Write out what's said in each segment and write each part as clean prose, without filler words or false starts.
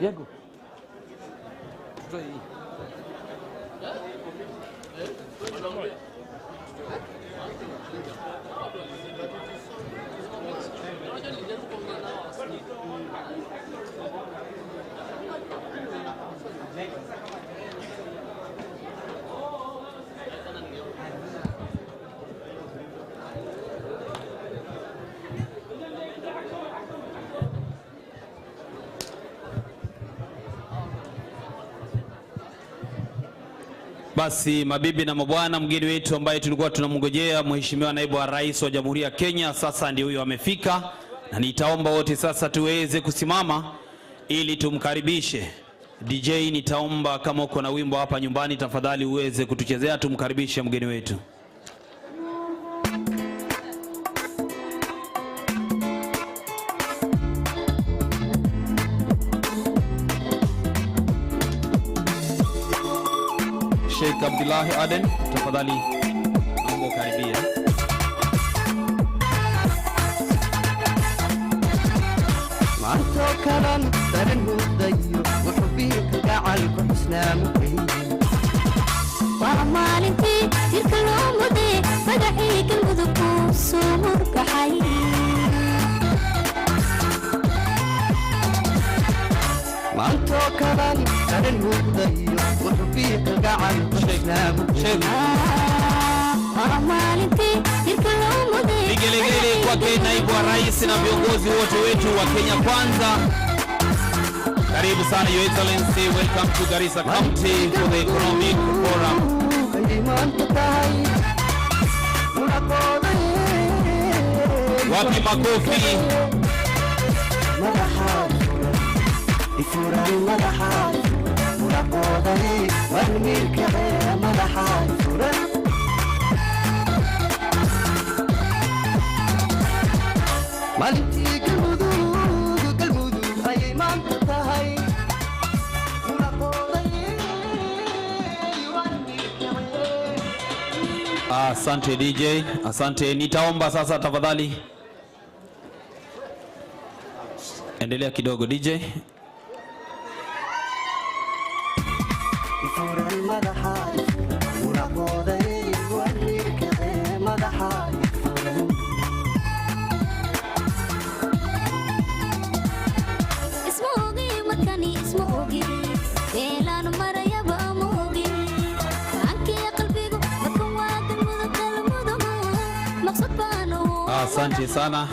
Diego. Basi mabibi na mabwana, mgeni wetu ambaye tulikuwa tunamngojea, Mheshimiwa Naibu wa Rais wa Jamhuri ya Kenya, sasa ndio huyo amefika, na nitaomba wote sasa tuweze kusimama ili tumkaribishe. DJ, nitaomba kama uko na wimbo hapa nyumbani tafadhali uweze kutuchezea tumkaribishe mgeni wetu. Sheikh Abdullah Aden, tafadhali naomba karibia. معك كلام ترنه ضيو وحبيك جعلك إسلامك وعمال انتي تلك الأمودي فدحيك المذكو سمرك حي معك كلام ترنه ضيو وحبيك جعلك إسلامك وعمال انتي تلك الأمودي Vigelegele kwake Naibu wa Rais na viongozi wote wetu wa Kenya Kwanza. Karibu sana Your Excellency, welcome to Garissa County for the Economic Forum. Wapi makofi? مالتي قلمودو هاي ما انتهي Asante DJ, asante. Nitaomba sasa tafadhali endelea kidogo DJ. Asante sana.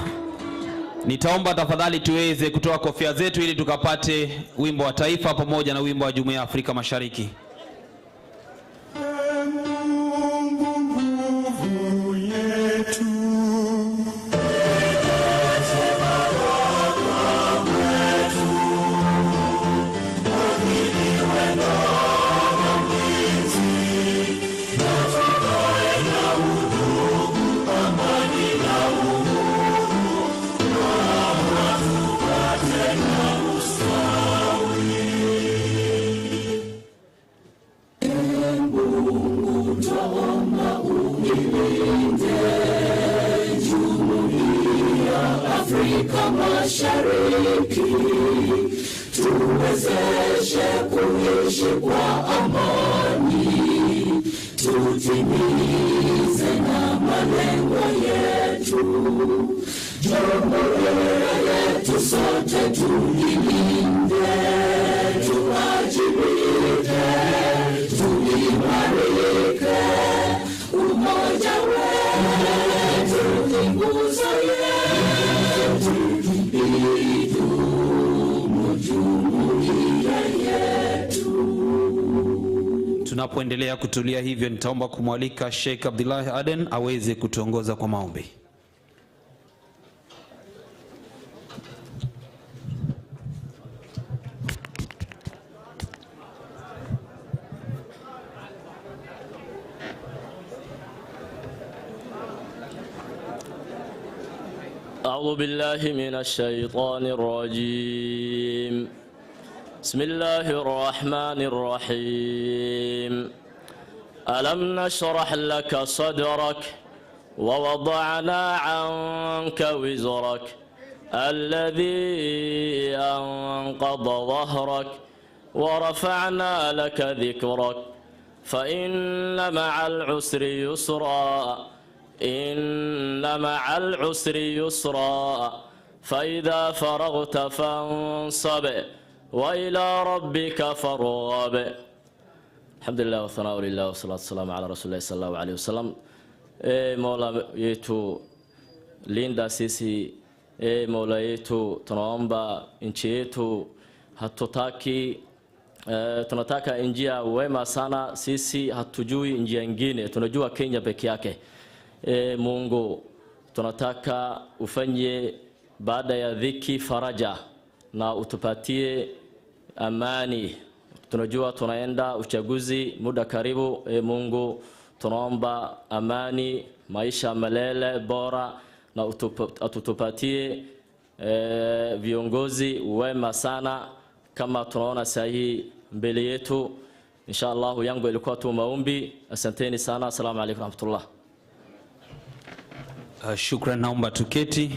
Nitaomba tafadhali tuweze kutoa kofia zetu ili tukapate wimbo wa taifa pamoja na wimbo wa Jumuiya ya Afrika Mashariki. Afrika Mashariki, tuwezeshe kuishi kwa amani, tutimize na malengo yetu. Jamhuri yetu sote tulilinde, tuajibike, tuimarike, umoja wetu ni nguzo yetu. Tunapoendelea kutulia hivyo, nitaomba kumwalika Sheikh Abdullah Aden aweze kutuongoza kwa maombi. أعوذ بالله من الشيطان الرجيم. بسم الله الرحمن الرحيم. ألم نشرح لك صدرك ووضعنا عنك وزرك الذي أنقض ظهرك ورفعنا لك ذكرك فإن مع العسر يسرا إن مع العسر يسرا فإذا فرغت فانصب وإلى ربك فارغب. الحمد لله والثناء لله والصلاة والسلام على رسول الله صلى الله عليه وسلم. مولا yetu linda sisi, Mola yetu tunaomba nchi yetu, hatutaki tunataka njia wema sana, sisi hatujui njia nyingine, tunajua Kenya peke yake. Mungu tunataka ufanye baada ya dhiki faraja na utupatie amani. Tunajua tunaenda uchaguzi muda karibu. Mungu tunaomba amani, maisha milele bora, na utupatie viongozi wema sana kama tunaona sahihi mbele yetu. Inshallah yangu ilikuwa tu maombi. Asanteni sana. Asalamu alaykum warahmatullah. Shukran, naomba tuketi.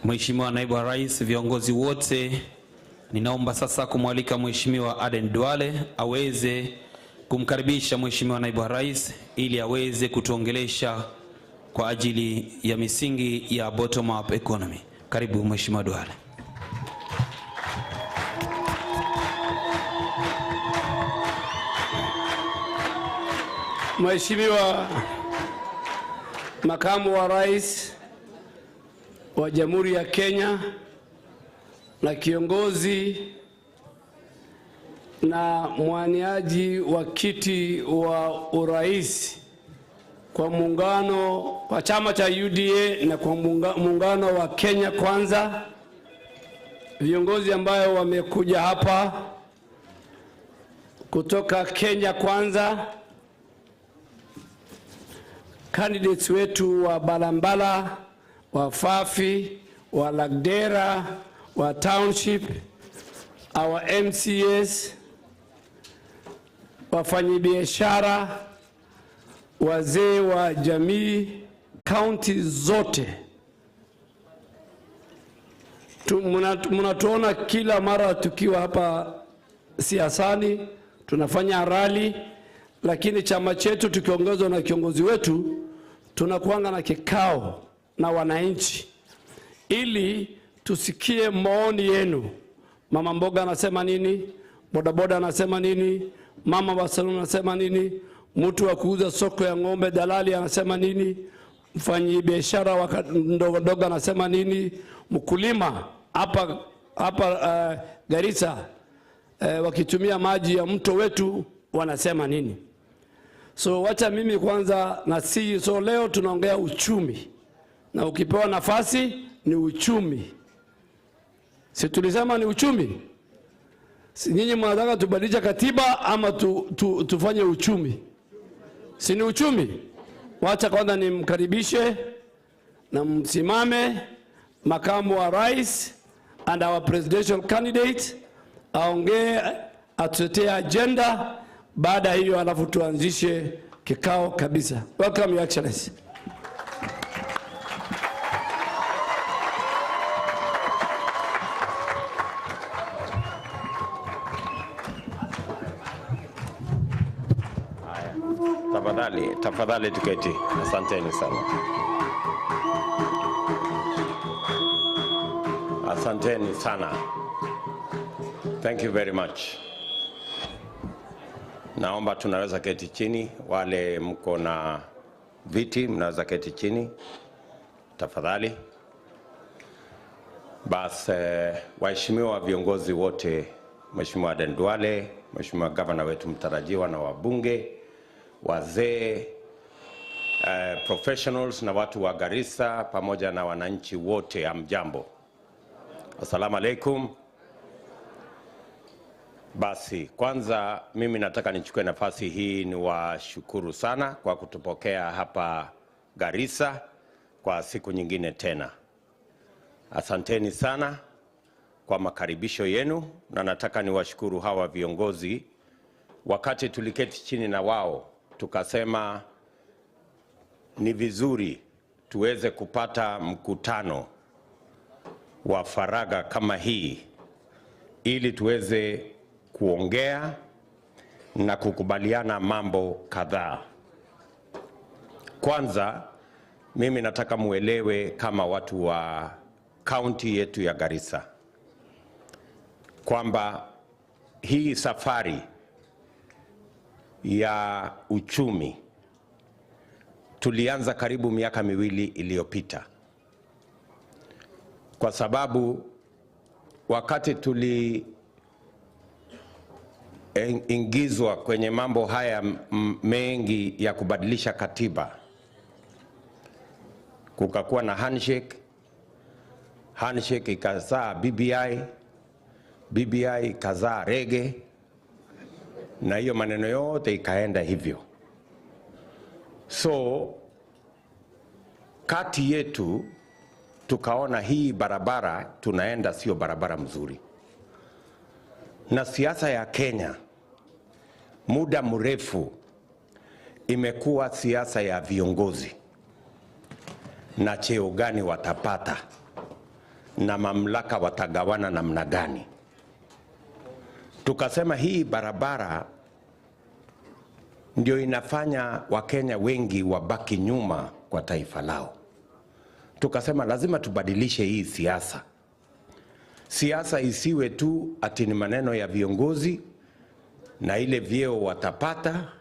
Mheshimiwa Naibu wa Rais, viongozi wote, ninaomba sasa kumwalika Mheshimiwa Aden Duale aweze kumkaribisha Mheshimiwa Naibu wa Rais ili aweze kutuongelesha kwa ajili ya misingi ya bottom up economy. Karibu Mheshimiwa Duale. Mheshimiwa Makamu wa Rais wa Jamhuri ya Kenya na kiongozi na mwaniaji wa kiti wa urais kwa muungano wa chama cha UDA na kwa muungano wa Kenya Kwanza, viongozi ambao wamekuja hapa kutoka Kenya Kwanza, candidates wetu wa Balambala, wa Fafi, wa Lagdera, wa Township, our MCS, wafanyabiashara, wazee wa jamii, county zote. Mnatuona kila mara tukiwa hapa siasani, tunafanya rally, lakini chama chetu tukiongozwa na kiongozi wetu tunakuanga na kikao na wananchi ili tusikie maoni yenu. Mama mboga anasema nini? Bodaboda anasema nini? Mama wa saluni anasema nini? Mtu wa kuuza soko ya ng'ombe dalali anasema nini? Mfanyi biashara ndogo ndogo anasema nini? Mkulima hapa Garissa wakitumia maji ya mto wetu wanasema nini? So wacha mimi kwanza so leo tunaongea uchumi, na ukipewa nafasi ni uchumi. Si tulisema ni uchumi? Si nyinyi mnataka tubadilishe katiba ama tufanye uchumi? Si ni uchumi? Wacha kwanza nimkaribishe na msimame Makamu wa Rais and our presidential candidate aongee, atutetee agenda. Baada hiyo alafu tuanzishe kikao kabisa. Welcome your excellency. Tafadhali tuketi. Asanteni sana. Asanteni sana. Thank you very much. Naomba tunaweza keti chini. Wale mko na viti mnaweza keti chini tafadhali. Basi waheshimiwa viongozi wote, Mheshimiwa Aden Duale, Mheshimiwa Governor wetu mtarajiwa na wabunge, wazee, professionals na watu wa Garissa pamoja na wananchi wote, amjambo. Assalamu alaikum. Basi kwanza mimi nataka nichukue nafasi hii ni washukuru sana kwa kutupokea hapa Garissa kwa siku nyingine tena. Asanteni sana kwa makaribisho yenu, na nataka niwashukuru hawa viongozi. Wakati tuliketi chini na wao tukasema ni vizuri tuweze kupata mkutano wa faragha kama hii ili tuweze kuongea na kukubaliana mambo kadhaa. Kwanza, mimi nataka muelewe kama watu wa kaunti yetu ya Garissa kwamba hii safari ya uchumi tulianza karibu miaka 2 iliyopita, kwa sababu wakati tuliingizwa kwenye mambo haya mengi ya kubadilisha katiba, kukakuwa na handshake ikazaa BBI ikazaa rege, na hiyo maneno yote ikaenda hivyo. So kati yetu tukaona hii barabara tunaenda sio barabara mzuri, na siasa ya Kenya muda mrefu imekuwa siasa ya viongozi na cheo gani watapata na mamlaka watagawana namna gani. Tukasema hii barabara ndio inafanya Wakenya wengi wabaki nyuma kwa taifa lao. Tukasema lazima tubadilishe hii siasa. Siasa isiwe tu ati ni maneno ya viongozi na ile vyeo watapata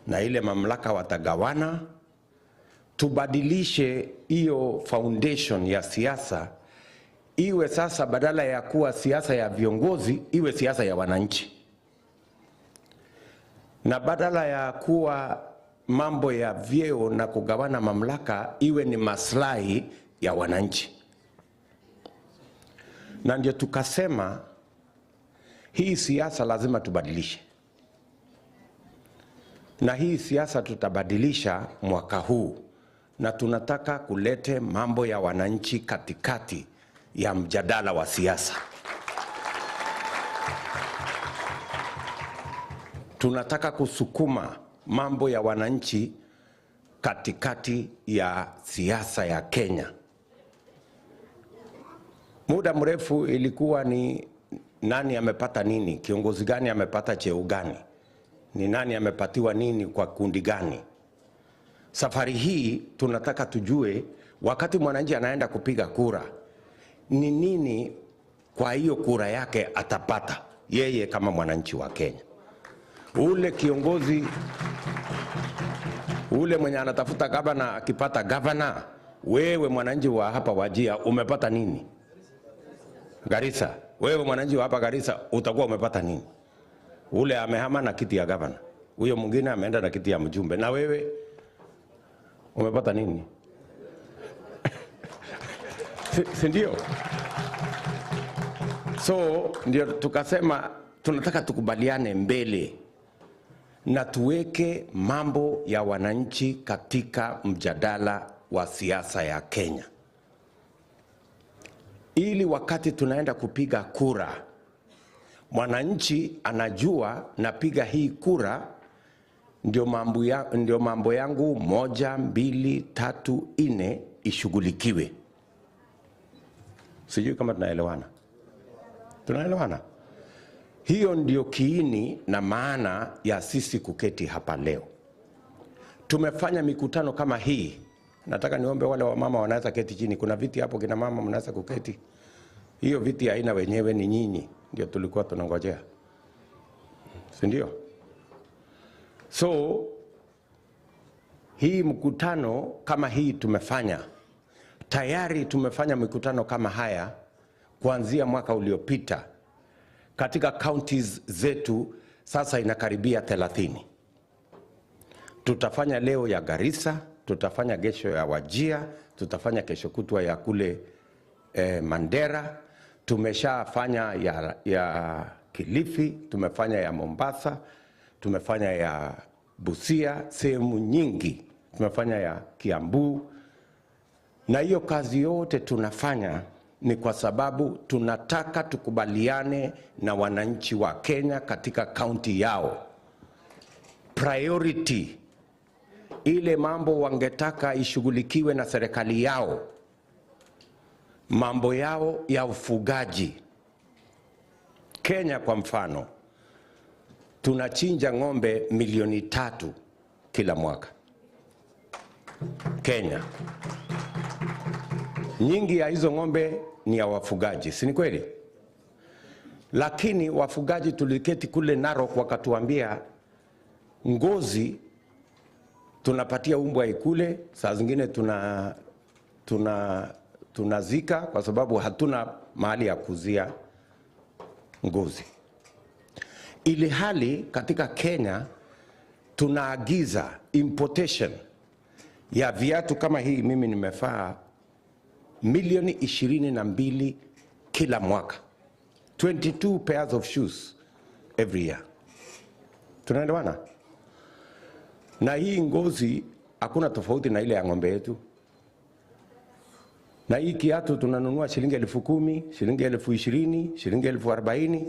na ile mamlaka watagawana. Tubadilishe hiyo foundation ya siasa, iwe sasa badala ya kuwa siasa ya viongozi iwe siasa ya wananchi, na badala ya kuwa mambo ya vyeo na kugawana mamlaka iwe ni maslahi ya wananchi. Na ndio tukasema hii siasa lazima tubadilishe, na hii siasa tutabadilisha mwaka huu, na tunataka kulete mambo ya wananchi katikati ya mjadala wa siasa. Tunataka kusukuma mambo ya wananchi katikati ya siasa ya Kenya. Muda mrefu ilikuwa ni nani amepata nini, kiongozi gani amepata cheo gani, ni nani amepatiwa nini kwa kundi gani. Safari hii tunataka tujue wakati mwananchi anaenda kupiga kura ni nini kwa hiyo kura yake atapata yeye kama mwananchi wa Kenya. Ule kiongozi ule mwenye anatafuta gavana akipata gavana, wewe mwananchi wa hapa Wajia umepata nini? Garissa, wewe mwananchi wa hapa Garissa utakuwa umepata nini? Ule amehama na kiti ya gavana, huyo mwingine ameenda na kiti ya mjumbe, na wewe umepata nini? Si ndio? So ndio tukasema tunataka tukubaliane mbele na tuweke mambo ya wananchi katika mjadala wa siasa ya Kenya, ili wakati tunaenda kupiga kura mwananchi anajua napiga hii kura ndio mambo yangu 1, 2, 3, 4 ishughulikiwe. Sijui kama tunaelewana. Tunaelewana? Hiyo ndio kiini na maana ya sisi kuketi hapa leo. Tumefanya mikutano kama hii. Nataka niombe wale wa mama wanaweza keti chini. Kuna viti hapo kina mama mnaweza kuketi. Hiyo viti haina wenyewe, ni nyinyi ndio tulikuwa tunangojea. Si ndio? So hii mkutano kama hii tumefanya. Tayari tumefanya mikutano kama haya kuanzia mwaka uliopita katika counties zetu, sasa inakaribia 30. Tutafanya leo ya Garissa, tutafanya kesho ya Wajia, tutafanya kesho kutwa ya kule Mandera, tumeshafanya ya Kilifi, tumefanya ya Mombasa, tumefanya ya Busia, sehemu nyingi, tumefanya ya Kiambu. Na hiyo kazi yote tunafanya ni kwa sababu tunataka tukubaliane na wananchi wa Kenya katika kaunti yao. Priority ile mambo wangetaka ishughulikiwe na serikali yao, mambo yao ya ufugaji. Kenya kwa mfano, tunachinja ng'ombe milioni 3 kila mwaka. Kenya. Nyingi ya hizo ng'ombe ni ya wafugaji, si ni kweli? Lakini wafugaji tuliketi kule Narok wakatuambia ngozi tunapatia umbwa ikule, saa zingine tunazika kwa sababu hatuna mahali ya kuzia ngozi. Ili hali katika Kenya tunaagiza importation ya viatu kama hii mimi nimefaa milioni 22 kila mwaka. 22 pairs of shoes every year. Tunaelewana? Na hii ngozi hakuna tofauti na ile ya ng'ombe yetu. Na hii kiatu tunanunua shilingi 10,000, shilingi 20,000, shilingi 40,000.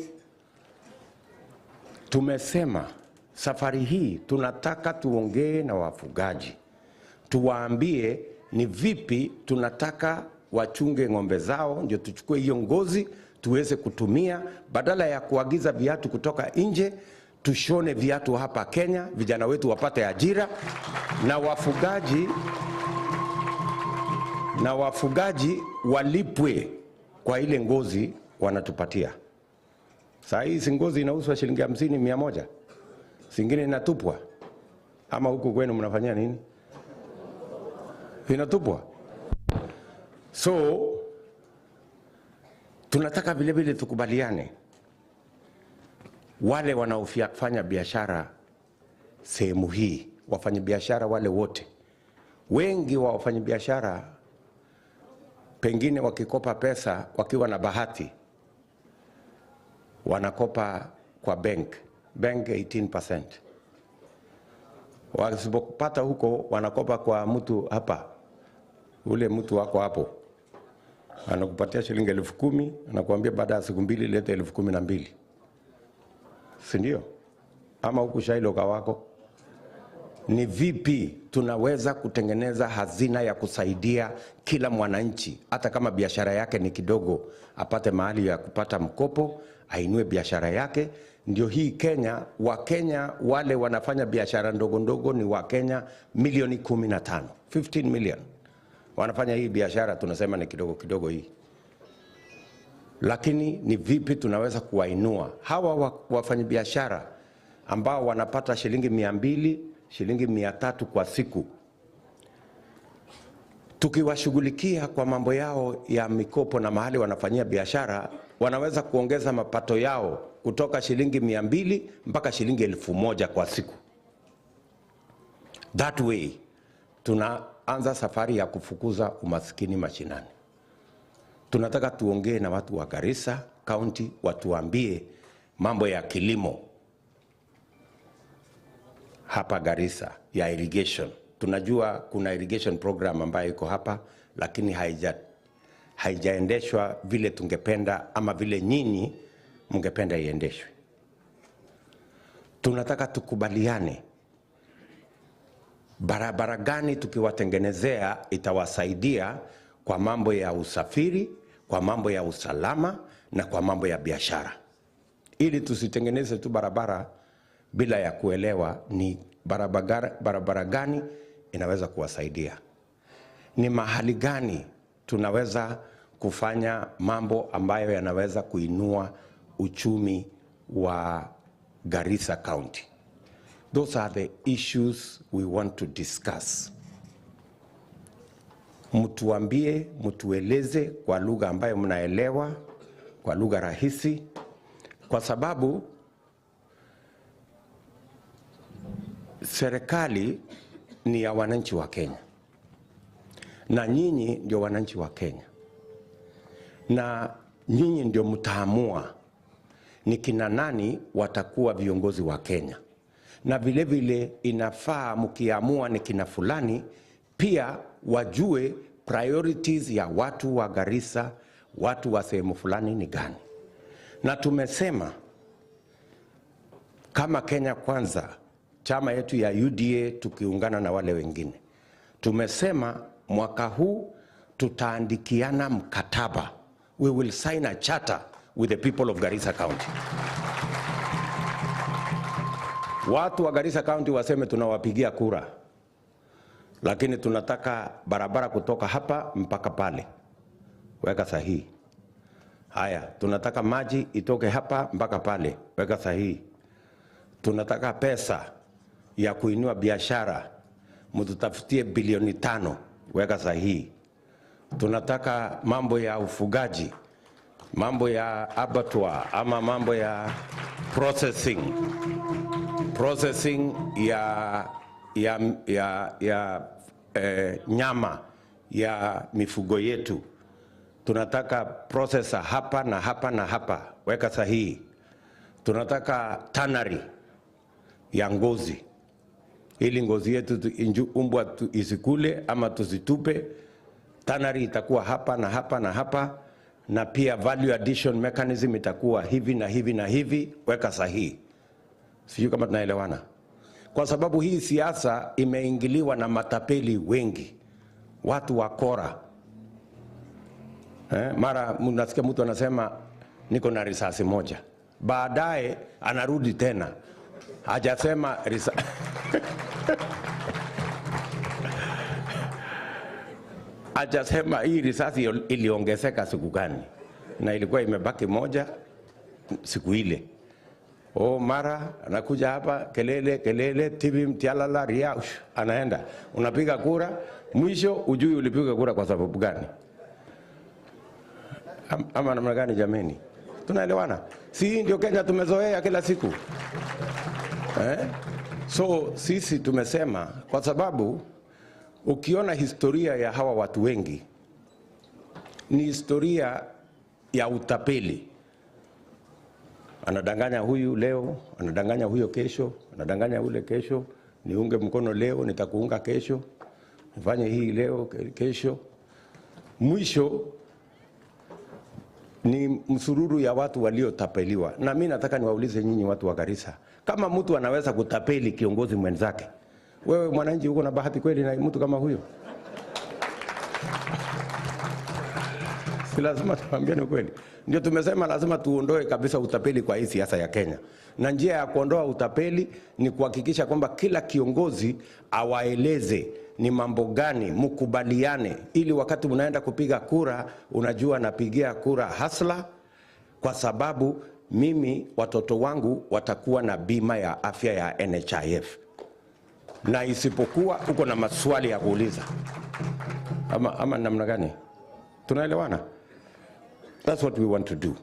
Tumesema safari hii tunataka tuongee na wafugaji. Tuwaambie ni vipi tunataka wachunge ng'ombe zao, ndio tuchukue hiyo ngozi tuweze kutumia badala ya kuagiza viatu kutoka nje. Tushone viatu hapa Kenya, vijana wetu wapate ajira na wafugaji walipwe kwa ile ngozi wanatupatia. Saa hii ngozi inauzwa shilingi 50, 100. Singine inatupwa. Ama huku kwenu mnafanyia nini? Inatupwa. So tunataka vile vile tukubaliane, wale wanaofanya biashara sehemu hii, wafanya biashara wale wote, wengi wa wafanya biashara pengine wakikopa pesa wakiwa na bahati wanakopa kwa bank 18%. Wasipopata huko wanakopa kwa mtu hapa, ule mtu wako hapo anakupatia shilingi 10,000, anakuambia baada ya siku 2 leta 12,000. Si ndio? Ama huku shailoka wako. Ni vipi tunaweza kutengeneza hazina ya kusaidia kila mwananchi, hata kama biashara yake ni kidogo, apate mahali ya kupata mkopo, ainue biashara yake. Ndio hii Kenya, Wakenya wale wanafanya biashara ndogo ndogo ni Wakenya milioni 15, 15 million. Wanafanya hii biashara, tunasema ni kidogo kidogo hii. Lakini ni vipi tunaweza kuwainua hawa wafanyabiashara ambao wanapata shilingi 200, shilingi 300 kwa siku? Tukiwashughulikia kwa mambo yao ya mikopo na mahali wanafanyia biashara, wanaweza kuongeza mapato yao kutoka shilingi 200 mpaka shilingi 1,000 kwa siku. That way tunaanza safari ya kufukuza umaskini mashinani. Tunataka tuongee na watu wa Garissa County, watuambie mambo ya kilimo hapa Garissa ya irrigation. Tunajua kuna irrigation program ambayo iko hapa, lakini haijaendeshwa vile tungependa ama vile nyinyi mngependa iendeshwe. Tunataka tukubaliane barabara gani tukiwatengenezea itawasaidia kwa mambo ya usafiri, kwa mambo ya usalama na kwa mambo ya biashara. Ili tusitengeneze tu barabara bila ya kuelewa ni barabara gani inaweza kuwasaidia. Ni mahali gani tunaweza kufanya mambo ambayo yanaweza kuinua uchumi wa Garissa County. Those are the issues we want to discuss. Mtuambie, mtueleze kwa lugha ambayo mnaelewa, kwa lugha rahisi, kwa sababu serikali ni ya wananchi wa Kenya na nyinyi ndio wananchi wa Kenya, na nyinyi ndio mtaamua ni kina nani watakuwa viongozi wa Kenya. Na vile vile inafaa mkiamua ni kina fulani, pia wajue priorities ya watu wa Garissa, watu wa sehemu fulani ni gani. Na tumesema kama Kenya Kwanza chama yetu ya UDA tukiungana na wale wengine, tumesema mwaka huu tutaandikiana mkataba. We will sign a charter with the people of Garissa County. Watu wa Garissa County waseme tunawapigia kura, lakini tunataka barabara kutoka hapa mpaka pale, weka sahihi. Haya, tunataka maji itoke hapa mpaka pale, weka sahihi. Tunataka pesa ya kuinua biashara, mtutafutie bilioni 5, weka sahihi. Tunataka mambo ya ufugaji, mambo ya abattoir ama mambo ya processing nyama ya mifugo yetu. Tunataka processor hapa na hapa na hapa, weka sahihi. Tunataka tannery ya ngozi, ili ngozi yetu umbwa isikule ama tuzitupe. Tannery itakuwa hapa na hapa na hapa, na pia value addition mechanism itakuwa hivi na hivi na hivi, weka sahihi. Sijui kama tunaelewana. Kwa sababu hii siasa imeingiliwa na matapeli wengi, watu wakora. Mara mnasikia mtu anasema niko na risasi moja, baadaye anarudi tena hajasema hajasema hii risasi iliongezeka siku gani na ilikuwa imebaki moja siku ile. Mara anakuja hapa kelele tibi mtialala riaush, anaenda unapiga kura, mwisho ujui ulipiga kura kwa sababu gani. Ama namna gani jameni? Tunaelewana? Si ndio Kenya tumezoea kila siku? So sisi tumesema, kwa sababu ukiona historia ya hawa watu wengi ni historia ya utapeli. Anadanganya huyu leo, anadanganya huyo kesho, anadanganya ule kesho, niunge mkono leo, nitakuunga kesho, nifanye hii leo, kesho. Mwisho ni msururu ya watu waliotapeliwa. Na mimi nataka niwaulize nyinyi watu wa Garissa, kama mtu anaweza kutapeli kiongozi mwenzake, wewe mwananchi uko na bahati kweli na mtu kama huyo? Si lazima tuambie ni kweli. Ndio tumesema lazima tuondoe kabisa utapeli kwa hii siasa ya Kenya. Na njia ya kuondoa utapeli ni kuhakikisha kwamba kila kiongozi awaeleze ni mambo gani mkubaliane, ili wakati mnaenda kupiga kura unajua napigia kura hasla, kwa sababu mimi watoto wangu watakuwa na bima ya afya ya NHIF. Na isipokuwa uko na maswali ya kuuliza ama namna gani? Tunaelewana? That's what we want to do.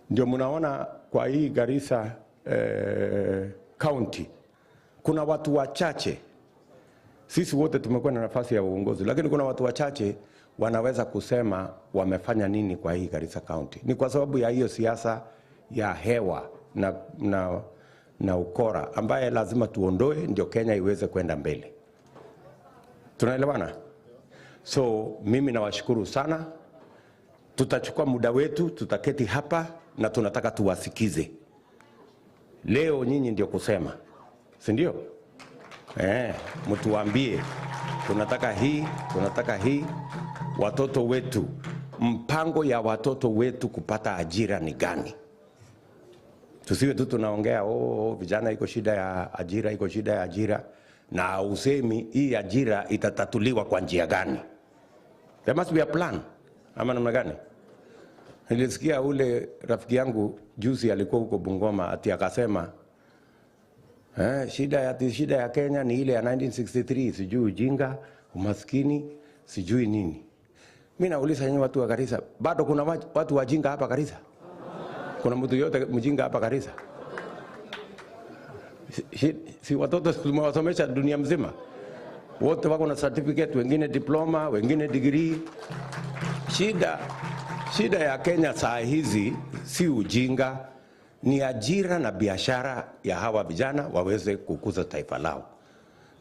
Ndio mnaona kwa hii Garissa county kuna watu wachache. Sisi wote tumekuwa na nafasi ya uongozi, lakini kuna watu wachache wanaweza kusema wamefanya nini kwa hii Garissa county. Ni kwa sababu ya hiyo siasa ya hewa na ukora ambaye lazima tuondoe ndio Kenya iweze kwenda mbele. Tunaelewana? So mimi nawashukuru sana. Tutachukua muda wetu, tutaketi hapa na tunataka tuwasikize. Leo nyinyi ndio kusema, si ndio? Mtuambie tunataka hii, tunataka hii. Watoto wetu, mpango ya watoto wetu kupata ajira ni gani? Tusiwe tu tunaongea vijana iko shida ya ajira, iko shida ya ajira, na usemi hii ajira itatatuliwa kwa njia gani? There must be a plan. Ama namna gani? Nilisikia ule rafiki yangu juzi alikuwa huko Bungoma ati akasema shida ya Kenya ni ile ya 1963, sijui ujinga, umaskini, sijui nini. Mimi nauliza nyinyi watu wa Garissa, bado kuna watu wajinga hapa Garissa? Kuna mtu yote mjinga hapa Garissa? Si watoto tumewasomesha dunia mzima, wote wako na certificate, wengine diploma, wengine degree. Shida ya Kenya saa hizi si ujinga, ni ajira na biashara ya hawa vijana waweze kukuza taifa lao.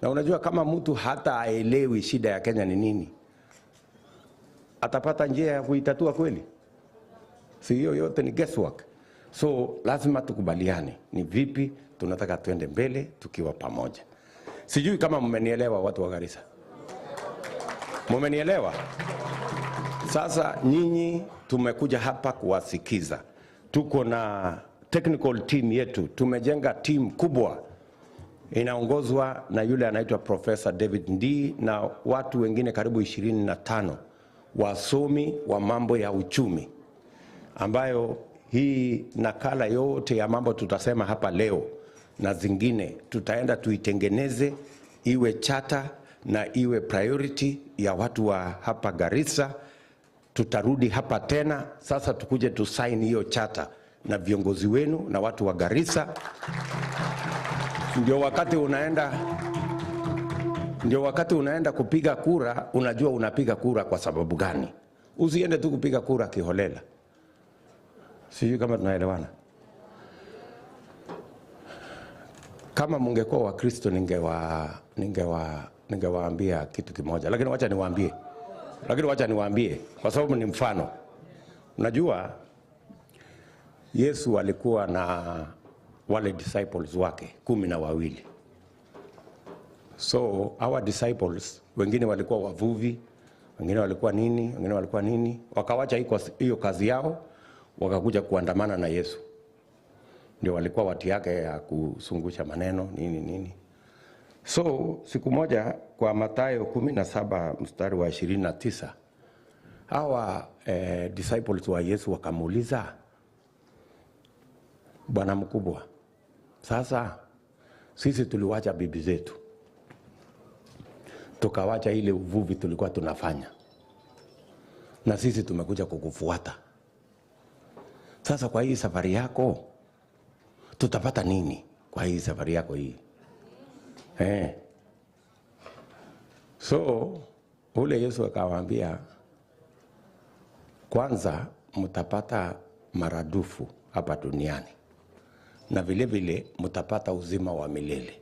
Na unajua kama mtu hata aelewi shida ya Kenya ni nini, atapata njia ya kuitatua kweli? Si hiyo yote ni guesswork. So lazima tukubaliane ni vipi tunataka tuende mbele tukiwa pamoja. Sijui kama mmenielewa watu wa Garissa. Mmenielewa? Sasa nyinyi tumekuja hapa kuwasikiza. Tuko na technical team yetu. Tumejenga team kubwa inaongozwa na yule anaitwa Professor David Ndii na watu wengine karibu 25 wasomi wa mambo ya uchumi, ambayo hii nakala yote ya mambo tutasema hapa leo na zingine tutaenda tuitengeneze iwe charter na iwe priority ya watu wa hapa Garissa. Tutarudi hapa tena sasa tukuje tu sign hiyo charter na viongozi wenu na watu wa Garissa. Ndio wakati unaenda kupiga kura, unajua unapiga kura kwa sababu gani. Usiende tu kupiga kura kiholela. Sijui kama tunaelewana. Kama mungekuwa wa Kristo ningewaambia kitu kimoja, lakini wacha niwaambie kwa sababu ni mfano. Unajua Yesu alikuwa na wale disciples wake 12. So our disciples wengine walikuwa wavuvi, wengine walikuwa nini, wakawacha hiyo kazi yao wakakuja kuandamana na Yesu. Ndio walikuwa watu yake ya kusungusha maneno nini. So siku moja kwa Mathayo 17 mstari wa 29 hawa disciples wa Yesu wakamuuliza, Bwana mkubwa, sasa sisi tuliwacha bibi zetu, tukawacha ile uvuvi tulikuwa tunafanya, na sisi tumekuja kukufuata. Sasa kwa hii safari yako tutapata nini kwa hii safari yako hii? So ule Yesu akawaambia, kwanza mtapata maradufu hapa duniani na vile vile mtapata uzima wa milele.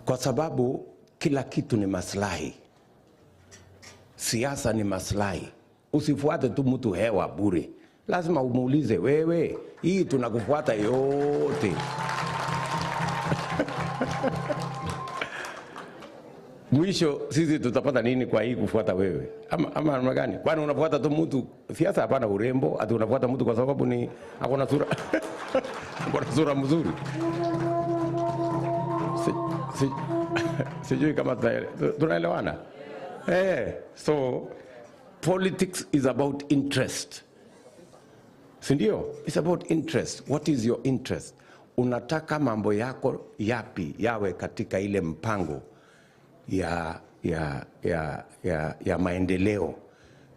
Kwa sababu kila kitu ni maslahi. Siasa ni maslahi. Usifuate tu mtu hewa bure. Lazima umuulize, wewe hii tunakufuata yote. Mwisho sisi tutapata nini kwa hii kufuata wewe? Ama namna gani? Kwani unafuata tu mtu siasa? Hapana urembo, ati unafuata mtu kwa sababu ni akona sura akona sura mzuri. Sijui kama tunaelewana. So politics is about interest. Sindio? It's about interest. What is your interest? Unataka mambo yako yapi yawe katika ile mpango ya maendeleo.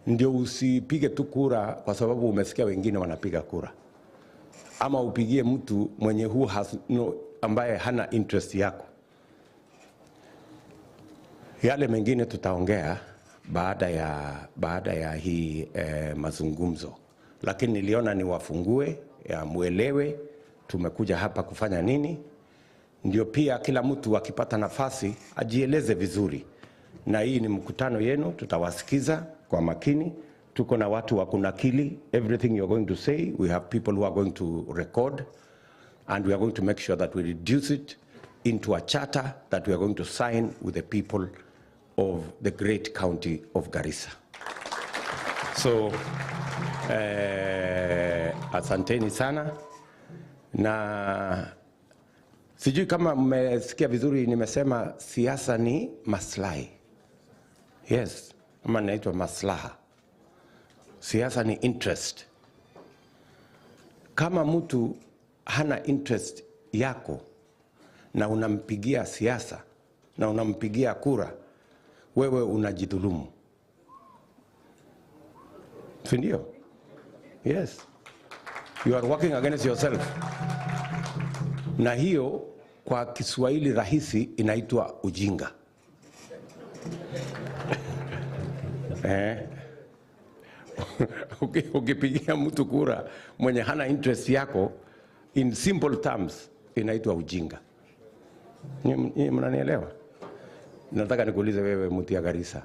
Ndio usipige tu kura kwa sababu umesikia wengine wanapiga kura. Ama upigie mtu mwenye ambaye hana interest yako. Yale mengine tutaongea baada ya hii mazungumzo. Lakini niliona niwafungue ya muelewe tumekuja hapa kufanya nini. Ndio pia kila mtu akipata nafasi ajieleze vizuri. Na hii ni mkutano yenu, tutawasikiza kwa makini. Tuko na watu wa kunakili everything you're going to say. We have people who are going to record, and we are going to make sure that we reduce it into a charter that we are going to sign with the people of the great county of Garissa. So asanteni sana. Na sijui kama mmesikia vizuri nimesema siasa ni maslahi. Yes, ama inaitwa maslaha. Siasa ni interest. Kama mtu hana interest yako na unampigia siasa na unampigia kura, wewe unajidhulumu. Sindio? Yes. You are working against yourself. Na hiyo kwa Kiswahili rahisi inaitwa ujinga. Ukipigia mtu kura mwenye hana interest yako, in simple terms inaitwa ujinga. Mnanielewa? Nataka nikuulize wewe mtu ya Garissa.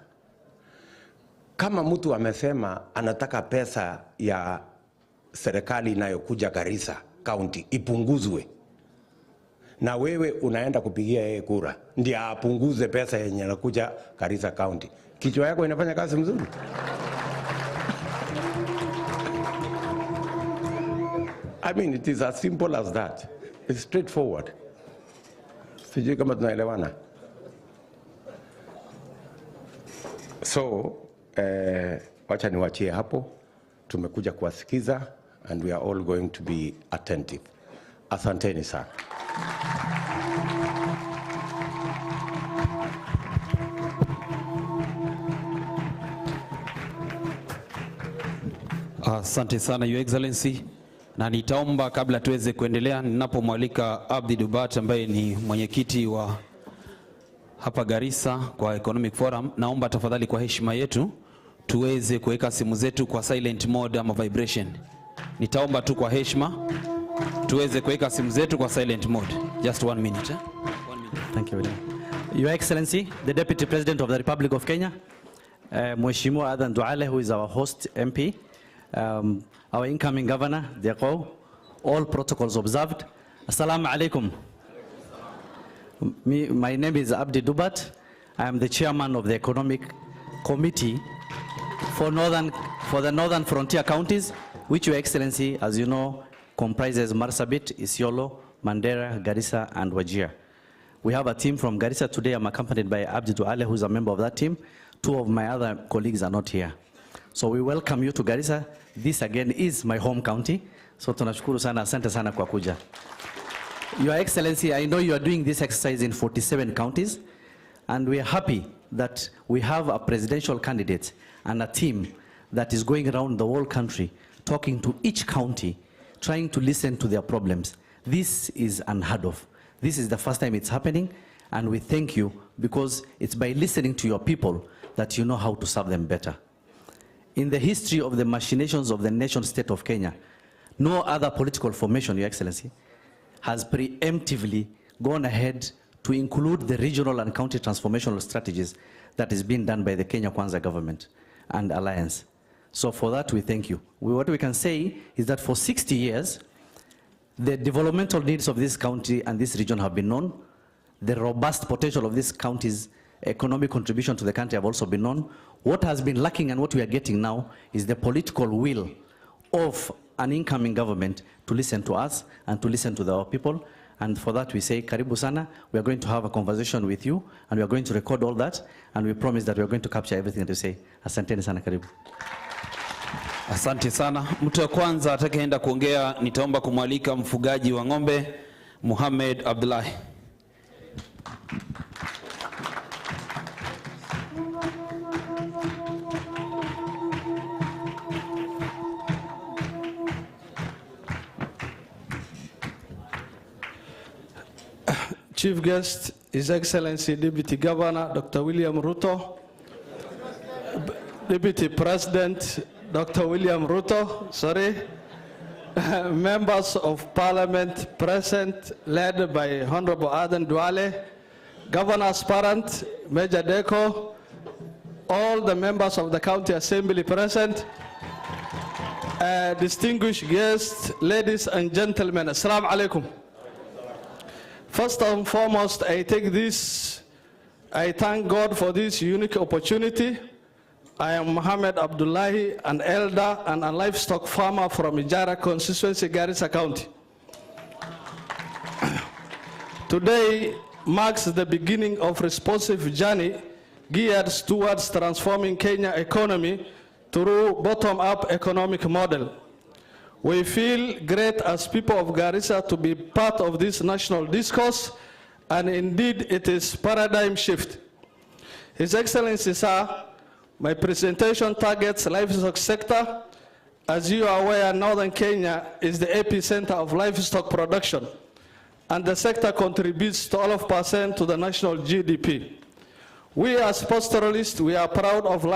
Kama mtu amesema anataka pesa ya serikali inayokuja Garissa County ipunguzwe, na wewe unaenda kupigia yeye kura ndiye apunguze pesa yenye inakuja Garissa County. Kichwa yako inafanya kazi mzuri? I mean, it is as simple as that. It's straightforward. Sijui kama tunaelewana. So, wacha niwachie hapo. Tumekuja kuwasikiza and we are all going to be attentive. Asanteni sana. Asante sana Your Excellency, na nitaomba kabla tuweze kuendelea, ninapomwalika Abdi Dubat ambaye ni mwenyekiti wa hapa Garissa kwa Economic Forum, naomba tafadhali kwa heshima yetu tuweze kuweka simu zetu kwa silent mode ama vibration. Nitaomba tu kwa heshima tuweze kuweka simu zetu kwa silent mode. Just 1 minute. 1 minute. Thank you. Your Excellency, the Deputy President of the Republic of Kenya, Mheshimiwa Adan Duale, who is our host MP, our incoming governor, Diako, all protocols observed. Assalamu alaikum. My name is Abdi Dubat. I am the chairman of the Economic Committee for the Northern Frontier Counties, which Your Excellency, as you know, comprises Marsabit, Isiolo, Mandera, Garissa, and Wajir. We have a team from Garissa today. I'm accompanied by Abdi Duale, who is a member of that team. 2 of my other colleagues are not here. So we welcome you to Garissa. This again is my home county. So tunashukuru sana, asante sana kwa kuja. Your Excellency, I know you are doing this exercise in 47 counties, and we are happy that we have a presidential candidate and a team that is going around the whole country, talking to each county, trying to listen to their problems. This is unheard of. This is the first time it's happening, and we thank you because it's by listening to your people that you know how to serve them better. In the history of the machinations of the nation state of Kenya, no other political formation, Your Excellency, has preemptively gone ahead to include the regional and county transformational strategies that is being done by the Kenya Kwanza government and alliance. So for that, we thank you. What we can say is that for 60 years, the developmental needs of this county and this region have been known. The robust potential of this county's economic contribution to the country have also been known. What has been lacking and what we are getting now is the political will of an incoming government to listen to us and to listen to our people. And for that we say, Karibu sana, we are going to have a conversation with you and we are going to record all that, and we promise that we are going to capture everything that you say. Asanteni sana, karibu. Asante sana. Mtu wa kwanza atakayeenda kuongea nitaomba kumwalika mfugaji wa ng'ombe Mohamed Abdullahi. Chief guest, His Excellency Deputy Governor Dr. William Ruto, Deputy President Dr. William Ruto, members of Parliament present, led by Honorable Adan Duale, Governor's parent, Major Deko, all the members of the County Assembly present, distinguished guests, ladies and gentlemen, Assalamu alaikum. First and foremost, I thank God for this unique opportunity. I am Mohamed Abdullahi, an elder and a livestock farmer from Ijara constituency, Garissa County. Today marks the beginning of responsive journey geared towards transforming Kenya economy through bottom-up economic model. We feel great as people of Garissa to be part of this national discourse, and indeed it is paradigm shift. His Excellency, sir, my presentation targets livestock sector. As you are aware, Northern Kenya is the epicenter of livestock production, and the sector contributes 12% to the national GDP. We as pastoralists, we are proud of our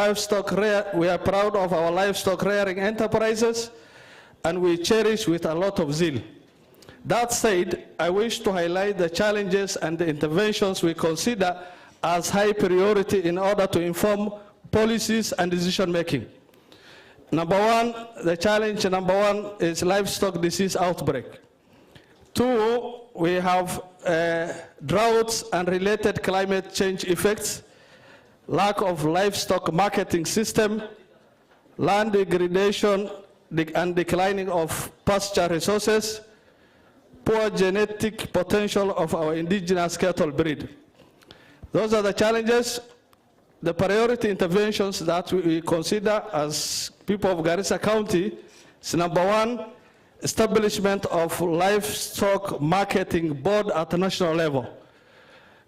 livestock rearing enterprises, and we cherish with a lot of zeal. That said, I wish to highlight the challenges and the interventions we consider as high priority in order to inform policies and decision making. The challenge number one is livestock disease outbreak. Two, we have droughts and related climate change effects, lack of livestock marketing system, land degradation and declining of pasture resources, poor genetic potential of our indigenous cattle breed. Those are the challenges. The priority interventions that we consider as people of Garissa County is number one, establishment of livestock marketing board at the national level.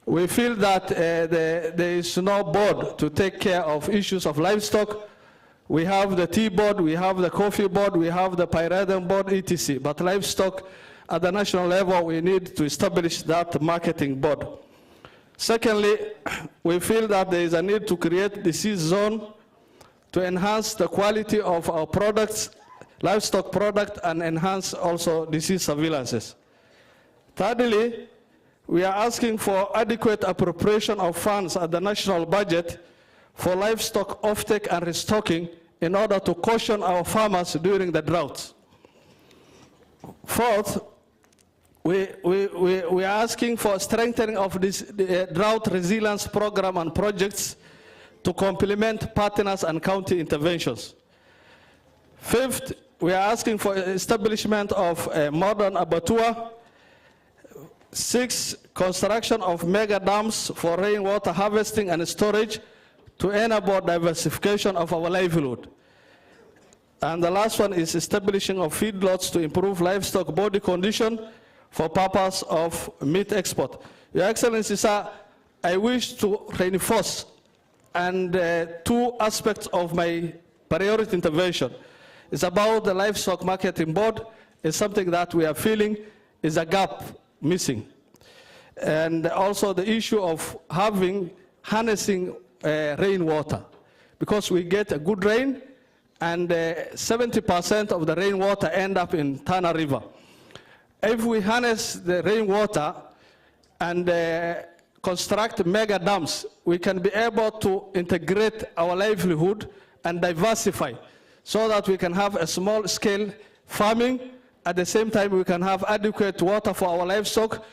We feel that there is no board to take care of issues of livestock. We have the tea board, we have the coffee board, we have the pyrethrum board, etc. But livestock at the national level, we need to establish that marketing board. Secondly, we feel that there is a need to create disease zone to enhance the quality of our products, livestock product, and enhance also disease surveillances. Thirdly, we are asking for adequate appropriation of funds at the national budget for livestock offtake and restocking in order to caution our farmers during the droughts. Fourth, we are asking for strengthening of this drought resilience program and projects to complement partners and county interventions. Fifth, we are asking for establishment of a modern abattoir. 6, construction of mega dams for rainwater harvesting and storage to enable diversification of our livelihood. And the last one is establishing of feedlots to improve livestock body condition for purpose of meat export. Your Excellency, sir, I wish to reinforce two aspects of my priority intervention. It's about the livestock marketing board. It's something that we are feeling is a gap missing. And also the issue of harnessing rainwater, because we get a good rain and 70% of the rainwater end up in Tana River. If we harness the rainwater and construct mega dams, we can be able to integrate our livelihood and diversify so that we can have a small scale farming. At the same time, we can have adequate water for our livestock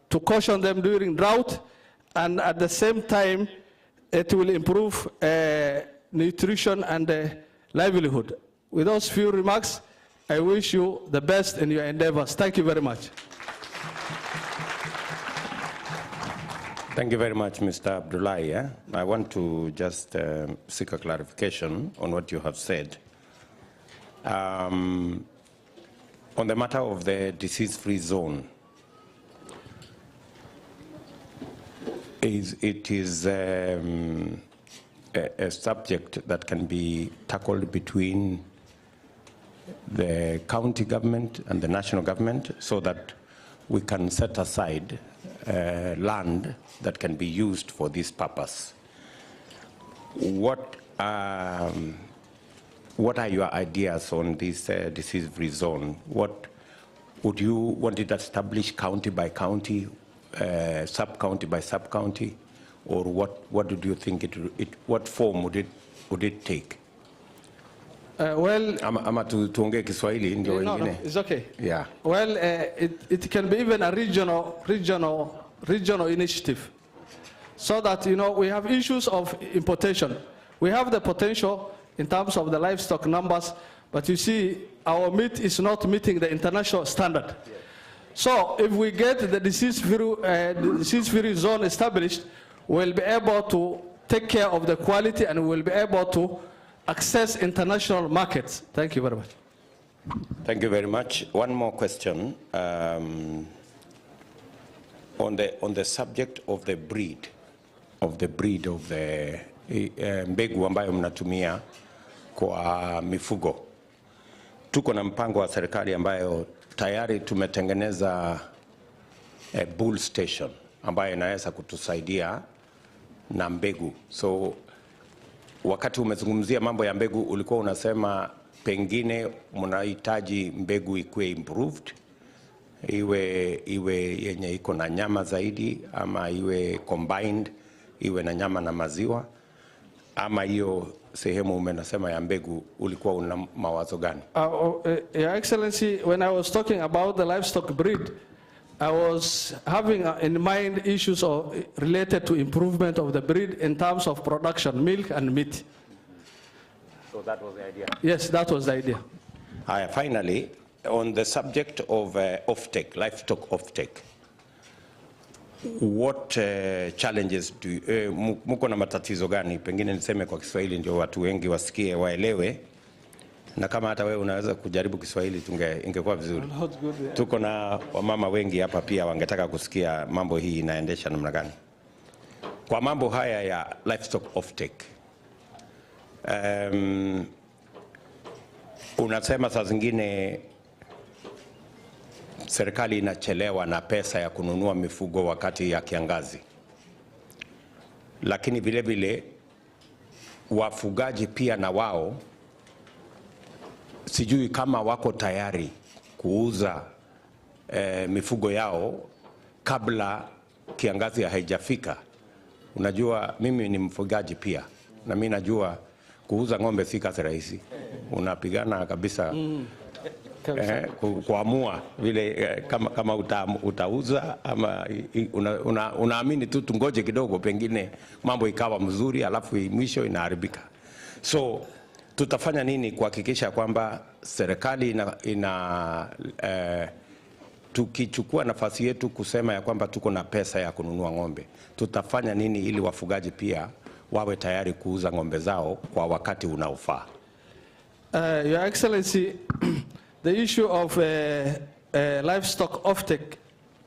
to caution them during drought, and at the same time, it will improve nutrition and livelihood. With those few remarks, I wish you the best in your endeavors. Thank you very much. Thank you very much, Mr. Abdullahi. I want to just seek a clarification on what you have said. On the matter of the disease-free zone, it is a subject that can be tackled between the county government and the national government so that we can set aside land that can be used for this purpose. What are your ideas on this disease-free zone? What would you want it established county by county, sub-county by sub-county, or what do you think what form would it take? Well, ama tuongee Kiswahili ndio wengine. No, it's okay. Yeah. Well, it can be even a regional initiative, so that we have issues of importation. We have the potential in terms of the livestock numbers, but you see, our meat is not meeting the international standard. Yeah. So if we get the disease-free zone established, we'll be able to take care of the quality and we'll be able to access international markets. Thank you very much. Thank you very much. One more question. On the subject of the breed of the mbegu ambayo mnatumia kwa mifugo. Tuko na mpango wa serikali ambayo tayari tumetengeneza bull station ambayo inaweza kutusaidia na mbegu. So wakati umezungumzia mambo ya mbegu ulikuwa unasema pengine mnahitaji mbegu ikuwe improved, iwe yenye iko na nyama zaidi, ama iwe combined, iwe na nyama na maziwa, ama hiyo sehemu umenasema ya mbegu ulikuwa una mawazo gani? Your Excellency, when I was talking about the livestock breed, I was having in mind issues related to improvement of the breed in terms of production, milk and meat. So that was the idea? Yes, that was the idea. Finally, on the subject of offtake, livestock offtake, what challenges do muko na matatizo gani? Pengine niseme kwa Kiswahili ndio watu wengi wasikie waelewe, na kama hata wewe unaweza kujaribu Kiswahili ingekuwa vizuri. Tuko na wamama wengi hapa pia wangetaka kusikia mambo hii inaendesha namna gani. Kwa mambo haya ya livestock offtake, unasema saa zingine serikali inachelewa na pesa ya kununua mifugo wakati ya kiangazi, lakini vile vile wafugaji pia na wao sijui kama wako tayari kuuza mifugo yao kabla kiangazi haijafika. Unajua mimi ni mfugaji pia, na mimi najua kuuza ng'ombe si kazi rahisi. Unapigana kabisa kuamua vile kama utauza ama unaamini tu tungoje kidogo, pengine mambo ikawa mzuri alafu mwisho inaharibika. So tutafanya nini kuhakikisha kwamba serikali tukichukua nafasi yetu kusema ya kwamba tuko na pesa ya kununua ng'ombe, tutafanya nini ili wafugaji pia wawe tayari kuuza ng'ombe zao kwa wakati unaofaa? Your Excellency, the issue of livestock offtake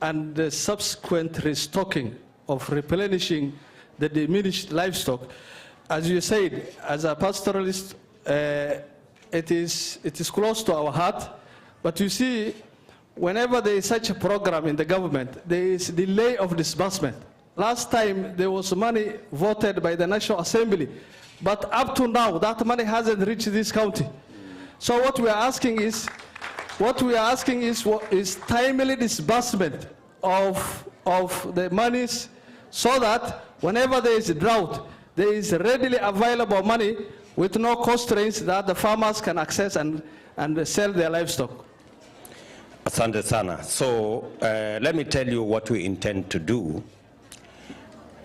and the subsequent restocking of replenishing the diminished livestock, as you said, as a pastoralist, it is close to our heart. But you see, whenever there is such a program in the government, there is delay of disbursement. Last time there was money voted by the National Assembly, but up to now that money hasn't reached this county. So what we are asking is timely disbursement of the monies, so that whenever there is a drought, there is readily available money with no constraints that the farmers can access and sell their livestock. Asante sana. So let me tell you what we intend to do.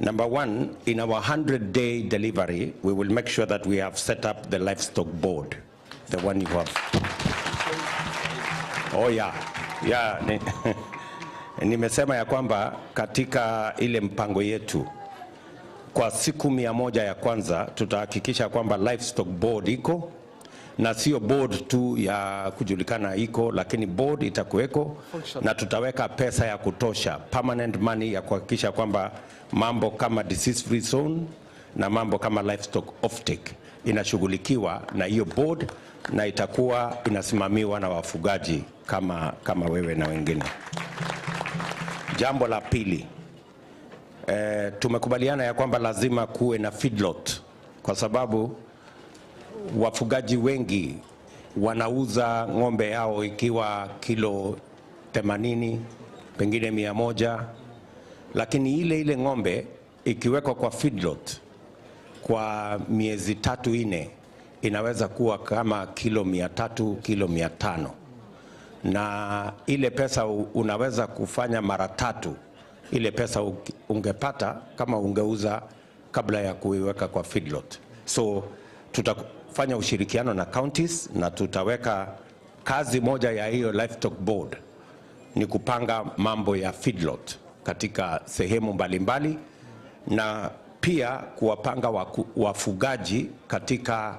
Number one, in our 100-day delivery, we will make sure that we have set up the livestock board, the one you have. Oh yeah, yeah. Nimesema ya kwamba katika ile mpango yetu kwa siku 100 ya kwanza tutahakikisha kwamba livestock board iko, na sio board tu ya kujulikana iko, lakini board itakuweko, na tutaweka pesa ya kutosha, permanent money ya kuhakikisha kwamba mambo kama disease free zone na mambo kama livestock offtake inashughulikiwa na hiyo board, na itakuwa inasimamiwa na wafugaji kama wewe na wengine. Jambo la pili, tumekubaliana ya kwamba lazima kuwe na feedlot, kwa sababu wafugaji wengi wanauza ng'ombe yao ikiwa kilo 80, pengine 100, lakini ile ng'ombe ikiwekwa kwa feedlot kwa miezi 3-4 inaweza kuwa kama kilo 300, kilo 500, na ile pesa unaweza kufanya mara 3 ile pesa ungepata kama ungeuza kabla ya kuiweka kwa feedlot. So tutafanya ushirikiano na counties, na tutaweka kazi moja ya hiyo livestock board ni kupanga mambo ya feedlot katika sehemu mbalimbali, na pia kuwapanga wafugaji katika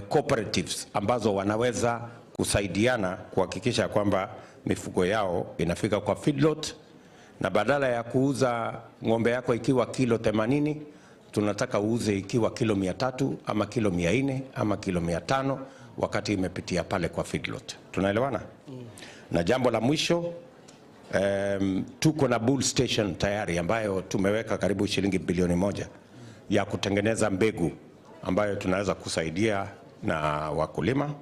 cooperatives ambazo wanaweza kusaidiana kuhakikisha kwamba mifugo yao inafika kwa feedlot, na badala ya kuuza ng'ombe yako ikiwa kilo 80, tunataka uuze ikiwa kilo 300 ama kilo 400 ama kilo 500 wakati imepitia pale kwa feedlot. Tunaelewana? Na jambo la mwisho, tuko na bull station tayari ambayo tumeweka karibu shilingi bilioni 1 ya kutengeneza mbegu ambayo tunaweza kusaidia na wakulima,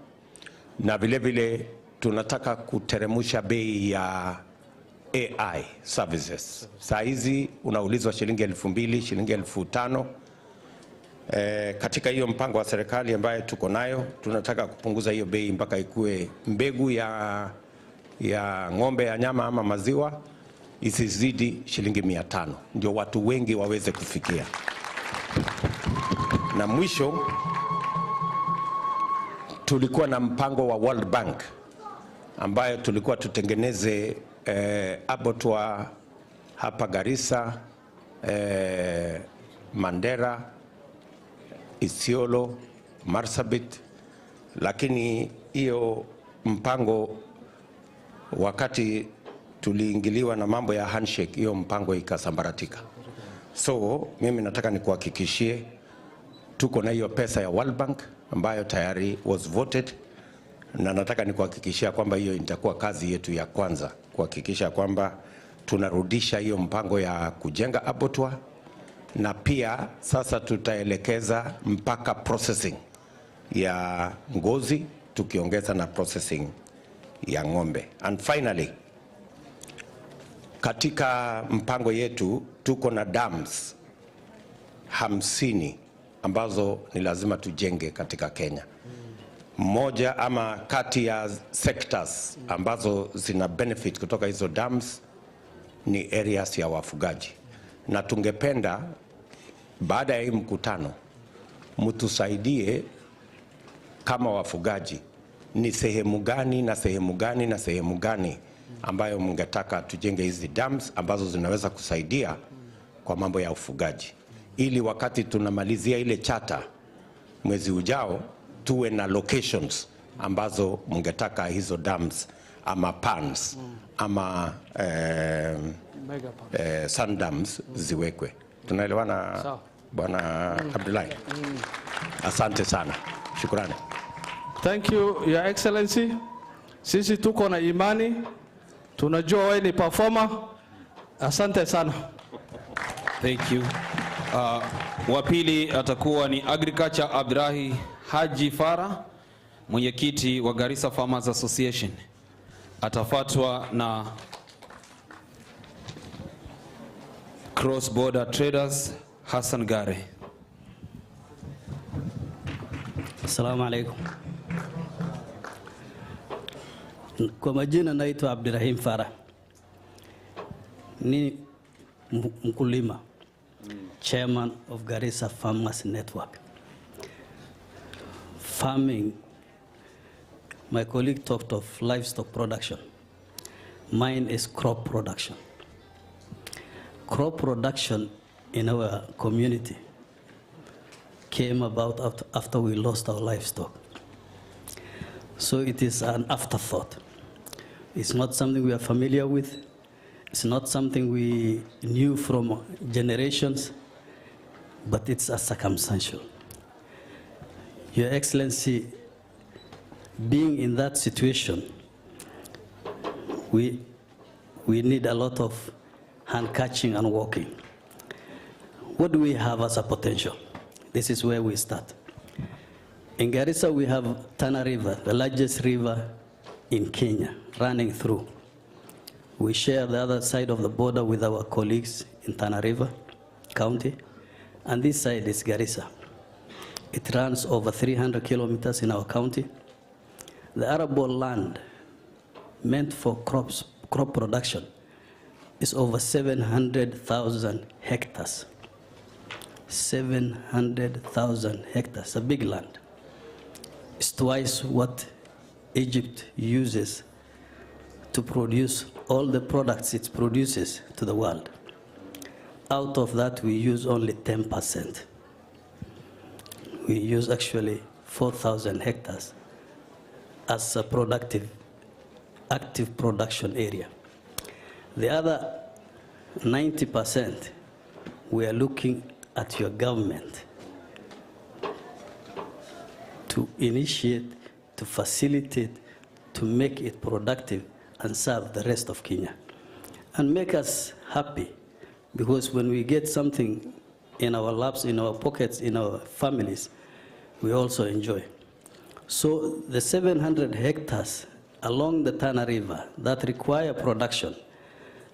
na vile vile tunataka kuteremusha bei ya AI services. Saa hizi unaulizwa shilingi 2,000, shilingi 5,000. Katika hiyo mpango wa serikali ambaye tuko nayo, tunataka kupunguza hiyo bei mpaka ikue mbegu ya ya ng'ombe ya nyama ama maziwa isizidi shilingi 500, ndio watu wengi waweze kufikia. Na mwisho tulikuwa na mpango wa World Bank ambayo tulikuwa tutengeneze abattoir hapa Garissa, Mandera, Isiolo, Marsabit, lakini hiyo mpango wakati tuliingiliwa na mambo ya handshake, hiyo mpango ikasambaratika. So mimi nataka nikuhakikishie tuko na hiyo pesa ya World Bank ambayo tayari was voted, na nataka nikuhakikishia kwamba hiyo itakuwa kazi yetu ya kwanza, kuhakikisha kwamba tunarudisha hiyo mpango ya kujenga abattoir, na pia sasa tutaelekeza mpaka processing ya ngozi tukiongeza na processing ya ng'ombe. And finally, katika mpango yetu tuko na dams 50 ambazo ni lazima tujenge katika Kenya. Moja ama kati ya sectors ambazo zina benefit kutoka hizo dams ni areas ya wafugaji, na tungependa baada ya hii mkutano mtusaidie kama wafugaji ni sehemu gani na sehemu gani na sehemu gani ambayo mngetaka tujenge hizi dams ambazo zinaweza kusaidia kwa mambo ya ufugaji, ili wakati tunamalizia ile charter mwezi ujao tuwe na locations ambazo mngetaka hizo dams ama ponds ama sun dams ziwekwe. Tunaelewana Bwana Abdullahi? Asante sana. Shukrani. Thank you, Your Excellency. Sisi tuko na imani, tunajua wewe ni performer. Asante sana. Thank you. Wa pili atakuwa ni Agriculture Abdulahi Haji Farah, mwenyekiti wa Garissa Farmers Association. Atafuatwa na Cross Border Traders Hassan Gare. Assalamu alaikum. Kwa majina naitwa Abdurrahim Farah. Ni mkulima, chairman of Garissa Farmers Network. Farming, my colleague talked of livestock production. Mine is crop production. Crop production in our community came about after we lost our livestock. So it is an afterthought. It's not something we are familiar with. It's not something we knew from generations, but it's a circumstantial. Your Excellency, being in that situation, we need a lot of hand-catching and walking. What do we have as a potential? This is where we start. In Garissa, we have Tana River, the largest river in Kenya, running through. We share the other side of the border with our colleagues in Tana River County, and this side is Garissa. It runs over 300 kilometers in our county. The arable land meant for crop production is over 700,000 hectares. 700,000 hectares, a big land. It's twice what Egypt uses to produce all the products it produces to the world. Out of that, we use only 10%. We use actually 4,000 hectares as a productive, active production area. The other 90%, we are looking at your government to initiate, to facilitate, to make it productive and serve the rest of Kenya. And make us happy, because when we get something in our laps, in our pockets, in our families, we also enjoy. So the 700 hectares along the Tana River that require production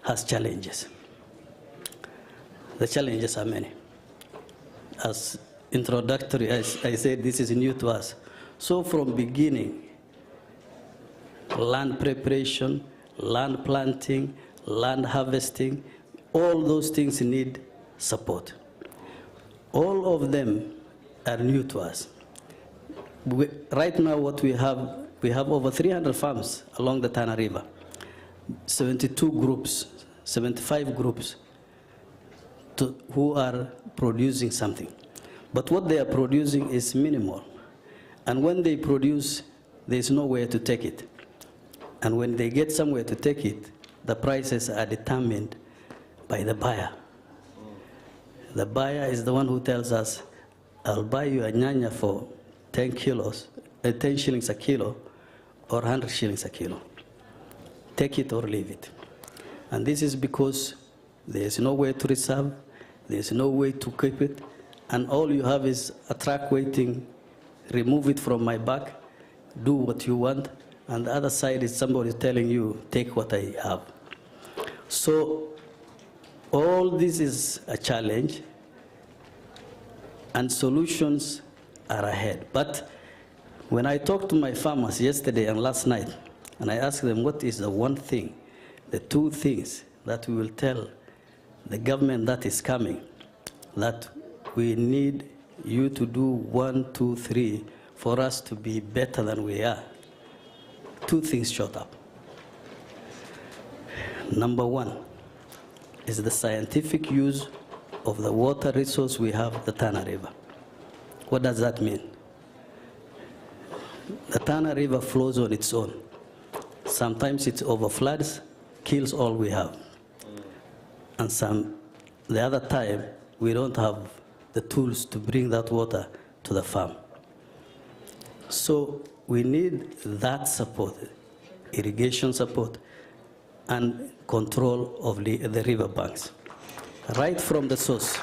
has challenges. The challenges are many. As introductory, I said this is new to us. So from beginning, land preparation, land planting, land harvesting, all those things need support. All of them are new to us. Right now what we have over 300 farms along the Tana River, 72 groups, 75 groups who are producing something. But what they are producing is minimal. And when they produce, there's nowhere to take it. And when they get somewhere to take it, the prices are determined by the buyer. The buyer is the one who tells us, I'll buy you a nyanya for 10 shillings a kilo, or 100 shillings a kilo. Take it or leave it. And this is because there's no way to reserve, there's no way to keep it, and all you have is a truck waiting, remove it from my back, do what you want, and the other side is somebody telling you, take what I have. So all this is a challenge, and solutions are ahead. But when I talked to my farmers yesterday and last night, and I asked them what is the one thing, the two things that we will tell the government that is coming, that we need you to do 1, 2, 3 for us to be better than we are. Two things showed up. Number one is the scientific use of the water resource we have, the Tana River. What does that mean? The Tana River flows on its own. Sometimes it overfloods, kills all we have. And the other time, we don't have the tools to bring that water to the farm. So we need that support, irrigation support, and control of the river banks. Right from the source,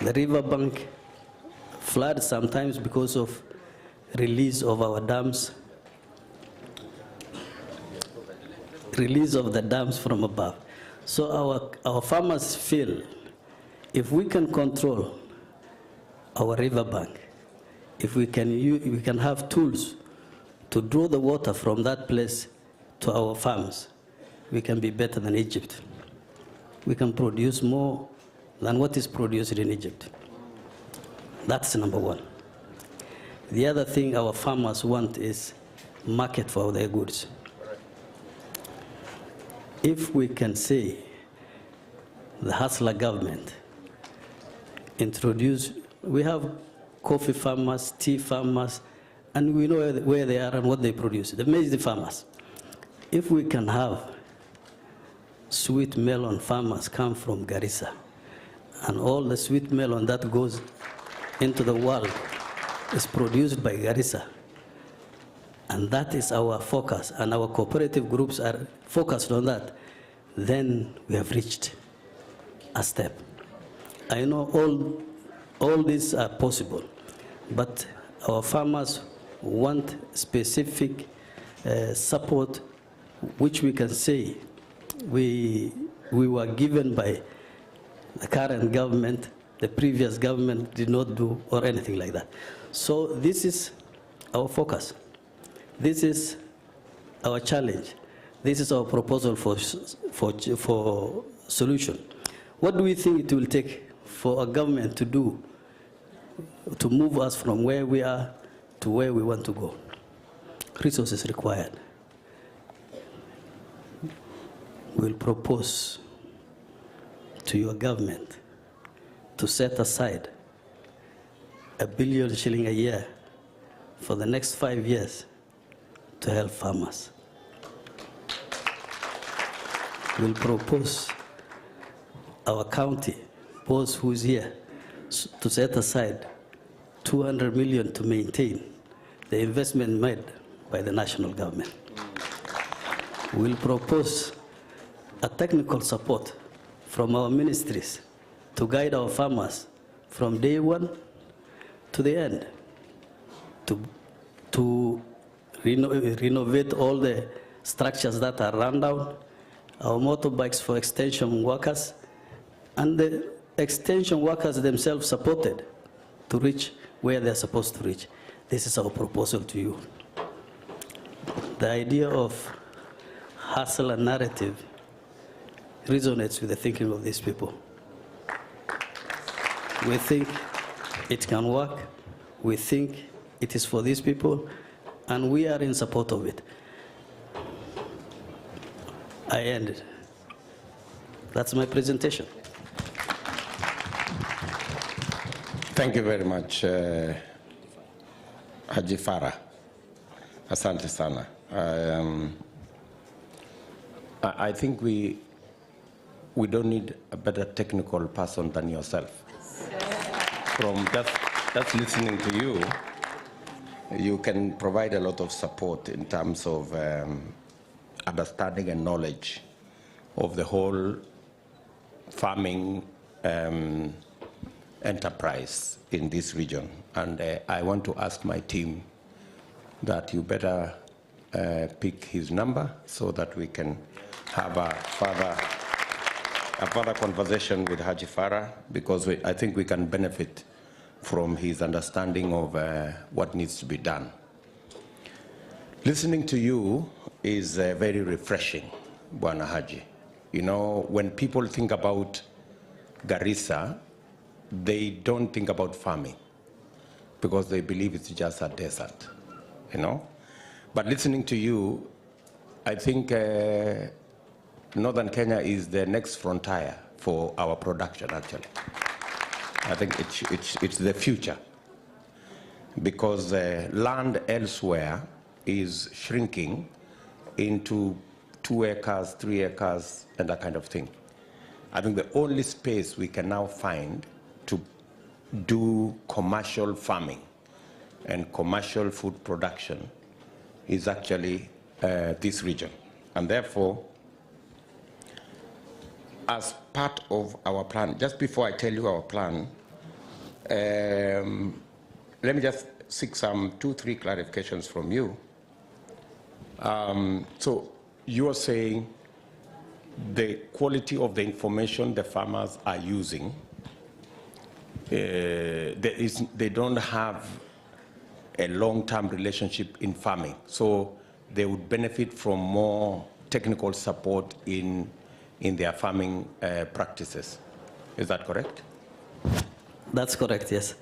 the river bank floods sometimes because of release of our dams, release of the dams from above. So our farmers feel if we can control our river bank, if we can have tools to draw the water from that place to our farms, we can be better than Egypt. We can produce more than what is produced in Egypt. That's number one. The other thing our farmers want is market for their goods. If we can say the Hustler government we have coffee farmers, tea farmers, and we know where they are and what they produce, the maize farmers. If we can have sweet melon farmers come from Garissa, and all the sweet melon that goes into the world is produced by Garissa, and that is our focus, and our cooperative groups are focused on that, then we have reached a step. I know all these are possible, but our farmers want specific support, which we can say we were given by the current government, the previous government did not do, or anything like that. So this is our focus. This is our challenge. This is our proposal for solution. What do we think it will take for a government to do to move us from where we are to where we want to go? Resources required. We'll propose to your government to set aside $1 billion shilling a year for the next 5 years to help farmers. We'll propose our county, boss who's here, to set aside 200 million to maintain the investment made by the national government. We'll propose a technical support from our ministries to guide our farmers from day one to the end, to renovate all the structures that are run down, our motorbikes for extension workers, and the extension workers themselves supported to reach where they're supposed to reach. This is our proposal to you. The idea of hustle and narrative resonates with the thinking of these people. We think it can work. We think it is for these people, and we are in support of it. I ended. That's my presentation. Thank you very much, Haji Farah. Asante sana. I think we don't need a better technical person than yourself. From just listening to you, you can provide a lot of support in terms of understanding and knowledge of the whole farming enterprise in this region. And I want to ask my team that you better pick his number so that we can have a further conversation with Haji Farah, because I think we can benefit from his understanding of what needs to be done. Listening to you is very refreshing, Bwana Haji. You know, when people think about Garissa, they don't think about farming because they believe it's just a desert, you know. But listening to you, I think Northern Kenya is the next frontier for our production, actually. I think it's the future, because land elsewhere is shrinking into 2 acres, 3 acres, and that kind of thing. I think the only space we can now find to do commercial farming and commercial food production is actually this region. And therefore, as part of our plan, just before I tell you our plan, let me just seek some 2-3 clarifications from you. So you are saying the quality of the information the farmers are using, they don't have a long-term relationship in farming, so they would benefit from more technical support in their farming practices. Is that correct? That's correct, yes.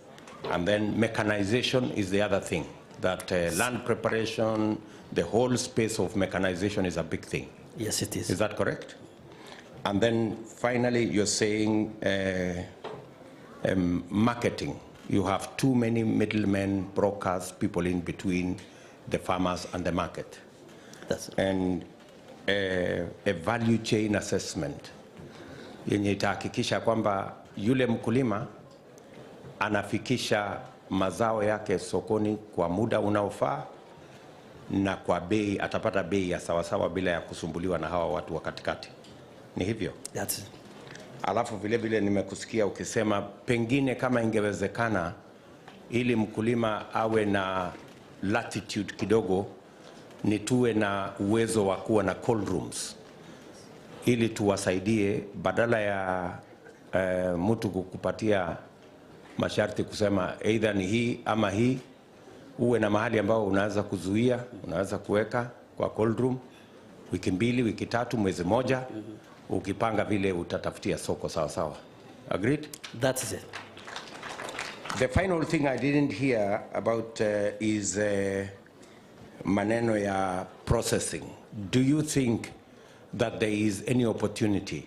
And then mechanization is the other thing, that land preparation, the whole space of mechanization is a big thing. Yes, it is. Is that correct? And then finally, you're saying marketing. You have too many middlemen, brokers, people in between the farmers and the market. That's it. And a value chain assessment yenye itahakikisha kwamba yule mkulima anafikisha mazao yake sokoni kwa muda unaofaa na kwa bei, atapata bei ya sawasawa bila ya kusumbuliwa na hawa watu wa katikati. Ni hivyo? That's it. Alafu vile vile nimekusikia ukisema pengine kama ingewezekana ili mkulima awe na latitude kidogo, ni tuwe na uwezo wa kuwa na cold rooms ili tuwasaidie, badala ya mtu kukupatia masharti kusema either ni hii ama hii, uwe na mahali ambao unaweza kuzuia, unaweza kuweka kwa cold room wiki 2, wiki 3, mwezi moja, ukipanga vile utatafutia soko sawa sawa. Agreed? That's it. The final thing I didn't hear about is maneno ya processing. Do you think that there is any opportunity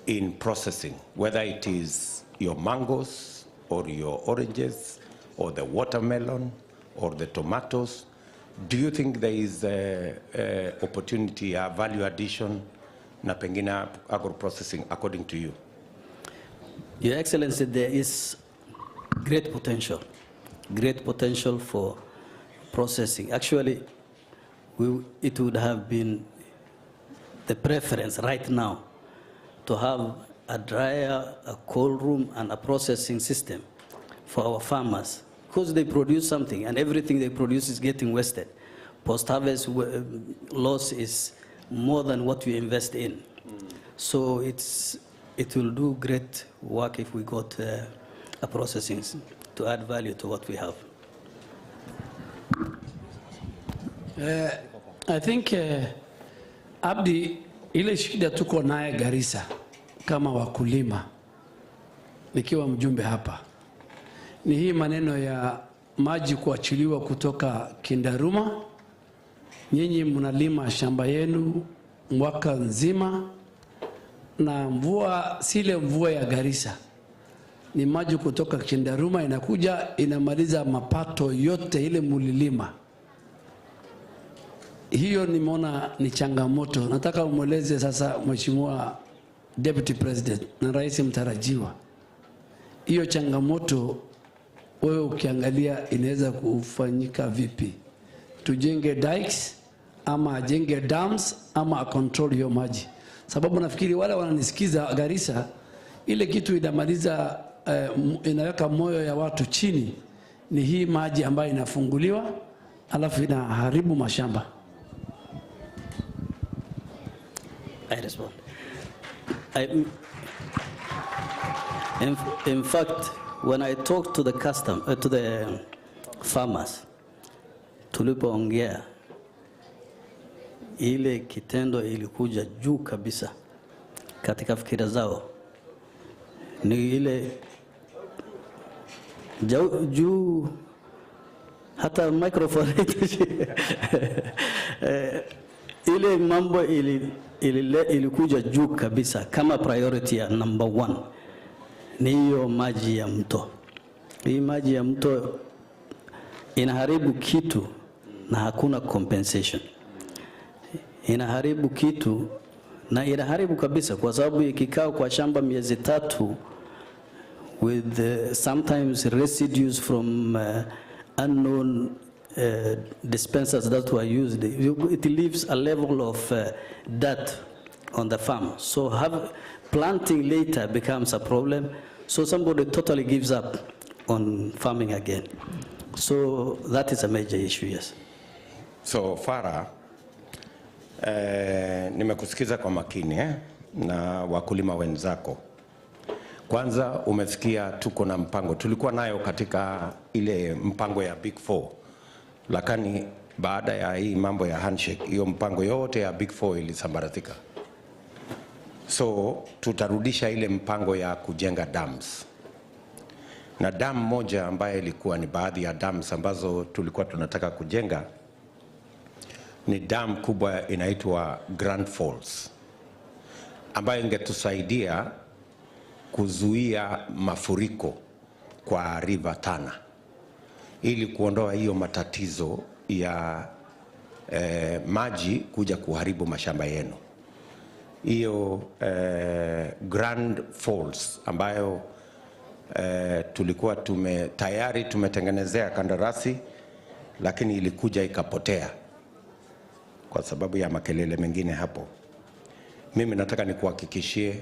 in processing, whether it is your mangoes or your oranges or the watermelon or the tomatoes? Do you think there is opportunity, value addition, na pengine agro-processing according to you? Your Excellency, there is great potential for processing. Actually, it would have been the preference right now to have a dryer, a cold room, and a processing system for our farmers, because they produce something and everything they produce is getting wasted. Post-harvest loss is more than what we invest in. So it will do great work if we got a processing to add value to what we have. I think Abdi, ile shida tuko naye Garissa kama wakulima, nikiwa mjumbe hapa, ni hii maneno ya maji kuachiliwa kutoka Kindaruma. Nyinyi mnalima shamba yenu mwaka nzima, na mvua sile mvua ya Garissa, ni maji kutoka Kindaruma inakuja inamaliza mapato yote ile mulilima. Hiyo nimeona ni changamoto. Nataka umweleze sasa Mheshimiwa Deputy President na Rais mtarajiwa, hiyo changamoto wewe ukiangalia inaweza kufanyika vipi? Tujenge dikes ama ajenge dams ama control hiyo maji? Sababu nafikiri wale wananisikiza Garissa, ile kitu inamaliza inaweka moyo ya watu chini ni hii maji ambayo inafunguliwa alafu inaharibu mashamba. I respond. In fact, when I talked to the farmers, tulipoongea, ile kitendo ilikuja juu kabisa katika fikira zao, ni ile juu hata microphone ile mambo ilikuja juu kabisa kama priority ya number 1 ni hiyo maji ya mto. Hii maji ya mto inaharibu kitu na hakuna compensation. Inaharibu kitu na inaharibu kabisa, kwa sababu ikikaa kwa shamba miezi 3 with sometimes residues from unknown dispensers that were used, it leaves a level of dirt on the farm. So planting later becomes a problem. So somebody totally gives up on farming again. So that is a major issue, yes. So Farah, nimekusikiza kwa makini na wakulima wenzako. Kwanza umesikia tuko na mpango, tulikuwa nayo katika ile mpango ya Big 4, lakini baada ya hii mambo ya handshake, hiyo mpango yote ya Big 4 ilisambaratika. So tutarudisha ile mpango ya kujenga dams. Na dam moja ambayo ilikuwa ni baadhi ya dams ambazo tulikuwa tunataka kujenga ni dam kubwa inaitwa Grand Falls, ambayo ingetusaidia kuzuia mafuriko kwa River Tana, ili kuondoa hiyo matatizo ya maji kuja kuharibu mashamba yenu. Hiyo Grand Falls ambayo tulikuwa tayari tumetengenezea kandarasi, lakini ilikuja ikapotea kwa sababu ya makelele mengine hapo. Mimi nataka nikuhakikishie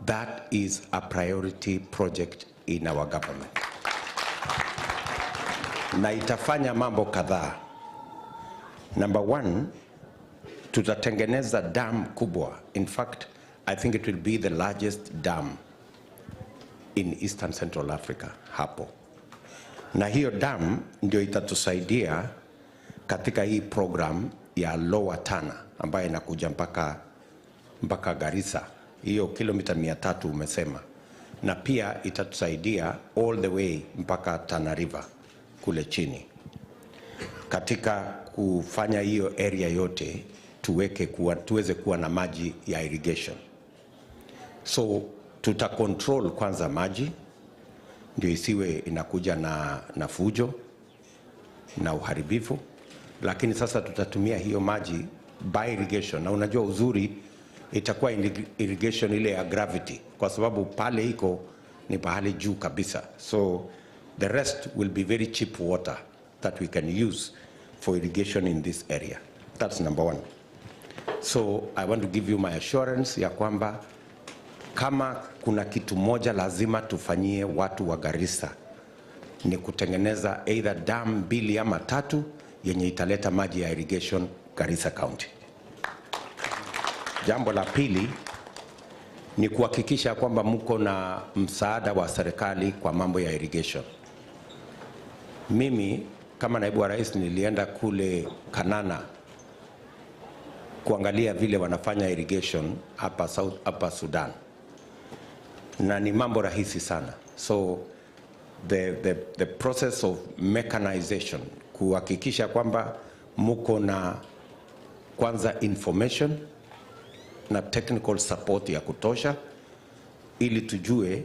that is a priority project in our government. Na itafanya mambo kadhaa. Number 1, tutatengeneza dam kubwa. In fact, I think it will be the largest dam in Eastern Central Africa hapo. Na hiyo dam ndio itatusaidia katika hii program ya Lower Tana ambayo inakuja mpaka Garissa. Hiyo kilomita 300 umesema. Na pia itatusaidia all the way mpaka Tana River kule chini. Katika kufanya hiyo area yote tuweze kuwa na maji ya irrigation. So tuta control kwanza maji ndio isiwe inakuja na fujo na uharibifu, lakini sasa tutatumia hiyo maji by irrigation. Na unajua uzuri itakuwa irrigation ile ya gravity, kwa sababu pale iko ni pahali juu kabisa. So the rest will be very cheap water that we can use for irrigation in this area. That's number 1. So I want to give you my assurance ya kwamba kama kuna kitu moja lazima tufanyie watu wa Garissa ni kutengeneza either dam 2 ama 3 yenye italeta maji ya irrigation Garissa County. Jambo la pili ni kuhakikisha kwamba mko na msaada wa serikali kwa mambo ya irrigation. Mimi kama naibu wa rais nilienda kule Kanana kuangalia vile wanafanya irrigation hapa Sudan, na ni mambo rahisi sana. So the process of mechanization, kuhakikisha kwamba muko na kwanza information na technical support ya kutosha, ili tujue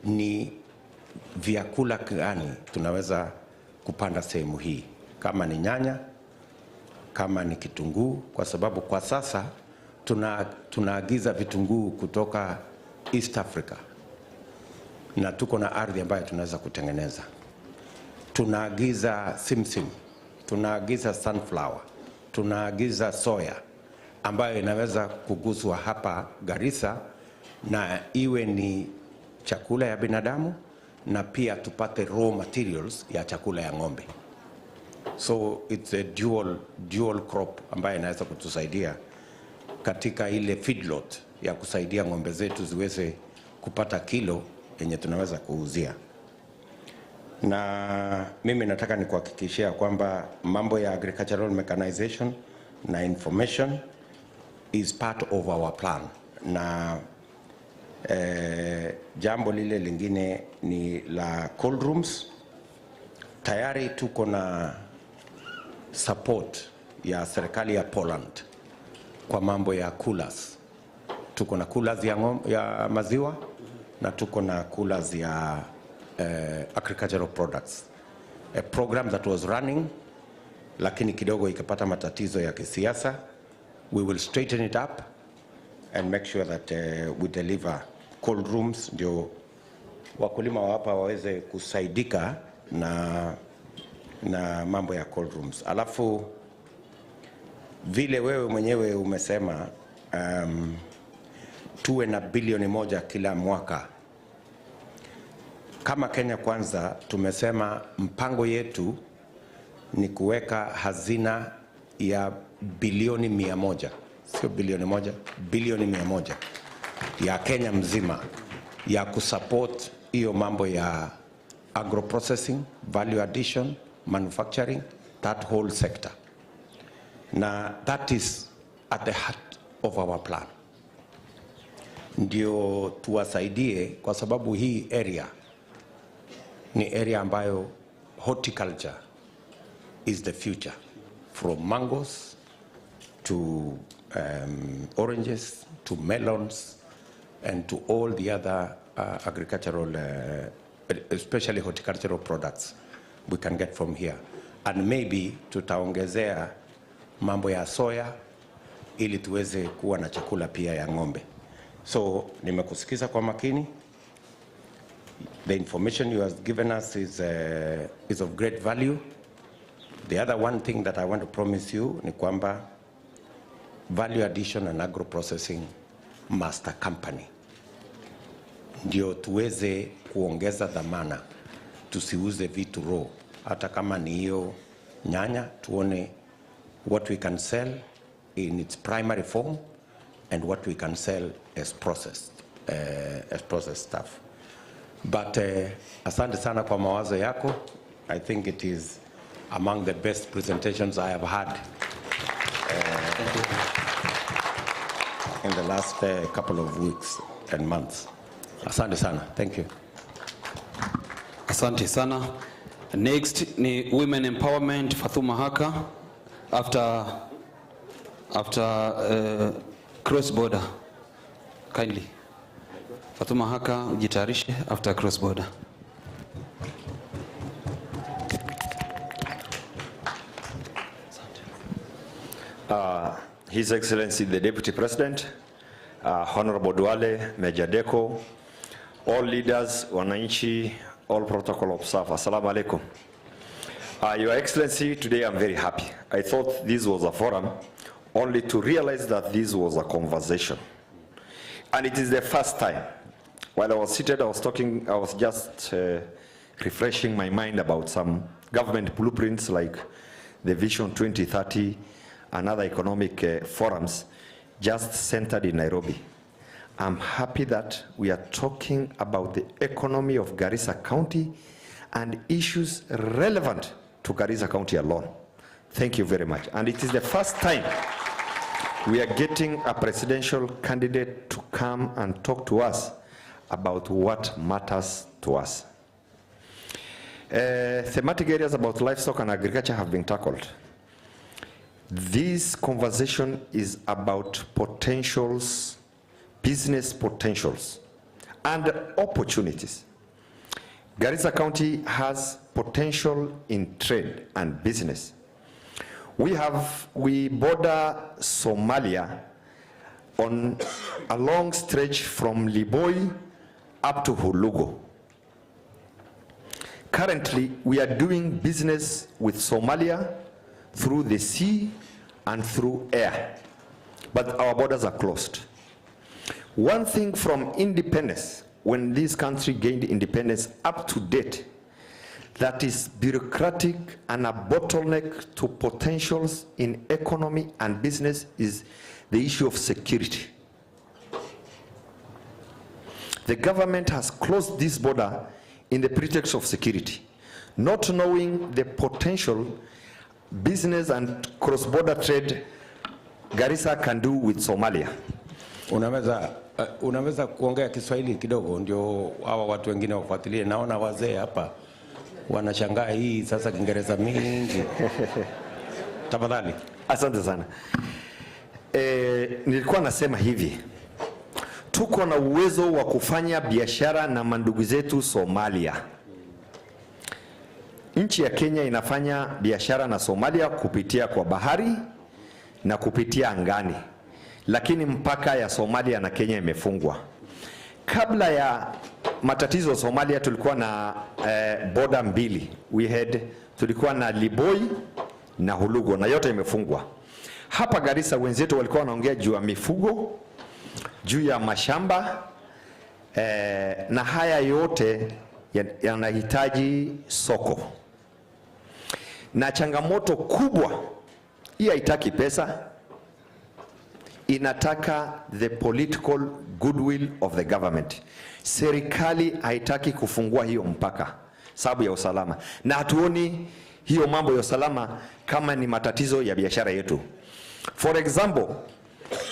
ni vyakula gani tunaweza kupanda sehemu hii, kama ni nyanya, kama ni kitunguu, kwa sababu kwa sasa tunaagiza vitunguu kutoka East Africa na tuko na ardhi ambayo tunaweza kutengeneza. Tunaagiza simsim, tunaagiza sunflower, tunaagiza soya ambayo inaweza kuguzwa hapa Garissa na iwe ni chakula ya binadamu, na pia tupate raw materials ya chakula ya ng'ombe. So it's a dual crop ambayo inaweza kutusaidia katika ile feedlot ya kusaidia ng'ombe zetu ziweze kupata kilo yenye tunaweza kuuzia. Na mimi nataka nikuhakikishia kwamba mambo ya agricultural mechanization na information is part of our plan. Na jambo lile lingine ni la cold rooms. Tayari tuko na support ya serikali ya Poland kwa mambo ya coolers. Tuko na coolers ya maziwa na tuko na coolers ya agricultural products. A program that was running lakini kidogo ikapata matatizo ya kisiasa. We will straighten it up and make sure that we deliver cold rooms, ndio wakulima hapa waweze kusaidika na mambo ya cold rooms. Alafu vile wewe mwenyewe umesema tuwe na bilioni 1 kila mwaka. Kama Kenya Kwanza tumesema mpango yetu ni kuweka hazina ya bilioni 100, sio bilioni 1, bilioni 100 ya Kenya mzima ya kusupport hiyo mambo ya agro processing, value addition, manufacturing, that whole sector. Na that is at the heart of our plan. Ndio tuwasaidie, kwa sababu hii area ni area ambayo horticulture is the future, from mangoes to oranges to melons and to all the other agricultural, especially horticultural products we can get from here. And maybe tutaongezea mambo ya soya ili tuweze kuwa na chakula pia ya ng'ombe. So nimekusikiza kwa makini. The information you have given us is of great value. The other one thing that I want to promise you ni kwamba value addition and agro processing must accompany, ndio tuweze kuongeza dhamana, tusiuze vitu raw. Hata kama ni hiyo nyanya, tuone what we can sell in its primary form and what we can sell as processed stuff. But asante sana kwa mawazo yako. I think it is among the best presentations I have had in the last couple of weeks and months. Asante sana. Thank you. Asante sana. Next ni women empowerment, Fatuma Haka, after cross border. Kindly. Fatuma Haka, ujitayarishe after cross border. His Excellency the Deputy President, Honorable Duale, Major Deko, all leaders, wananchi, all protocol observers, assalamu alaikum. Your Excellency, today I'm very happy. I thought this was a forum only to realize that this was a conversation. And it is the first time. While I was seated, I was just refreshing my mind about some government blueprints like the Vision 2030 and other economic forums just centered in Nairobi. I'm happy that we are talking about the economy of Garissa County and issues relevant to Garissa County alone. Thank you very much. And it is the first time we are getting a presidential candidate to come and talk to us about what matters to us. Thematic areas about livestock and agriculture have been tackled. This conversation is about potentials, business potentials, and opportunities. Garissa County has potential in trade and business. We border Somalia on a long stretch from Liboi up to Hulugo. Currently, we are doing business with Somalia through the sea and through air, but our borders are closed. One thing from independence, when this country gained independence up to date, that is bureaucratic and a bottleneck to potentials in economy and business is the issue of security. The government has closed this border in the pretext of security, not knowing the potential business and cross-border trade Garissa can do with Somalia. Unaweza kuongea Kiswahili kidogo ndio hawa watu wengine wafuatilie. Naona wazee hapa wanashangaa hii sasa Kiingereza mingi. Tafadhali. Asante sana. Nilikuwa nasema hivi. Tuko na uwezo wa kufanya biashara na mandugu zetu Somalia. Nchi ya Kenya inafanya biashara na Somalia kupitia kwa bahari na kupitia angani. Lakini mpaka ya Somalia na Kenya imefungwa. Kabla ya matatizo Somalia tulikuwa na border mbili. Tulikuwa na Liboi na Hulugo na yote imefungwa. Hapa Garissa wenzetu walikuwa wanaongea juu ya mifugo, juu ya mashamba, na haya yote yanahitaji soko. Na changamoto kubwa, hii haitaki pesa, inataka the political goodwill of the government. Serikali haitaki kufungua hiyo mpaka sababu ya usalama. Na hatuoni hiyo mambo ya usalama kama ni matatizo ya biashara yetu. For example,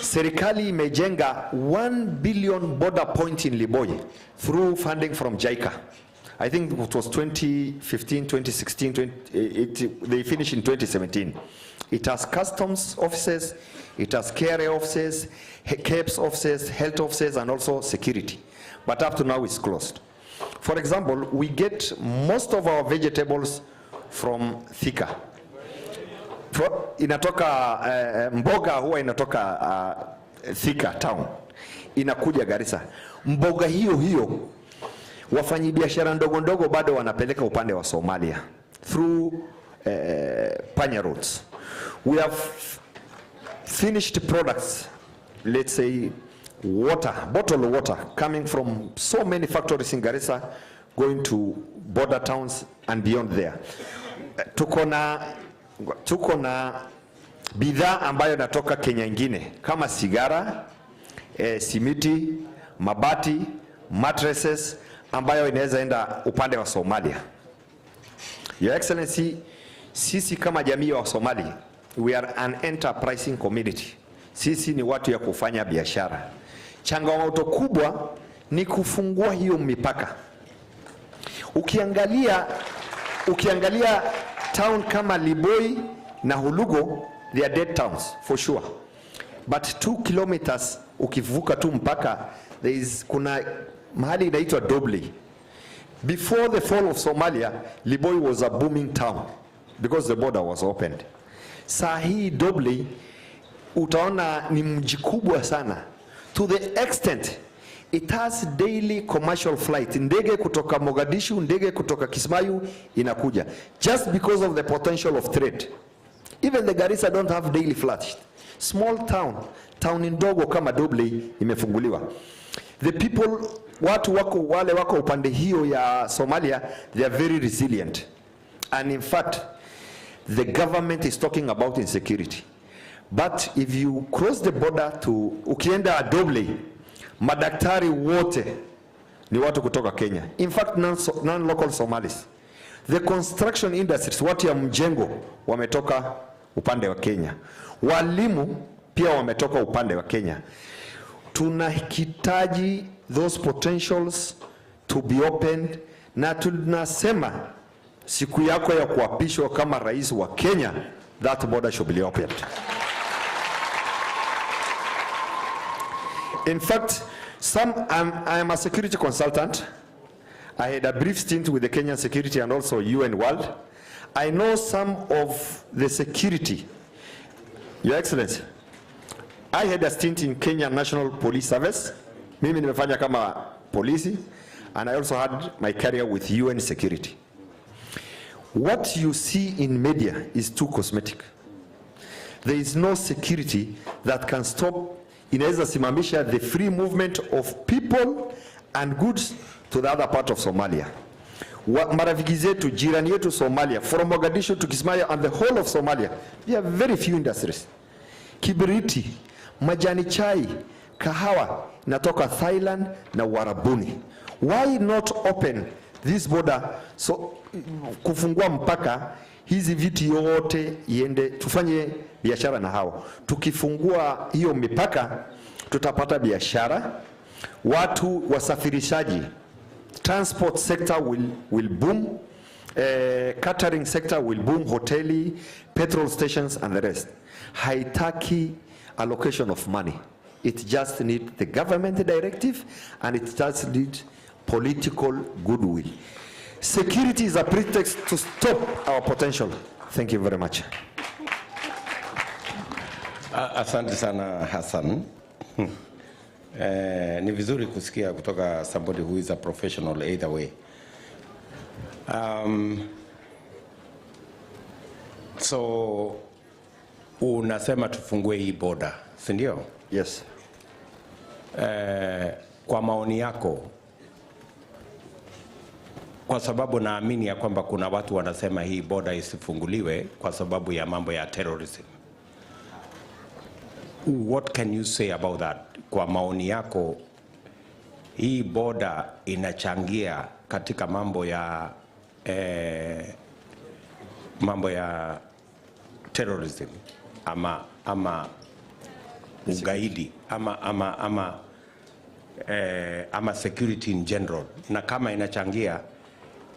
serikali imejenga 1 billion border point in Liboi through funding from JICA. I think it was 2015, 2016, they finished in 2017. It has customs offices, it has care offices, CAPS offices, health offices, and also security. But up to now it's closed. For example, we get most of our vegetables from Thika. Inatoka mboga huwa inatoka Thika town, inakuja Garissa. Mboga hiyo wafanyabiashara ndogo ndogo bado wanapeleka upande wa Somalia through panya roads. We have finished products, let's say water, bottled water coming from so many factories in Garissa going to border towns and beyond there. Tuko na bidhaa ambayo natoka Kenya ingine kama sigara, simiti, mabati, mattresses ambayo inaweza enda upande wa Somalia. Your Excellency, sisi kama jamii wa Somali, we are an enterprising community. Sisi ni watu ya kufanya biashara. Changamoto kubwa ni kufungua hiyo mipaka. Ukiangalia town kama Liboi na Hulugo, they are dead towns for sure. But 2 kilometers ukivuka tu mpaka, kuna mahali inaitwa Dobley. Before the fall of Somalia, Liboi was a booming town because the border was opened. Saa hii Dobley utaona ni mji kubwa sana, to the extent it has daily commercial flight. Ndege kutoka Mogadishu, ndege kutoka Kismayu inakuja just because of the potential of trade. Even the Garissa don't have daily flights. Small town ndogo kama Dobley imefunguliwa. The people, wale wako upande hiyo ya Somalia, they are very resilient. And in fact, the government is talking about insecurity. But if you cross the border to ukienda Dobley, madaktari wote ni watu kutoka Kenya. In fact, non-local Somalis. The construction industries, watu ya mjengo wametoka upande wa Kenya. Walimu pia wametoka upande wa Kenya. Tunahitaji those potentials to be opened, na tunasema siku yako ya kuapishwa kama rais wa Kenya, that border should be opened. In fact, I am a security consultant. I had a brief stint with the Kenyan security and also UN World. I know some of the security. Your Excellency, I had a stint in Kenya National Police Service. Mimi nimefanya kama polisi, and I also had my career with UN security. What you see in media is too cosmetic. There is no security that can stop, inaweza simamisha the free movement of people and goods to the other part of Somalia. Marafiki zetu, jirani yetu Somalia, from Mogadishu to Kismayo and the whole of Somalia, we have very few industries. Kibiriti, majani chai, kahawa, natoka Thailand na Warabuni. Why not open this border, so kufungua mpaka hizi vitu yote iende, tufanye biashara na hao. Tukifungua hiyo mipaka, tutapata biashara, watu wasafirishaji, transport sector will boom, catering sector will boom, hoteli, petrol stations and the rest. Haitaki allocation of money. It just needs the government directive, and it just needs political goodwill. Security is a pretext to stop our potential. Thank you very much. Asante sana Hassan. Ni vizuri kusikia kutoka somebody who is a professional either way. So unasema tufungue hii border, si ndio? Yes. Kwa maoni yako, kwa sababu naamini ya kwamba kuna watu wanasema hii border isifunguliwe kwa sababu ya mambo ya terrorism. What can you say about that? Kwa maoni yako, hii border inachangia katika mambo ya terrorism ama ugaidi ama security in general, na kama inachangia,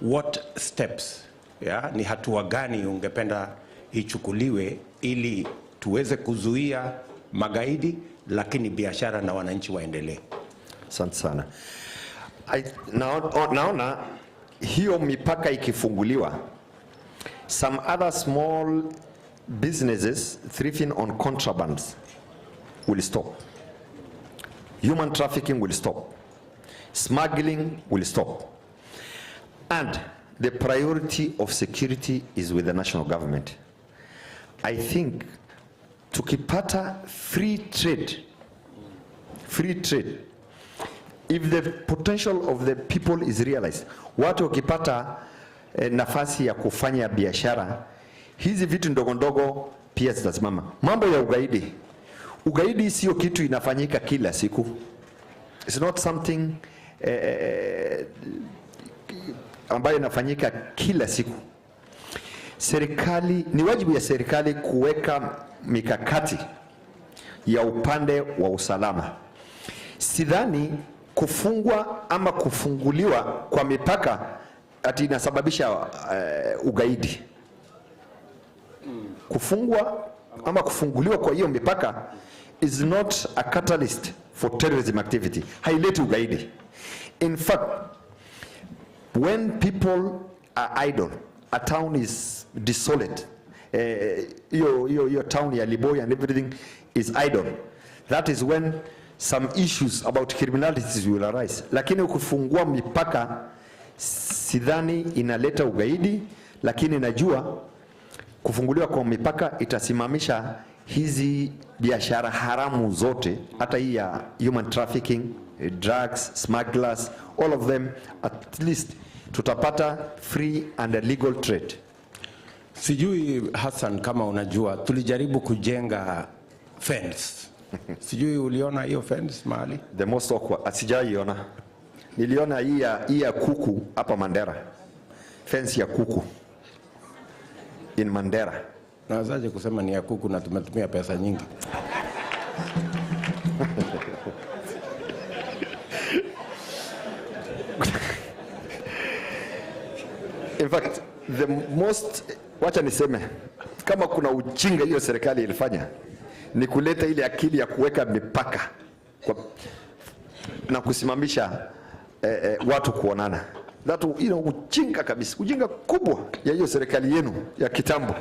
what steps, ni hatua gani ungependa ichukuliwe ili tuweze kuzuia magaidi lakini biashara na wananchi waendelee? Asante sana. Naona hiyo mipaka ikifunguliwa, some other small businesses thriving on contrabands will stop. Human trafficking will stop. Smuggling will stop. And the priority of security is with the national government. I think tukipata free trade, if the potential of the people is realized, watu wakipata nafasi ya kufanya biashara, hizi vitu ndogo ndogo pia zitasimama. Mambo ya ugaidi sio kitu inafanyika kila siku. It's not something ambayo inafanyika kila siku. Serikali, ni wajibu ya serikali kuweka mikakati ya upande wa usalama. Sidhani kufungwa ama kufunguliwa kwa mipaka ati inasababisha ugaidi. Kufungwa ama kufunguliwa kwa hiyo mipaka is not a catalyst for terrorism activity. Haileti ugaidi. In fact, when people are idle, a town is desolate, your town ya Liboy and everything is idle, that is when some issues about criminality will arise. Lakini ukifungua mipaka, sidhani inaleta ugaidi, lakini najua kufunguliwa kwa mipaka itasimamisha hizi biashara haramu zote, hata hii ya human trafficking, drugs, smugglers, all of them. At least tutapata free and legal trade. Sijui Hassan, kama unajua, tulijaribu kujenga fence. Sijui uliona hiyo fence mahali? The most awkward, asijaiona. Niliona hii ya kuku hapa Mandera. Fence ya kuku in Mandera. Nawezaje kusema ni ya kuku na tumetumia pesa nyingi? In fact, the most, wacha niseme, kama kuna ujinga hiyo serikali ilifanya ni kuleta ile akili ya kuweka mipaka na kusimamisha watu kuonana. That ujinga kabisa, ujinga kubwa ya hiyo serikali yenu ya kitambo.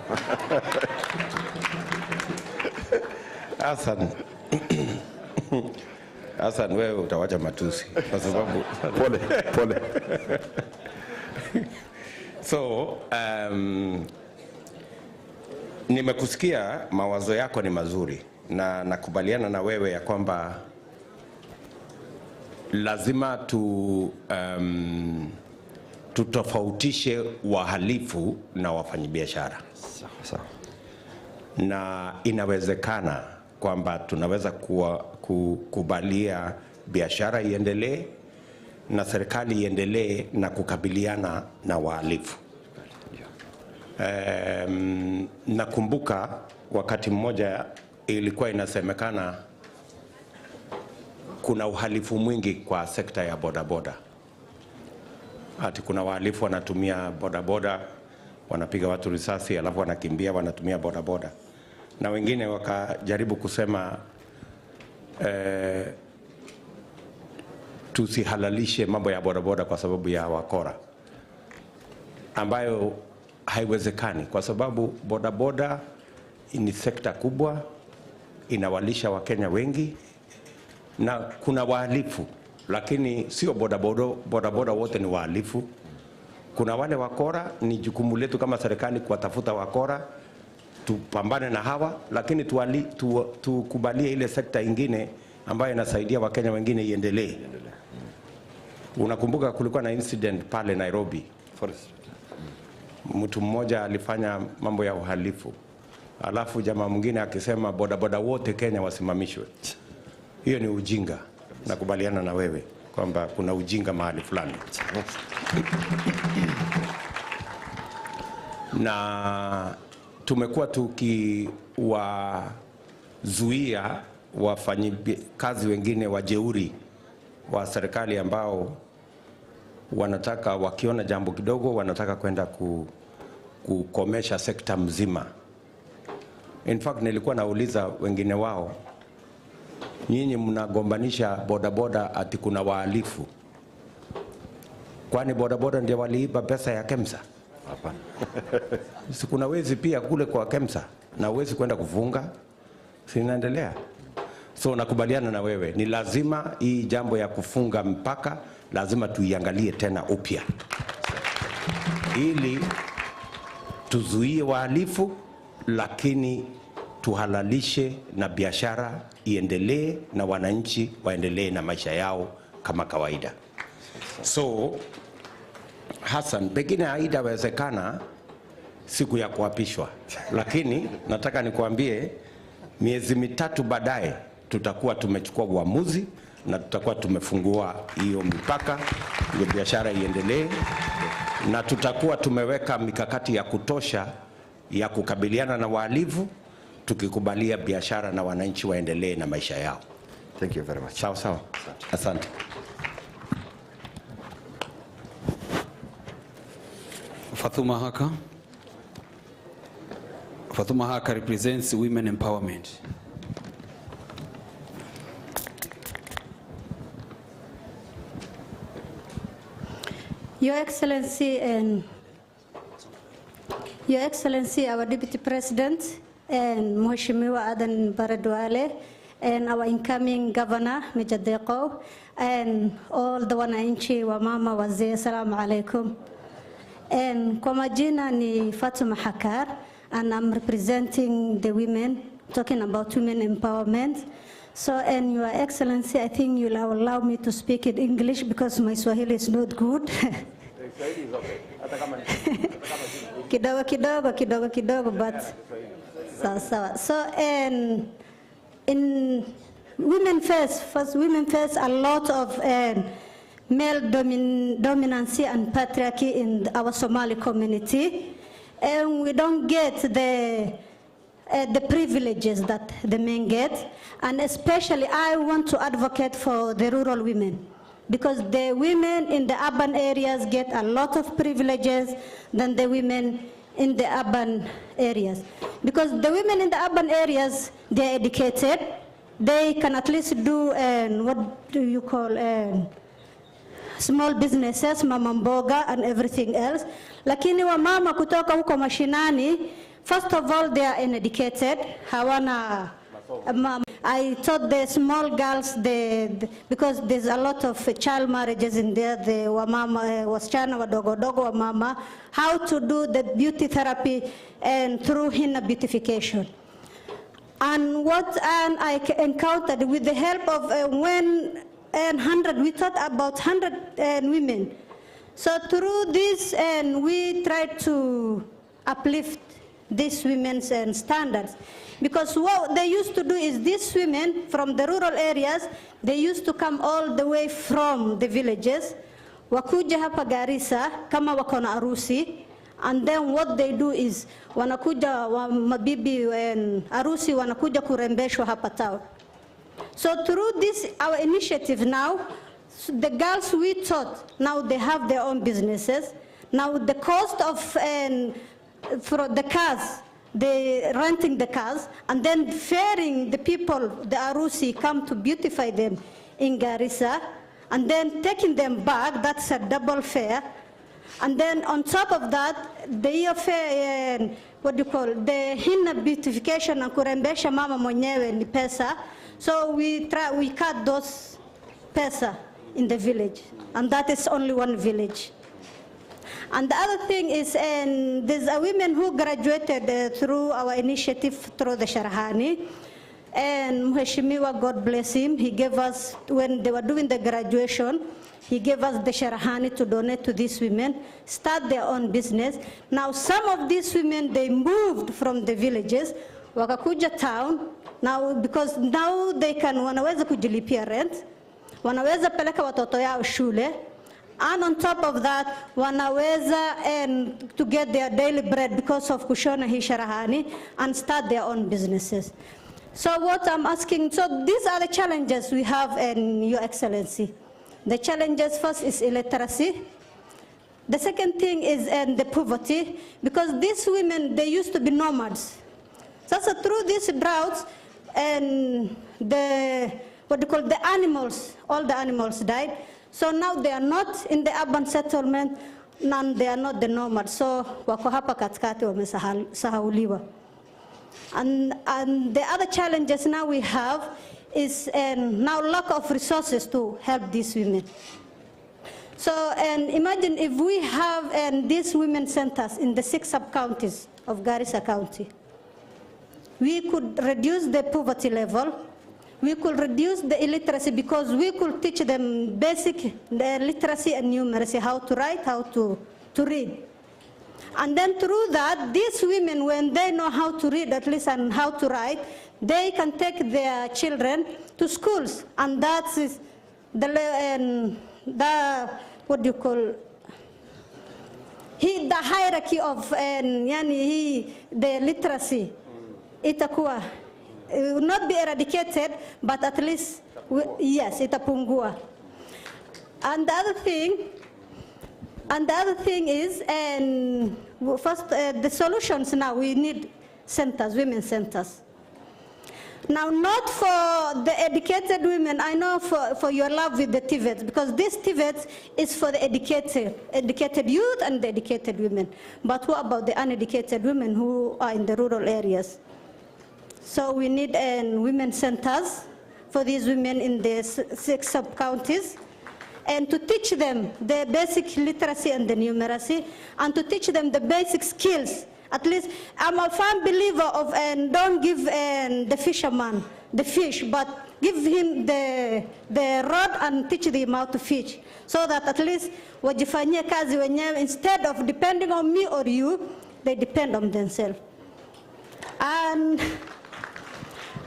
Hassan, wewe utawacha matusi kwa sababu pole. So, nimekusikia, mawazo yako ni mazuri na nakubaliana na wewe ya kwamba lazima tutofautishe wahalifu na wafanyabiashara. Sawa. Na inawezekana kwamba tunaweza kukubalia biashara iendelee na serikali iendelee na kukabiliana na wahalifu. Nakumbuka wakati mmoja ilikuwa inasemekana kuna uhalifu mwingi kwa sekta ya bodaboda. Ati kuna wahalifu wanatumia bodaboda, wanapiga watu risasi alafu wanakimbia, wanatumia bodaboda. Na wengine wakajaribu kusema tusihalalishe mambo ya bodaboda kwa sababu ya wakora, ambayo haiwezekani, kwa sababu bodaboda ni sekta kubwa, inawalisha Wakenya wengi, na kuna wahalifu, lakini sio bodaboda wote ni wahalifu. Kuna wale wakora, ni jukumu letu kama serikali kuwatafuta wakora, tupambane na hawa, lakini tukubalie ile sekta ingine ambayo inasaidia Wakenya wengine iendelee. Unakumbuka kulikuwa na incident pale Nairobi. Mtu mmoja alifanya mambo ya uhalifu, alafu jamaa mwingine akisema bodaboda wote Kenya wasimamishwe. Hiyo ni ujinga. Nakubaliana na wewe kwamba kuna ujinga mahali fulani. Na tumekuwa tukiwazuia wafanyikazi wengine wajeuri wa serikali ambao wanataka, wakiona jambo kidogo wanataka kwenda kukomesha sekta mzima. In fact, nilikuwa nauliza wengine wao, nyinyi mnagombanisha bodaboda ati kuna wahalifu, kwani bodaboda ndio waliiba pesa ya KEMSA? Hapana. Si kuna wezi pia kule kwa KEMSA na wezi kwenda kufunga, sinaendelea. So nakubaliana na wewe, ni lazima hii jambo ya kufunga mpaka lazima tuiangalie tena upya, ili tuzuie wahalifu, lakini tuhalalishe na biashara iendelee na wananchi waendelee na maisha yao kama kawaida. So Hassan, pengine haitawezekana siku ya kuapishwa, lakini nataka nikuambie miezi mitatu baadaye tutakuwa tumechukua uamuzi na tutakuwa tumefungua hiyo mipaka ndio biashara iendelee, na tutakuwa tumeweka mikakati ya kutosha ya kukabiliana na wahalifu, tukikubalia biashara na wananchi waendelee na maisha yao. Thank you very much. Sawa. Asante. Fatuma Haka represents women empowerment. Your Excellency, our Deputy President, and Mheshimiwa Adan Baradwale, and our incoming Governor, Mijadeko, and all the wananchi wa mama wazee, assalamu alaikum. And kwa majina ni Fatuma Hakar, and I'm representing the women, talking about women empowerment. So, and Your Excellency, I think you'll allow me to speak in English because my Swahili is not good. Kidogo, but sawa. So, and in women first, a lot of male dominancy and patriarchy in our Somali community, and we don't get the the privileges that the men get. And especially I want to advocate for the rural women, because the women in the urban areas get a lot of privileges than the women in the urban areas. Because the women in the urban areas, they're educated, they can at least do, what do you call, small businesses, mama mboga and everything else. Lakini wa mama kutoka huko mashinani, first of all, they are uneducated, hawana, I thought the small girls, because there's a lot of child marriages in there, the wamama, wasichana wadogo dogo wa mama, how to do the beauty therapy and through henna beautification. And what I encountered with the help of 100, we thought about 100 women. So through this, and we tried to uplift these women's standards. Because what they used to do is these women from the rural areas, they used to come all the way from the villages, wakuja hapa Garissa, kama wakona arusi, and then what they do is, wanakuja mabibi and arusi wanakuja kurembeshwa hapa town. So through this, our initiative now, the girls we taught, now they have their own businesses. Now the cost of for the cars, they renting the cars, and then ferrying the people, the arusi, come to beautify them in Garissa, and then taking them back, that's a double fare. And then on top of that, the fare, what do you call, the henna beautification and kurembesha mama mwenyewe ni pesa. So we cut those pesa in the village, and that is only one village. And the other thing is, there's a woman who graduated through our initiative through the Sharhani, and Mheshimiwa, God bless him, he gave us, when they were doing the graduation, he gave us the Sharhani to donate to these women, start their own business. Now some of these women, they moved from the villages, wakakuja town, now because now they can, wanaweza kujilipia rent, wanaweza peleka watoto yao shule, and on top of that, wanaweza to get their daily bread because of kushona hii Sharhani and start their own businesses. So what I'm asking, so these are the challenges we have, in Your Excellency. The challenges first is illiteracy. The second thing is the poverty, because these women, they used to be nomads. So through these droughts and the, what do you call, the animals, all the animals died. So now they are not in the urban settlement, and they are not the nomads. So wako hapa katikati wamesahauliwa. And the other challenges now we have is now lack of resources to help these women. So imagine if we have these women centers in the 6 sub-counties of Garissa County. We could reduce the poverty level. We could reduce the illiteracy, because we could teach them basic literacy and numeracy, how to write, how to read. And then through that, these women, when they know how to read at least and how to write, they can take their children to schools. And that is the what do you call, the hierarchy of the literacy. Itakuwa. It will not be eradicated, but at least, yes, itapungua. And the other thing is, first, the solutions now, we need centers, women centers. Now, not for the educated women, I know for your love with the TVETs, because this TVETs is for the educated youth and the educated women. But what about the uneducated women who are in the rural areas? So we need women centers for these women in the 6 sub-counties, and to teach them the basic literacy and the numeracy, and to teach them the basic skills. At least, I'm a firm believer of, don't give the fisherman the fish, but give him the rod and teach them how to fish, so that at least wajifanyie kazi wenyewe, instead of depending on me or you, they depend on themselves.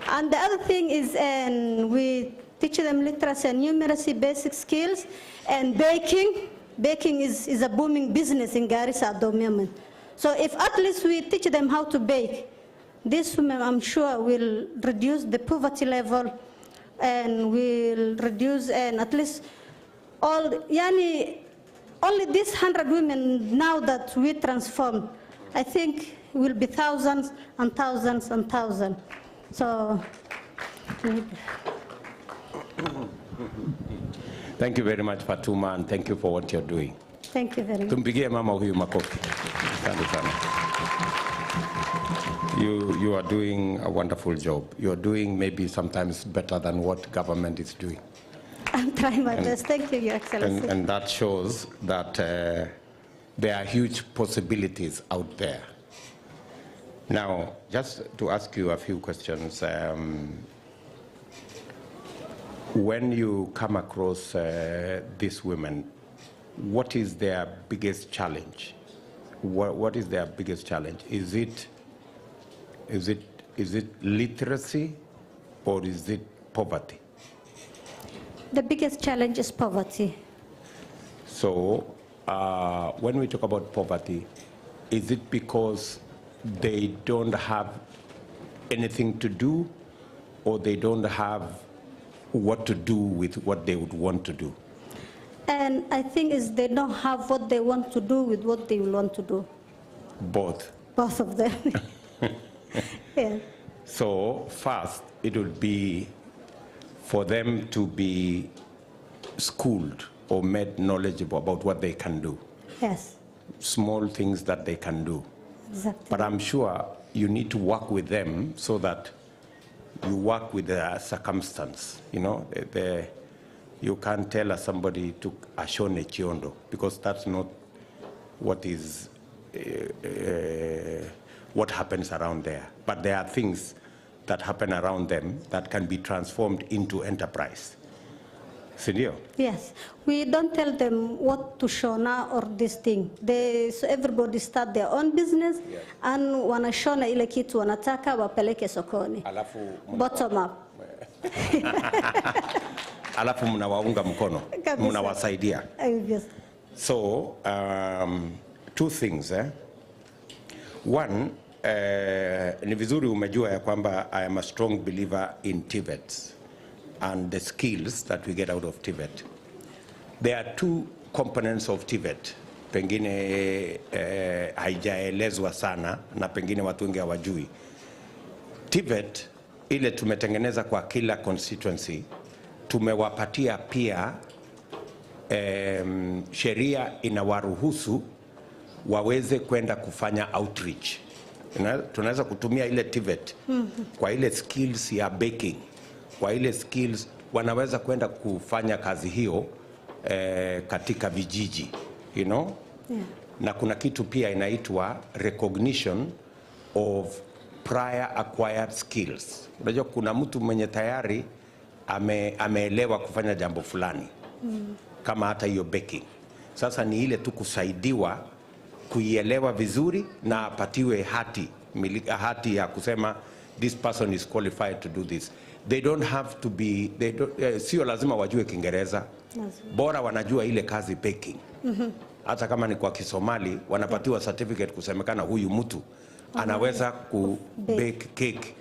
And the other thing is, we teach them literacy and numeracy, basic skills, and baking. Baking is a booming business in Garissa at the moment. So if at least we teach them how to bake, This women, I'm sure, will reduce the poverty level and will reduce, and at least only these 100 women now that we transformed, I think will be thousands and thousands and thousands. So. Thank you very much, Fatuma, and thank you for what you're doing. Thank you very much. Tumpigie mama huyu makofi. Asante sana. You are doing a wonderful job. You're doing maybe sometimes better than what government is doing. I'm trying my best. Thank you, Your Excellency. And that shows that there are huge possibilities out there. Now, just to ask you a few questions. When you come across these women, what is their biggest challenge? What is their biggest challenge? Is it literacy or is it poverty? The biggest challenge is poverty. So when we talk about poverty, is it because they don't have anything to do, or they don't have what to do with what they would want to do? And I think is they don't have what they want to do with what they will want to do. Both. Both of them. Yeah. So first, it would be for them to be schooled or made knowledgeable about what they can do. Yes. Small things that they can do. Exactly. But I'm sure you need to work with them so that you work with the circumstance. You know, you can't tell somebody to ashone chiondo, because that's not what is what happens around there. But there are things that happen around them that can be transformed into enterprise. Sindio? Yes, we don't tell them what to shona or this thing. So everybody start their own business, yes. And wanashona ile kitu wanataka wapeleke sokoni. Bottom up. Alafu mnawaunga mkono, mnawasaidia. Yes. So, two things. One, ni vizuri umejua ya kwamba I am a strong believer in TVET and the skills that we get out of TVET. There are two components of TVET. Pengine haijaelezwa sana na pengine watu wengi hawajui. TVET ile tumetengeneza kwa kila constituency, tumewapatia pia sheria inawaruhusu waweze kwenda kufanya outreach. Tunaweza kutumia ile TVET kwa ile skills ya baking, kwa ile skills wanaweza kwenda kufanya kazi hiyo katika vijiji, you know? Yeah. Na kuna kitu pia inaitwa recognition of prior acquired skills. Unajua kuna mtu mwenye tayari ameelewa kufanya jambo fulani, kama hata hiyo baking. Sasa ni ile tu kusaidiwa kuielewa vizuri na apatiwe hati ya kusema this person is qualified to do this. They don't have to be, sio lazima wajue Kiingereza, bora wanajua ile kazi baking. Hata kama ni kwa Kisomali wanapatiwa certificate kusemekana huyu mtu anaweza ku bake cake.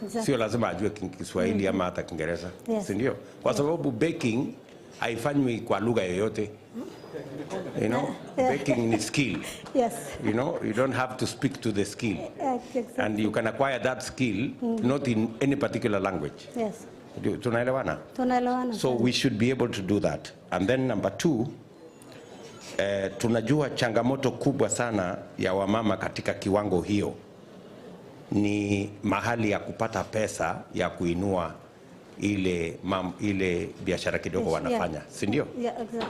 Exactly. Sio lazima ajue Kiswahili ama hata Kiingereza. Yes. Si ndio? Kwa sababu baking haifanywi kwa lugha yoyote. You know, baking ni skill. Yes. You know, you don't have to speak to the skill. Exactly. And you can acquire that skill not in any particular language. Yes. Tunaelewana? Tunaelewana. So we should be able to do that. And then number two, tunajua changamoto kubwa sana ya wamama katika kiwango hiyo ni mahali ya kupata pesa ya kuinua ile biashara kidogo wanafanya. Yeah. Si ndio? Yeah, exactly.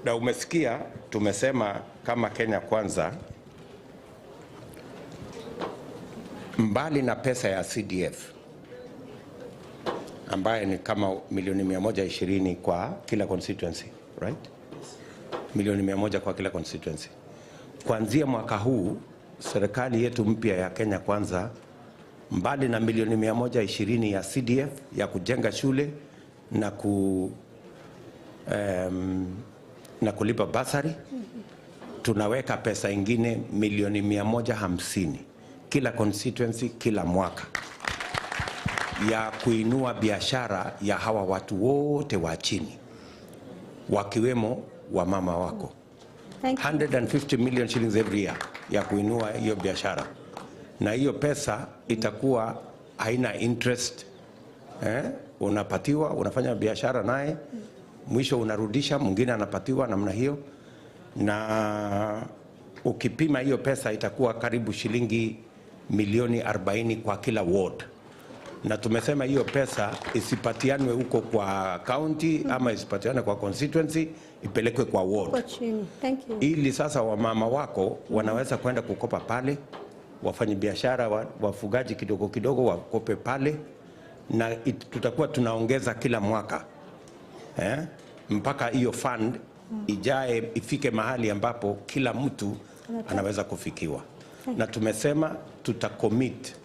Na umesikia tumesema kama Kenya Kwanza, mbali na pesa ya CDF ambaye ni kama milioni 120 kwa kila constituency, right? Milioni 100 kwa kila constituency. Kuanzia mwaka huu serikali yetu mpya ya Kenya Kwanza, mbali na milioni 120 ya CDF ya kujenga shule na kulipa basari, tunaweka pesa ingine milioni 150 kila constituency kila mwaka ya kuinua biashara ya hawa watu wote wa chini wakiwemo wa mama wako. 150 million shillings every year ya kuinua hiyo biashara, na hiyo pesa itakuwa haina interest. Unapatiwa, unafanya biashara naye, mwisho unarudisha, mwingine anapatiwa namna hiyo, na ukipima hiyo pesa itakuwa karibu shilingi milioni 40 kwa kila ward. Na tumesema hiyo pesa isipatianwe huko kwa county ama isipatianwe kwa constituency, ipelekwe kwa ward. Thank you. Ili sasa wamama wako wanaweza kwenda kukopa pale, wafanye biashara, wafugaji kidogo kidogo wakope pale, na tutakuwa tunaongeza kila mwaka mpaka hiyo fund ijae, ifike mahali ambapo kila mtu anaweza kufikiwa. Na tumesema tutacommit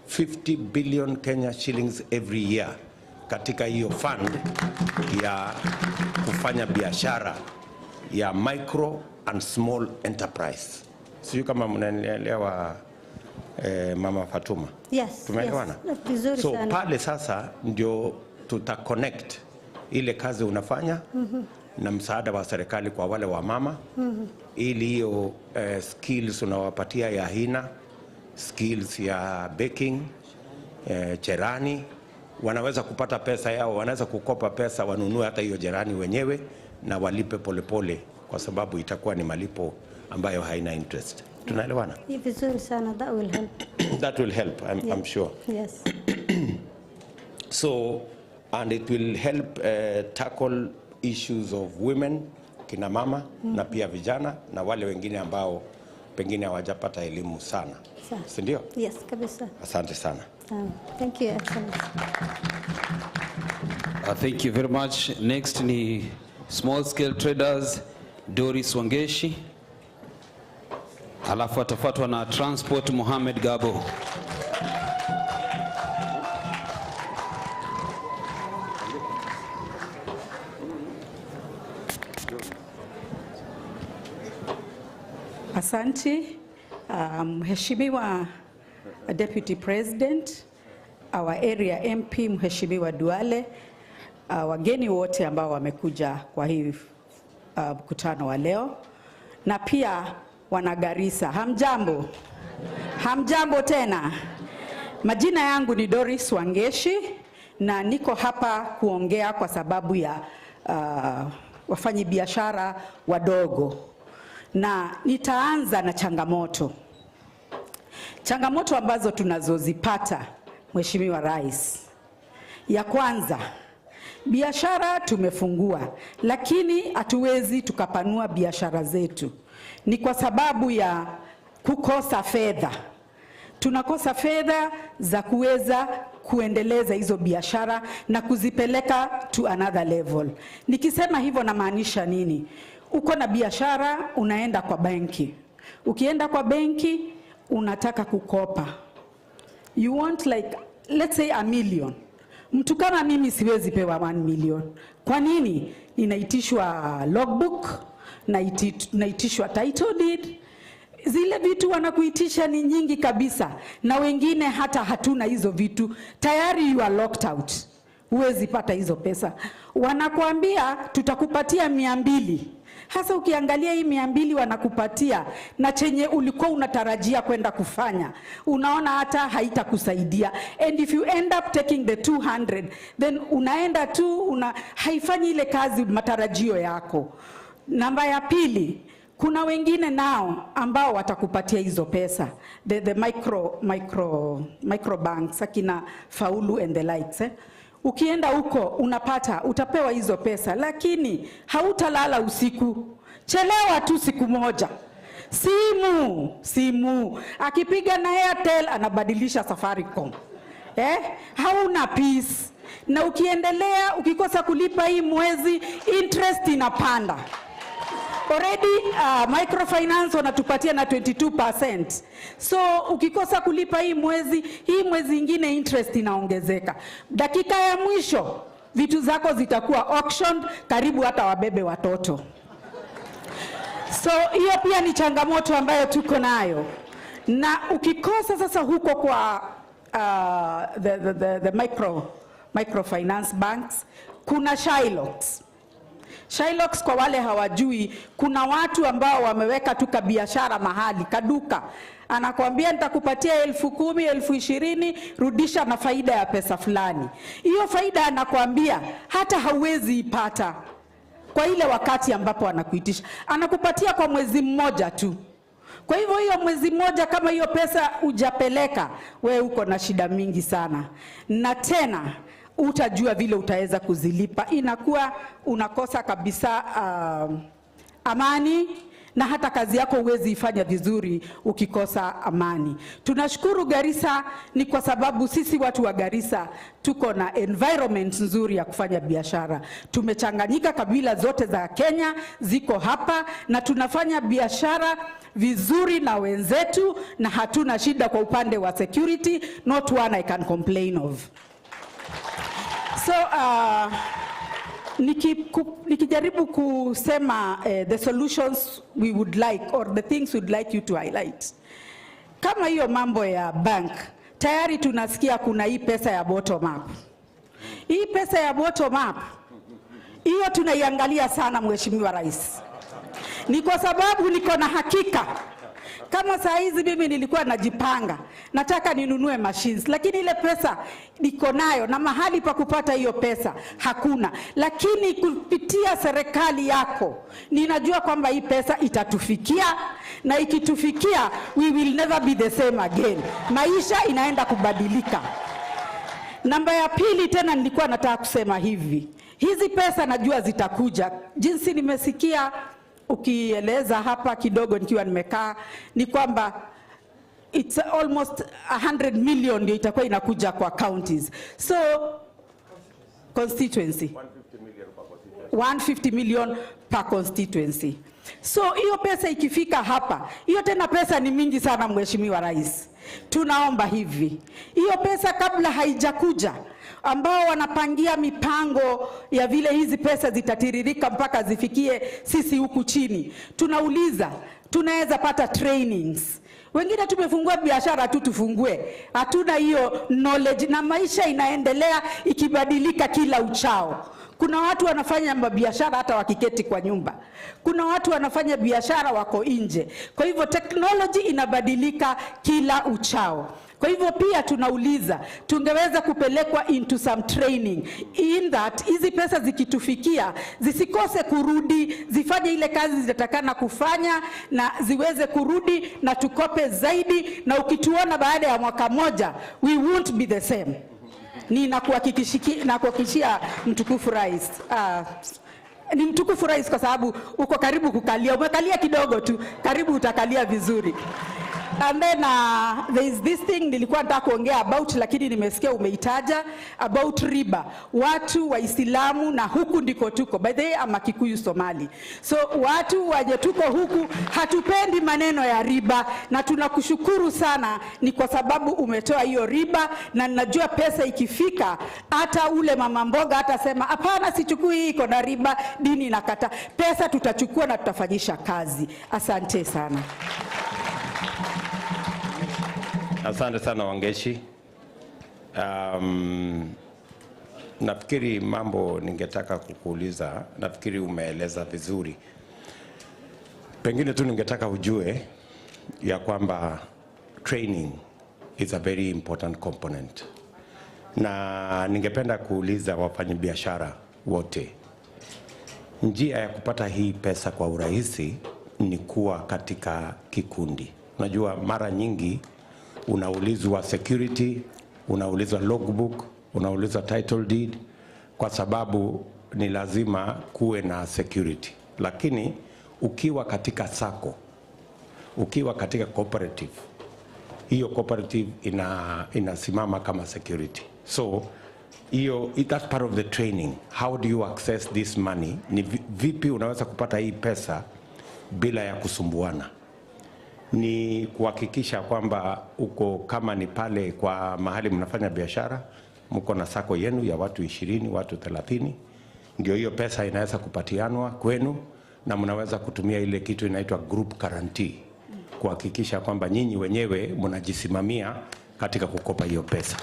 50 billion Kenya shillings every year katika hiyo fund ya kufanya biashara ya micro and small enterprise. Sio kama mnaelewa Mama Fatuma? Yes. Tumeelewana? Yes. So pale sasa ndio tutaconnect ile kazi unafanya na msaada wa serikali kwa wale wa mama ili hiyo skills unawapatia ya hina, skills ya baking, cherani, wanaweza kupata pesa yao, wanaweza kukopa pesa, wanunue hata hiyo cherani wenyewe na walipe polepole, kwa sababu itakuwa ni malipo ambayo haina interest. Tunaelewana? Vizuri sana, that will help. That will help, I'm sure. Yes. So, and it will help tackle issues of women, kina mama, na pia vijana na wale wengine ambao pengine hawajapata elimu sana. Si ndio? Yes, kabisa. Asante sana. Thank you, Excellency. Thank you very much. Next ni small scale traders Doris Wangeshi, alafu atafuatwa na transport Mohamed Gabo. Asante, Mheshimiwa Deputy President, our area MP Mheshimiwa Duale, wageni wote ambao wamekuja kwa hii mkutano wa leo, na pia wana Garissa. Hamjambo? Hamjambo tena. Majina yangu ni Doris Wangeshi na niko hapa kuongea kwa sababu ya wafanyi biashara wadogo. Na nitaanza na changamoto ambazo tunazozipata Mheshimiwa Rais. Ya kwanza, biashara tumefungua lakini hatuwezi tukapanua biashara zetu. Ni kwa sababu ya kukosa fedha. Tunakosa fedha za kuweza kuendeleza hizo biashara na kuzipeleka to another level. Nikisema hivyo namaanisha nini? Uko na biashara, unaenda kwa benki. Ukienda kwa benki, unataka kukopa. You want like, let's say $1 million. Mtu kama mimi siwezi pewa 1 million. Kwa nini? Ninaitishwa logbook, naitishwa title deed. Zile vitu wanakuitisha ni nyingi kabisa. Na wengine hata hatuna hizo vitu. Tayari you are locked out. Huwezi pata hizo pesa. Wanakuambia tutakupatia 200. Hasa ukiangalia hii 200 wanakupatia na chenye ulikuwa unatarajia kwenda kufanya, unaona hata haitakusaidia. And if you end up taking the 200, then unaenda tu haifanyi ile kazi matarajio yako. Namba ya pili, kuna wengine nao ambao watakupatia hizo pesa, the micro banks, akina Faulu and the likes. Ukienda huko unapata utapewa hizo pesa, lakini hautalala usiku. Chelewa tu siku moja. Simu akipiga na Airtel anabadilisha Safaricom. Hauna peace. Na ukiendelea, ukikosa kulipa hii mwezi, interest inapanda. Already microfinance wanatupatia na 22%. So ukikosa kulipa hii mwezi ingine interest inaongezeka. Dakika ya mwisho vitu zako zitakuwa auction, karibu hata wabebe watoto. So hiyo pia ni changamoto ambayo tuko nayo. Na ukikosa sasa huko kwa the microfinance banks, kuna Shylocks. Shylocks, kwa wale hawajui, kuna watu ambao wameweka tu biashara mahali, kaduka. Anakuambia nitakupatia 10,000, 20,000, rudisha na faida ya pesa fulani. Hiyo faida anakuambia hata hauwezi ipata kwa ile wakati ambapo anakuitisha. Anakupatia kwa mwezi mmoja tu. Kwa hivyo hiyo mwezi mmoja kama hiyo pesa hujapeleka, wewe uko na shida mingi sana. Na tena utajua vile utaweza kuzilipa. Inakuwa unakosa kabisa amani, na hata kazi yako huwezi ifanya vizuri ukikosa amani. Tunashukuru Garissa ni kwa sababu sisi watu wa Garissa tuko na environment nzuri ya kufanya biashara. Tumechanganyika, kabila zote za Kenya ziko hapa na tunafanya biashara vizuri na wenzetu, na hatuna shida kwa upande wa security, not one I can complain of. So nikijaribu kusema the solutions we would like or the things we'd like you to highlight. Kama hiyo mambo ya bank, tayari tunasikia kuna hii pesa ya bottom up. Hii pesa ya bottom up, hiyo tunaiangalia sana Mheshimiwa Rais. Ni kwa sababu niko na hakika kama saa hizi mimi nilikuwa najipanga, nataka ninunue machines, lakini ile pesa niko nayo na mahali pa kupata hiyo pesa hakuna. Lakini kupitia serikali yako ninajua kwamba hii pesa itatufikia, na ikitufikia we will never be the same again. Maisha inaenda kubadilika. Namba ya pili tena nilikuwa nataka kusema hivi. Hizi pesa najua zitakuja. Jinsi nimesikia ukieleza hapa kidogo nikiwa nimekaa, ni kwamba it's almost 100 million ndio itakuwa inakuja kwa counties. So constituency 150 million per constituency. So hiyo pesa ikifika hapa, hiyo tena pesa ni mingi sana Mheshimiwa Rais. Tunaomba hivi, hiyo pesa kabla haijakuja, ambao wanapangia mipango ya vile hizi pesa zitatiririka mpaka zifikie sisi huku chini, tunauliza tunaweza pata trainings. Wengine tumefungua biashara tu tufungue, hatuna hiyo knowledge, na maisha inaendelea ikibadilika kila uchao. Kuna watu wanafanya biashara hata wakiketi kwa nyumba. Kuna watu wanafanya biashara wako nje. Kwa hivyo technology inabadilika kila uchao. Kwa hivyo pia tunauliza tungeweza kupelekwa into some training in that hizi pesa zikitufikia zisikose kurudi, zifanye ile kazi zitatakana kufanya na ziweze kurudi na tukope zaidi, na ukituona baada ya mwaka moja we won't be the same. Ni nakuhakikishia mtukufu Rais. Ni mtukufu Rais kwa sababu uko karibu kukalia, umekalia kidogo tu, karibu utakalia vizuri. And then there is this thing nilikuwa nataka kuongea about, lakini nimesikia umeitaja about riba. Watu Waislamu na huku ndiko tuko, by the way ama Kikuyu Somali. So watu waje tuko huku hatupendi maneno ya riba, na tunakushukuru sana ni kwa sababu umetoa hiyo riba, na najua pesa ikifika hata ule mama mboga atasema hapana, sichukui hii iko na riba, dini nakata. Pesa tutachukua na tutafanyisha kazi. Asante sana. Asante sana Wangeshi. Nafikiri mambo ningetaka kukuuliza, nafikiri umeeleza vizuri. Pengine tu ningetaka ujue ya kwamba training is a very important component. Na ningependa kuuliza wafanyabiashara wote, njia ya kupata hii pesa kwa urahisi ni kuwa katika kikundi. Unajua mara nyingi unaulizwa security, unaulizwa logbook, unaulizwa title deed, kwa sababu ni lazima kuwe na security. Lakini ukiwa katika sacco, ukiwa katika cooperative, hiyo cooperative inasimama kama security. So that's part of the training. How do you access this money? Ni vipi unaweza kupata hii pesa bila ya kusumbuana? Ni kuhakikisha kwamba uko kama ni pale kwa mahali mnafanya biashara, mko na sako yenu ya watu 20, watu 30, ndio hiyo pesa inaweza kupatianwa kwenu, na mnaweza kutumia ile kitu inaitwa group guarantee kuhakikisha kwamba nyinyi wenyewe mnajisimamia katika kukopa hiyo pesa.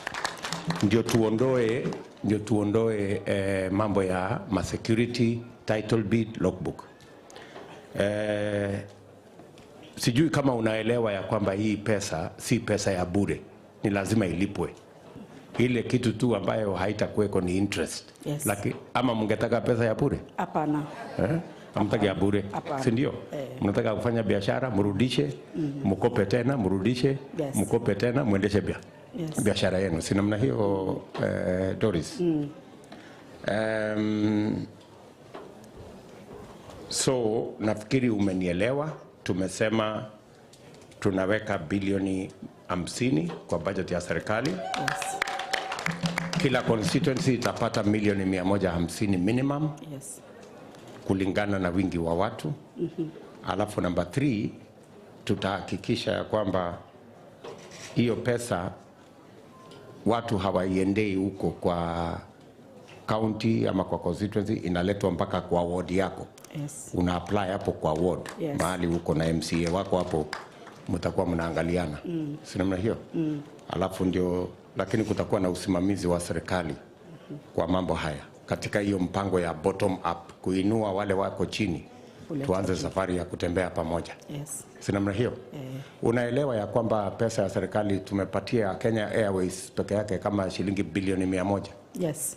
Ndio tuondoe mambo ya security, title deed, logbook. Sijui kama unaelewa ya kwamba hii pesa si pesa ya bure, ni lazima ilipwe. Ile kitu tu ambayo haitakuweko ni interest. Yes. Lakini ama mngetaka pesa ya bure? Hapana. Hamtaki ya bure, si ndio? Mnataka kufanya biashara, mrudishe, mkope tena, mrudishe, Yes. mkope tena, muendeshe biashara yenu. Si namna hiyo, Doris? So nafikiri umenielewa. Tumesema tunaweka bilioni 50 kwa budget ya serikali. Yes. Kila constituency itapata milioni 150 minimum. Yes. Kulingana na wingi wa watu. Alafu number 3, tutahakikisha ya kwamba hiyo pesa watu hawaiendei huko kwa county ama kwa constituency, inaletwa mpaka kwa ward yako. Yes. Una apply hapo kwa ward. Yes. Mahali huko na MCA wako hapo, mtakuwa mnaangaliana. Si namna hiyo? Alafu ndio, lakini kutakuwa na usimamizi wa serikali kwa mambo haya katika hiyo mpango ya bottom up, kuinua wale wako chini, tuanze safari ya kutembea pamoja. Yes. Si namna hiyo? Unaelewa ya kwamba pesa ya serikali tumepatia Kenya Airways peke yake kama shilingi bilioni 100. Yes.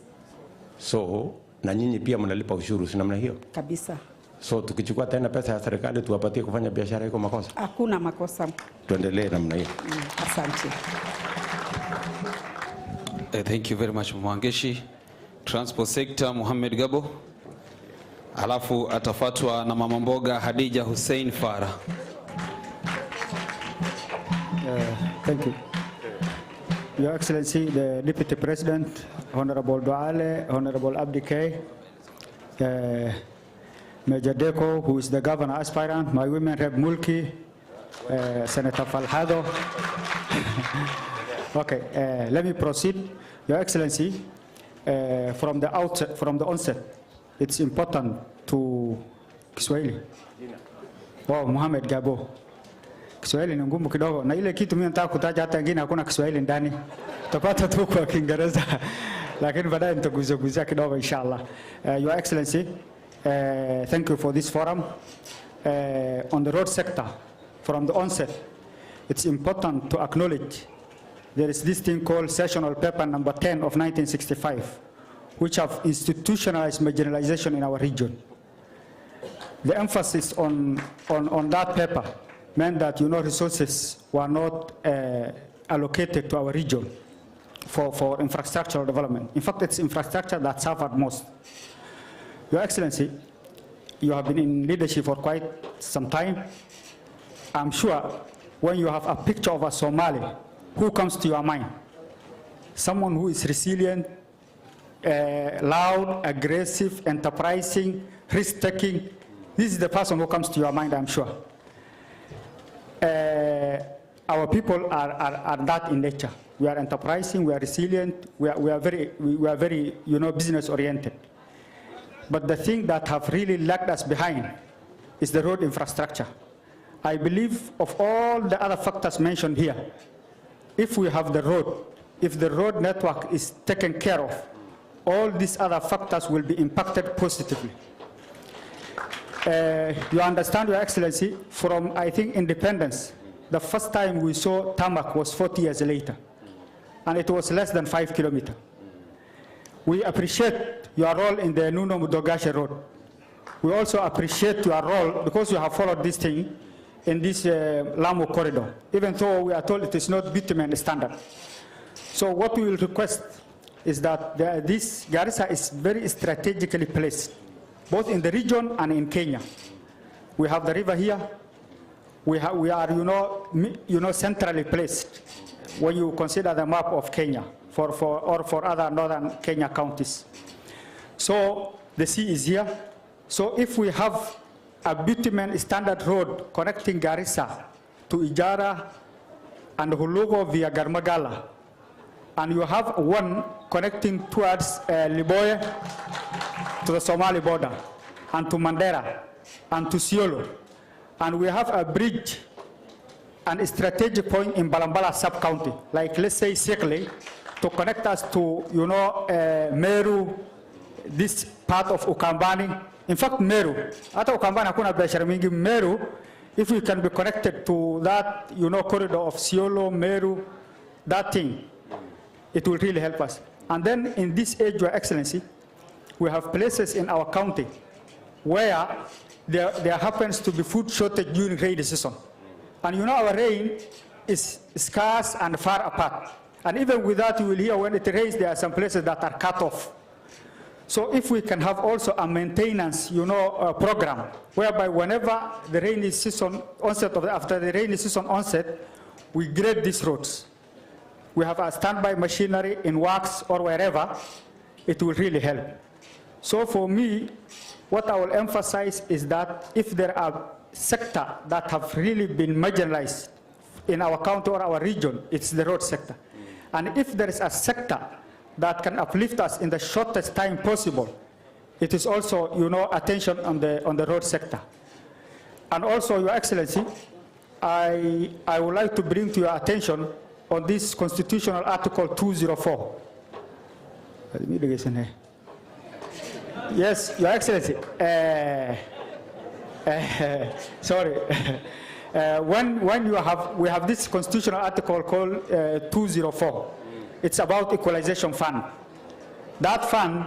So na nyinyi pia mnalipa ushuru, si namna hiyo? Kabisa. So tukichukua tena pesa ya serikali tuwapatie kufanya biashara, iko makosa? Hakuna makosa. Tuendelee namna hiyo. Asante. Thank you very much Mwangeshi. Transport sector Mohamed Gabo. Alafu atafuatwa na mama mboga Hadija Hussein Farah. Thank you. Your Excellency, the Deputy President, Honorable Duale, Honorable Abdi K, Major Deko, who is the governor aspirant, my women Rep Mulki, Senator Falhado. Okay, let me proceed. Your Excellency, from the outset, from the onset, it's important to Kiswahili. Oh, Mohamed Gabo. Kiswahili ni ngumu kidogo, na ile kitu mimi nataka kutaja hata ingine hakuna Kiswahili ndani. Tutapata tu kwa Kiingereza. Lakini baadaye nitaguzia kidogo inshallah. Your Excellency, thank you for this forum. On the road sector, from the onset, it's important to acknowledge there is this thing called Sessional Paper number 10 of 1965, which have institutionalized marginalization in our region. The emphasis on that paper meant that, you know, resources were not allocated to our region for infrastructural development. In fact, it's infrastructure that suffered most. Your Excellency, you have been in leadership for quite some time. I'm sure when you have a picture of a Somali, who comes to your mind? Someone who is resilient, loud, aggressive, enterprising, risk-taking. This is the person who comes to your mind, I'm sure. Our people are that in nature. We are enterprising, we are resilient, we are very, you know, business-oriented. But the thing that have really lagged us behind is the road infrastructure. I believe of all the other factors mentioned here, if we have the road, if the road network is taken care of, all these other factors will be impacted positively. You understand, Your Excellency, from, I think, independence, the first time we saw tarmac was 40 years later, and it was less than 5 kilometers. We appreciate your role in the Nuno Mudogashe Road. We also appreciate your role, because you have followed this thing, in this Lamu corridor, even though we are told it is not bitumen standard. So what we will request is that this Garissa is very strategically placed, both in the region and in Kenya. We have the river here. We are, you know, centrally placed when you consider the map of Kenya or for other northern Kenya counties. So the sea is here. So if we have a bitumen standard road connecting Garissa to Ijara and Hulugo via Garmagala, and you have one connecting towards Liboye to the Somali border, and to Mandera, and to Siolo, and we have a bridge an strategic point in Balambala sub-county, like let's say Sekle, to connect us to, Meru, this part of Ukambani. In fact, Meru, ata Ukambani hakuna biashara mingi. Meru, if we can be connected to that, corridor of Siolo, Meru, that thing, it will really help us. And then in this age, Your Excellency, we have places in our county where there happens to be food shortage during rainy season. And our rain is scarce and far apart. And even with that, you will hear when it rains, there are some places that are cut off. So if we can have also a maintenance, program, whereby whenever the rainy season onset, after the rainy season onset, we grade these roads. We have a standby machinery in works or wherever, it will really help. So for me, what I will emphasize is that if there are sectors that have really been marginalized in our county or our region, it's the road sector. And if there is a sector that can uplift us in the shortest time possible, it is also, attention on the road sector. And also, Your Excellency, I would like to bring to your attention on this constitutional article 204. Yes, Your Excellency. Sorry. When we have this constitutional article called 204. It's about equalization fund. That fund,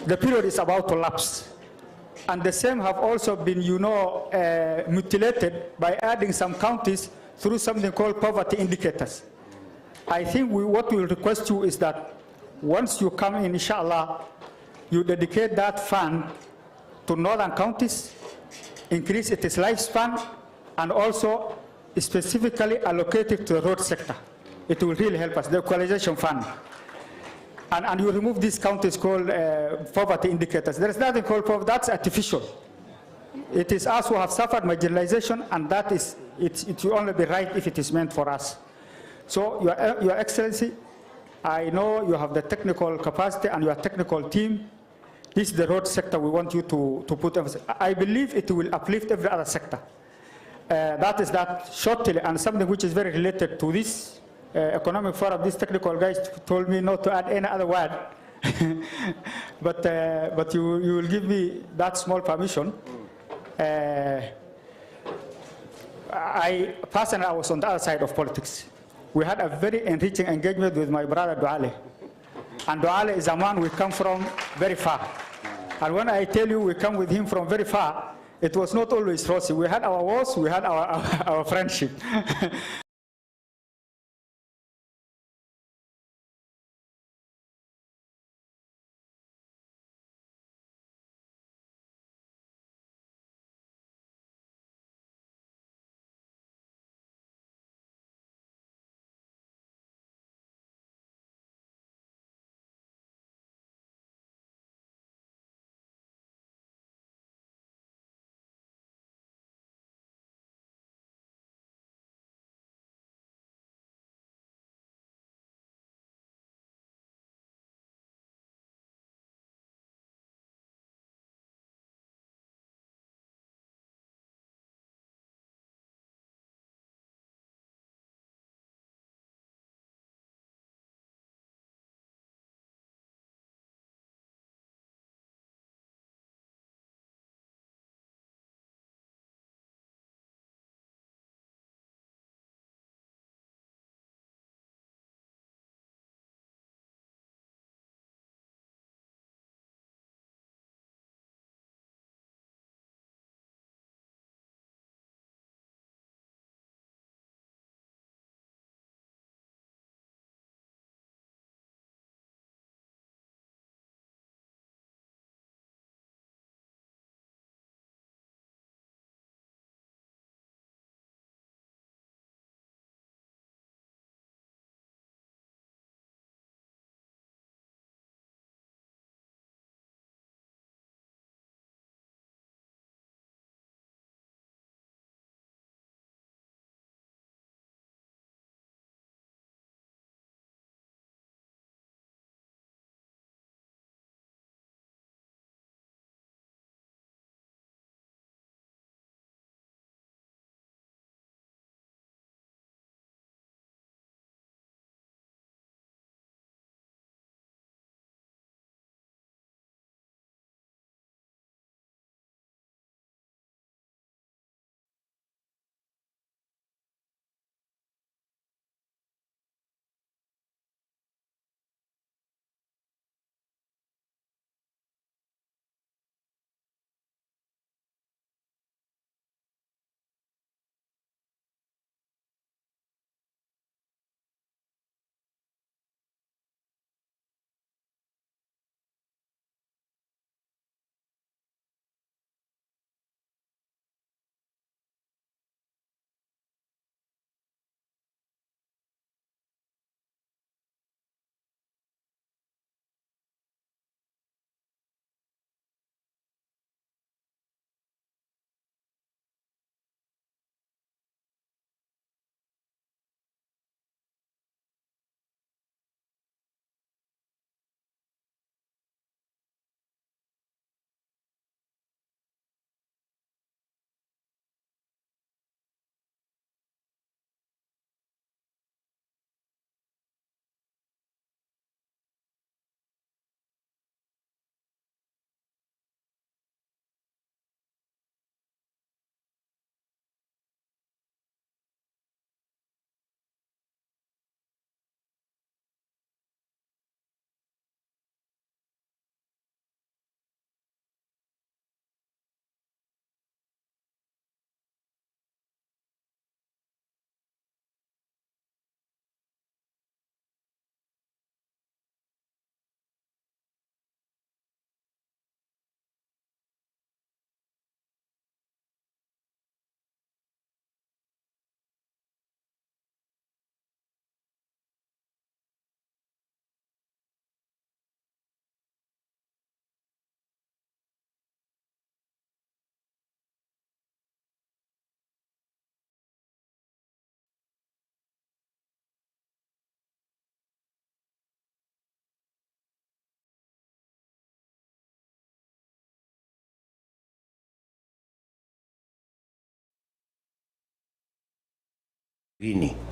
the period is about to lapse. And the same have also been, mutilated by adding some counties through something called poverty indicators. I think what we will request you is that once you come in, inshallah, you dedicate that fund to northern counties, increase its lifespan, and also specifically allocate it to the road sector. It will really help us, the equalization fund. And you remove these counties called poverty indicators. There is nothing called poverty, that's artificial. It is us who have suffered marginalization, and that is, it will only be right if it is meant for us. So, Your Excellency, I know you have the technical capacity and your technical team. This is the road sector we want you to put emphasis. I believe it will uplift every other sector. That is that shortly, and something which is very related to this economic forum. These technical guys told me not to add any other word, but you will give me that small permission. I personally, I was on the other side of politics. We had a very enriching engagement with my brother Duale. And Duale is a man we come from very far. And when I tell you we come with him from very far, it was not always rosy. We had our wars, we had our friendship.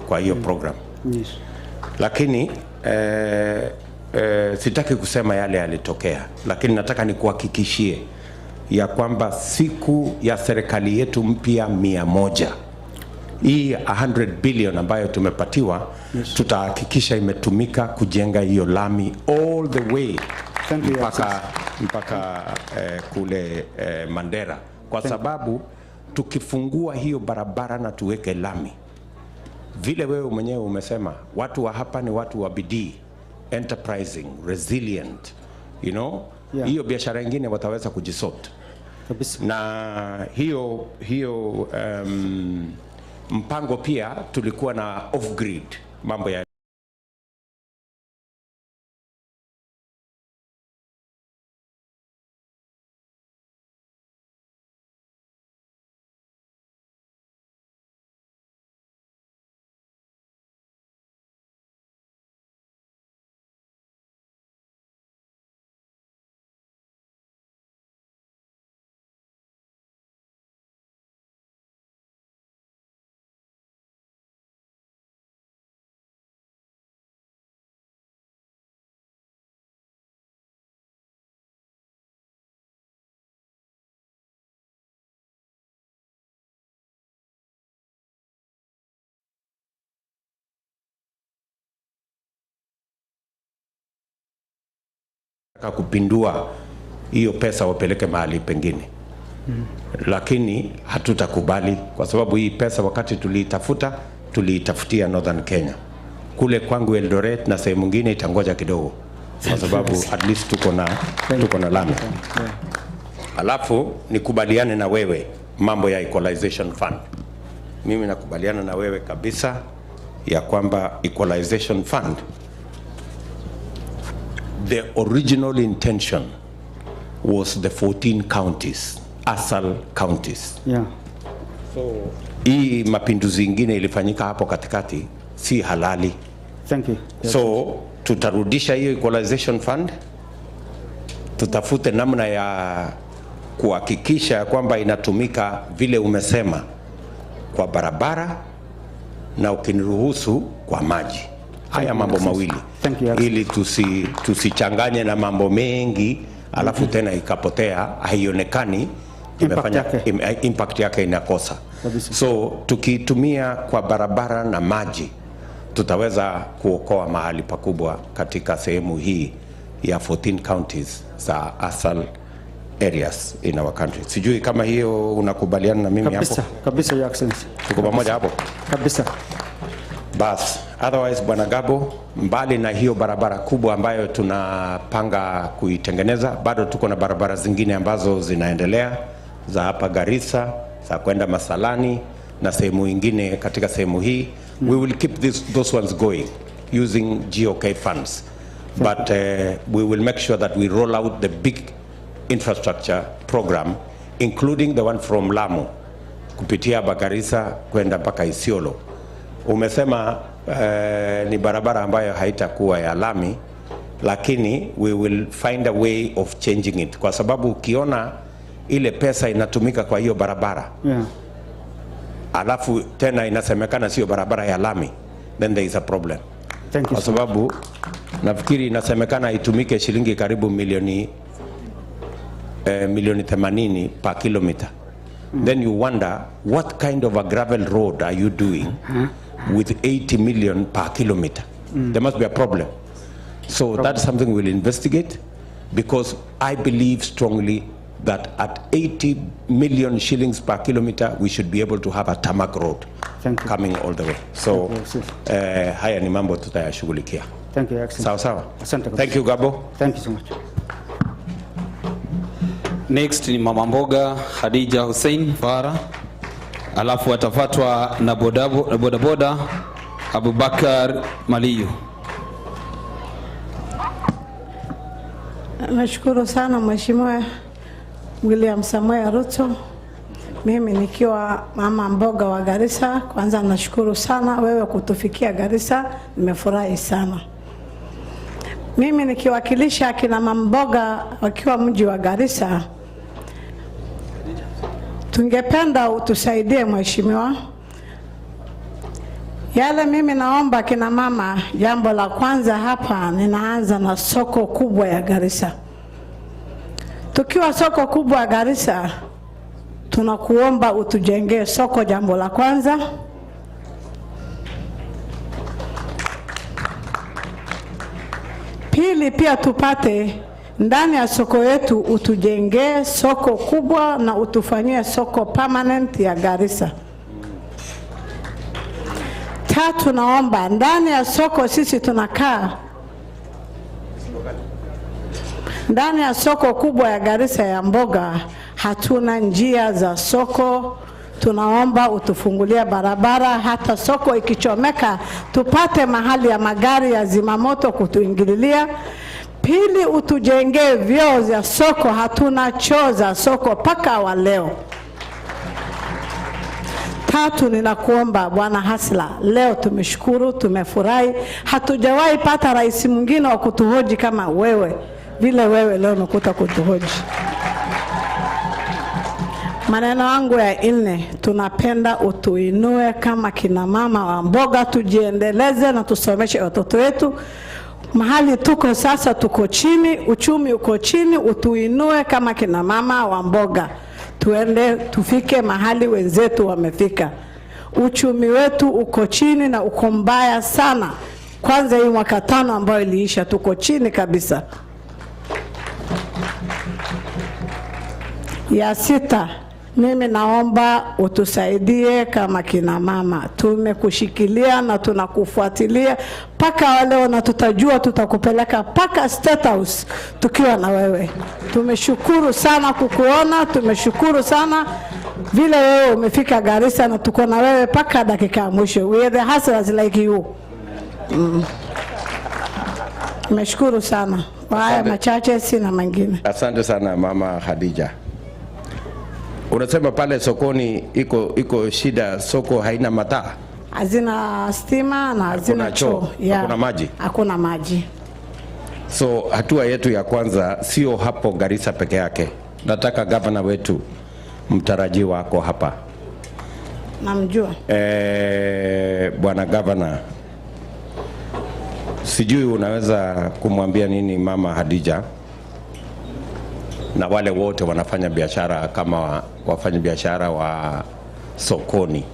kwa hiyo program. Yes. Lakini sitaki kusema yale yalitokea, lakini nataka nikuhakikishie ya kwamba siku ya serikali yetu mpya 100, hii 100 billion ambayo tumepatiwa, yes, tutahakikisha imetumika kujenga hiyo lami all the way mpaka kule Mandera, kwa sababu tukifungua hiyo barabara na tuweke lami, vile wewe mwenyewe umesema, watu wa hapa ni watu wa bidii, enterprising, resilient, you know, yeah, hiyo biashara nyingine wataweza kujisort kabisa. Na hiyo mpango pia tulikuwa na off grid mambo ya kupindua hiyo pesa wapeleke mahali pengine. Lakini hatutakubali, kwa sababu hii pesa wakati tuliitafutia Northern Kenya. Kule kwangu Eldoret na sehemu nyingine itangoja kidogo, kwa sababu at least tuko na lami. Alafu nikubaliane na wewe mambo ya equalization fund. Mimi nakubaliana na wewe kabisa ya kwamba equalization fund, the original intention was the 14 counties, ASAL counties. Yeah. So hii mapinduzi ingine ilifanyika hapo katikati si halali. Thank you. Yes. So tutarudisha hiyo equalization fund, tutafute namna ya kuhakikisha kwamba inatumika vile umesema kwa barabara na ukiniruhusu kwa maji. Haya mambo mawili, ili tusichanganye na mambo mengi alafu tena ikapotea, haionekani imefanya impact yake inakosa. So tukitumia kwa barabara na maji tutaweza kuokoa mahali pakubwa katika sehemu hii ya 14 counties za ASAL areas in our country. Sijui kama hiyo unakubaliana na mimi hapo? Kabisa, Your Excellency. Tuko pamoja hapo? Kabisa. Bas, otherwise Bwana Gabo, mbali na hiyo barabara kubwa ambayo tunapanga kuitengeneza, bado tuko na barabara zingine ambazo zinaendelea za hapa Garissa, za kwenda Masalani na sehemu nyingine katika sehemu hii. We will keep those ones going using GOK funds. But we will make sure that we roll out the big infrastructure program, including the one from Lamu kupitia Garissa kwenda mpaka Isiolo. Umesema ni barabara ambayo haitakuwa ya lami, lakini we will find a way of changing it, kwa sababu ukiona ile pesa inatumika kwa hiyo barabara, yeah, alafu tena inasemekana sio barabara ya lami, then there is a problem. Thank you. Kwa sababu nafikiri inasemekana itumike shilingi karibu milioni 80 per kilometer. Then you wonder what kind of a gravel road are you doing with 80 million per kilometer? There must be a problem. So that's something we'll investigate, because I believe strongly that at 80 million shillings per kilometer we should be able to have a tarmac road coming all the way. So haya ni mambo tutayashughulikia. Thank you, Excellency. Sawa sawa. Asante. Thank you, Gabo. Thank you so much. Next ni Mama Mboga Khadija Hussein Fara, alafu atafuatwa na bodaboda Abubakar Maliyu. Nashukuru sana Mheshimiwa William Samoei Ruto. Mimi nikiwa mama mboga wa Garissa, kwanza nashukuru sana wewe kutufikia Garissa, nimefurahi sana. Mimi nikiwakilisha kina mama mboga wakiwa mji wa Garissa, tungependa utusaidie Mheshimiwa. Yale mimi naomba kina mama, jambo la kwanza hapa ninaanza na soko kubwa ya Garissa. Tukiwa soko kubwa ya Garissa, tunakuomba utujengee soko, jambo la kwanza. Pili, pia tupate ndani ya soko yetu utujengee soko kubwa na utufanyie soko permanent ya Garissa. Tatu, naomba ndani ya soko sisi tunakaa, ndani ya soko kubwa ya Garissa ya mboga hatuna njia za soko. Tunaomba utufungulie barabara, hata soko ikichomeka tupate mahali ya magari ya zimamoto kutuingililia. Pili, utujengee vyoo za soko, hatuna choo za soko paka wa leo. Tatu, ninakuomba Bwana Hasla, leo tumeshukuru, tumefurahi, hatujawahi pata rais mwingine wa kutuhoji kama wewe, vile wewe leo umekuta kutuhoji. Maneno yangu ya nne, tunapenda utuinue kama kina mama wa mboga, tujiendeleze na tusomeshe watoto wetu. Mahali tuko sasa tuko chini, uchumi uko chini, utuinue kama kina mama wa mboga. Tuende tufike mahali wenzetu wamefika. Uchumi wetu uko chini na uko mbaya sana. Kwanza hii mwaka 5 ambayo iliisha tuko chini kabisa. Ya 6, mimi naomba utusaidie kama kina mama. Tumekushikilia na tunakufuatilia paka wale na tutajua tutakupeleka paka State House tukiwa na wewe. Tumeshukuru sana kukuona, tumeshukuru sana vile wewe umefika Garissa na tuko na wewe paka dakika ya mwisho. We are the hustlers like you. Tumeshukuru sana. Haya machache sina mengine. Asante sana Mama Khadija. Unasema pale sokoni iko shida, soko haina mataa, hazina stima na hazina choo, hakuna maji. Hakuna maji. So hatua yetu ya kwanza sio hapo Garissa peke yake. Nataka gavana wetu mtarajiwa wako hapa. Namjua. Bwana gavana, sijui unaweza kumwambia nini Mama Khadija na wale wote wanafanya biashara kama wafanya biashara wa sokoni,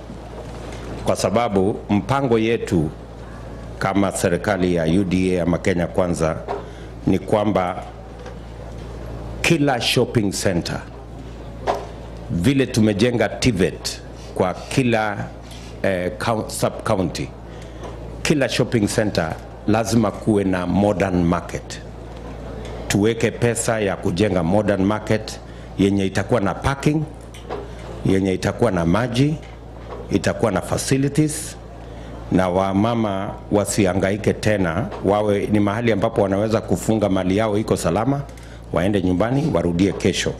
kwa sababu mpango yetu kama serikali ya UDA ama Kenya Kwanza ni kwamba kila shopping center, vile tumejenga TVET kwa kila sub county, kila shopping center lazima kuwe na modern market. Tuweke pesa ya kujenga modern market yenye itakuwa na parking, yenye itakuwa na maji, itakuwa na facilities, na wamama wasihangaike tena, wawe ni mahali ambapo wanaweza kufunga mali yao iko salama, waende nyumbani warudie kesho.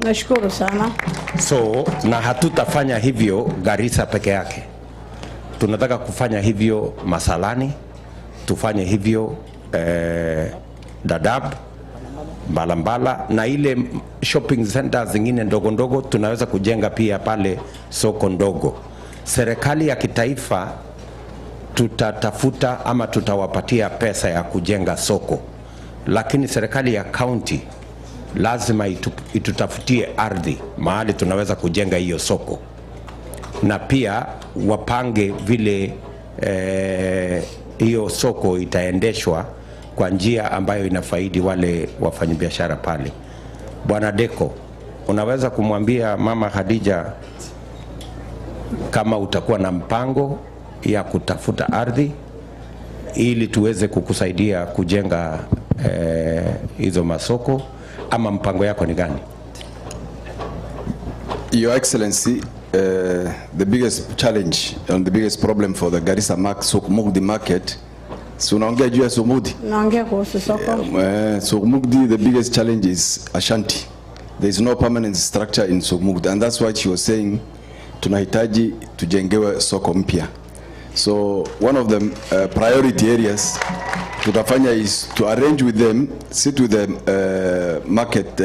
Nashukuru sana. So na hatutafanya hivyo Garissa peke yake. Tunataka kufanya hivyo Masalani, tufanye hivyo Dadaab, Balambala na ile shopping centers zingine ndogo ndogo tunaweza kujenga pia pale soko ndogo. Serikali ya kitaifa tutatafuta ama tutawapatia pesa ya kujenga soko, lakini serikali ya county lazima itutafutie ardhi mahali tunaweza kujenga hiyo soko, na pia wapange vile hiyo soko itaendeshwa kwa njia ambayo inafaidi wale wafanyabiashara pale. Bwana Deko, unaweza kumwambia Mama Khadija kama utakuwa na mpango ya kutafuta ardhi ili tuweze kukusaidia kujenga hizo masoko, ama mpango yako ni gani? Your Excellency, the biggest challenge and the biggest problem for the Garissa Sokmugdi market, so unaongea juu ya Sokmugdi? Naongea kuhusu soko. Sokmugdi, the biggest challenge is Ashanti. There is no permanent structure in Sokmugdi, and that's why she was saying tunahitaji tujengewe soko mpya. So one of the priority areas tutafanya is to arrange with them, sit with the market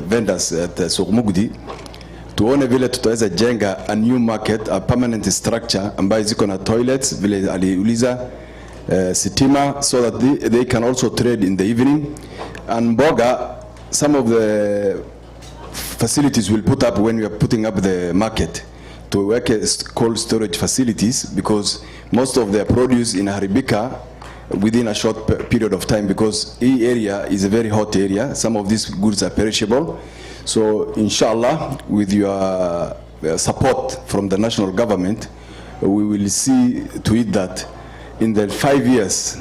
vendors at Sokmugdi, tuone vile tutaweza jenga a new market, a permanent structure ambayo ziko na toilets vile aliuliza, sitima, so that they can also trade in the evening. And mboga, some of the facilities will put up when we are putting up the market to work as cold storage facilities, because most of their produce in Haribika within a short period of time, because the area is a very hot area. Some of these goods are perishable. So inshallah, with your support from the national government, we will see to it that in the 5 years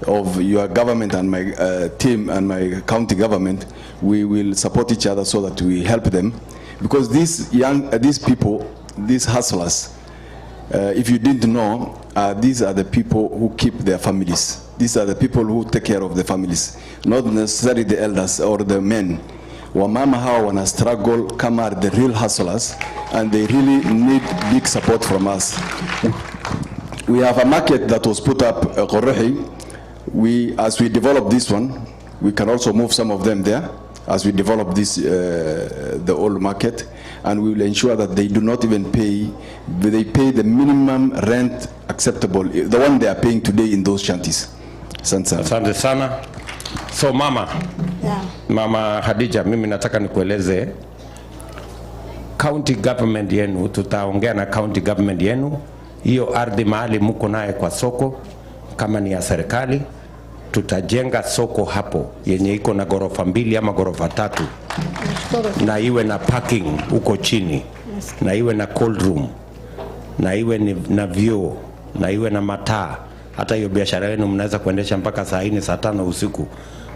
of your government and my team and my county government, we will support each other so that we help them. Because these people, these hustlers, if you didn't know, these are the people who keep their families. These are the people who take care of the families, not necessarily the elders or the men. Wamama hawa wana struggle kama are the real hustlers, and they really need big support from us. We have a market that was put up, Qorehi. As we develop this one, we can also move some of them there as we develop this, the old market, and we will ensure that they do not even pay, they pay the minimum rent acceptable, the one they are paying today in those shanties. Asante sana. So mama, Yeah. Mama Hadija, mimi nataka nikueleze county government yenu, tutaongea na county government yenu, hiyo ardhi mahali mko naye kwa soko, kama ni ya serikali, tutajenga soko hapo yenye iko na gorofa 2 ama gorofa 3, na iwe na parking huko chini, na iwe na cold room, na iwe na vyoo, na iwe na mataa. Hata hiyo biashara yenu mnaweza kuendesha mpaka saa 4 saa 5 usiku,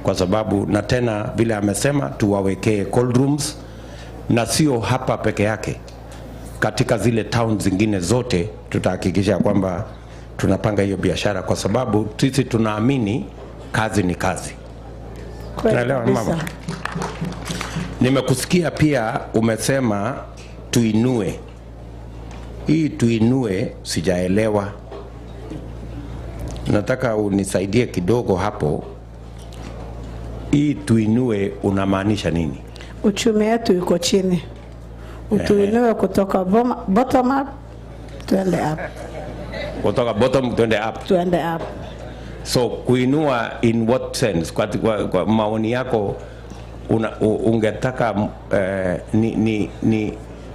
kwa sababu na tena vile amesema tuwawekee cold rooms, na sio hapa peke yake, katika zile town zingine zote tutahakikisha kwamba tunapanga hiyo biashara, kwa sababu sisi tunaamini kazi ni kazi. Tunaelewa mama? Nimekusikia pia umesema tuinue. Hii tuinue sijaelewa. Nataka unisaidie kidogo hapo. Hii tuinue unamaanisha nini? Uchumi wetu uko chini. Utuinue kutoka bottom up tuende up. Kutoka bottom tuende up. Tuende up. So kuinua in what sense? Kwa maoni yako ungetaka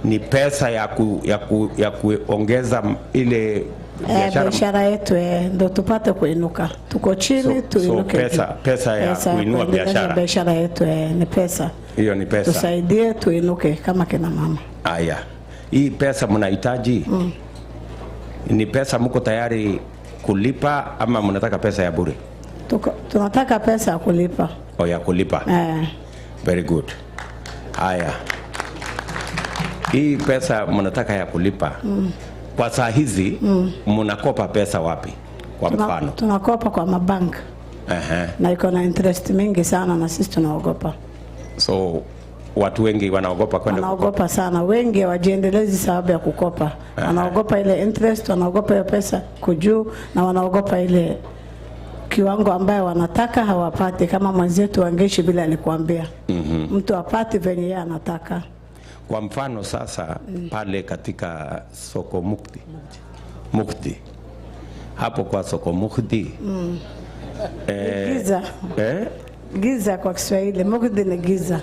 ni pesa ya kuongeza ile biashara yetu ndio tupate kuinuka. Tuko chini tuinuke. So pesa ya kuinua biashara yetu ni pesa. Hiyo ni pesa. Tusaidie tuinuke kama kina mama. Aya. Hii pesa mnahitaji? Ni pesa mko tayari kulipa ama mnataka pesa ya bure? Tunataka pesa ya kulipa. Oh, ya kulipa. Very good. Haya. Hii pesa mnataka ya kulipa. Kwa saa hizi mnakopa pesa wapi? Kwa mfano. Tunakopa kwa mabank. Na iko na interest mingi sana na sisi tunaogopa. So watu wengi wanaogopa kwenda kukopa. Wanaogopa sana. Wengi wajiendelezi sababu ya kukopa. Wanaogopa ile interest, wanaogopa hiyo pesa kujuu, na wanaogopa ile kiwango ambayo wanataka hawapati, kama mwenzetu Wangeshi bila alikuambia. Mtu apati venye yeye anataka. Kwa mfano sasa pale katika soko Mukti. Hapo kwa soko Mukti. Giza. Giza kwa Kiswahili, Mukti ni giza.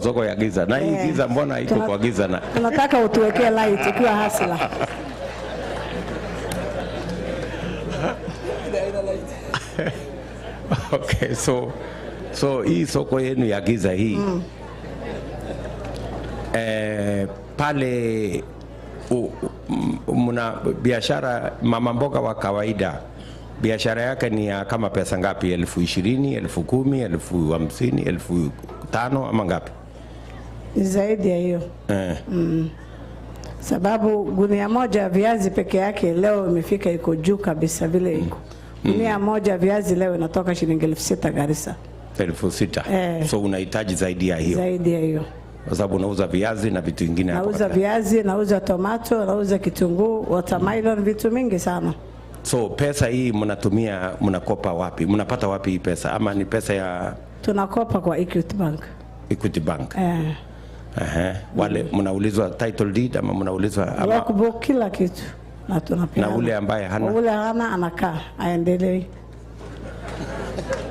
Soko ya giza. Na hii giza mbona iko kwa giza na? Tunataka utuwekee light ukiwa hasla. Okay, so hii soko yenu ya giza hii. Pale muna biashara, mama mboga wa kawaida biashara yake ni ya kama pesa ngapi? 20,000, 10,000, 50,000, 5,000 ama ngapi? Zaidi ya hiyo. Sababu gunia moja viazi peke yake leo imefika iko juu kabisa vile iko. Gunia moja viazi leo inatoka shilingi 6,000 Garissa. 6,000. So unahitaji zaidi ya hiyo. Zaidi ya hiyo. Kwa sababu unauza viazi na vitu vingine hapo. Nauza viazi, nauza tomato, nauza kitunguu, watermelon, vitu mingi sana. So pesa hii mnatumia, mnakopa wapi? Mnapata wapi hii pesa? Ama ni pesa ya? Tunakopa kwa Equity Bank. Equity Bank. Wale mnaulizwa title deed ama mnaulizwa ama kila kitu na tunapeana. Na ule ambaye hana? Ule hana anakaa aendelee.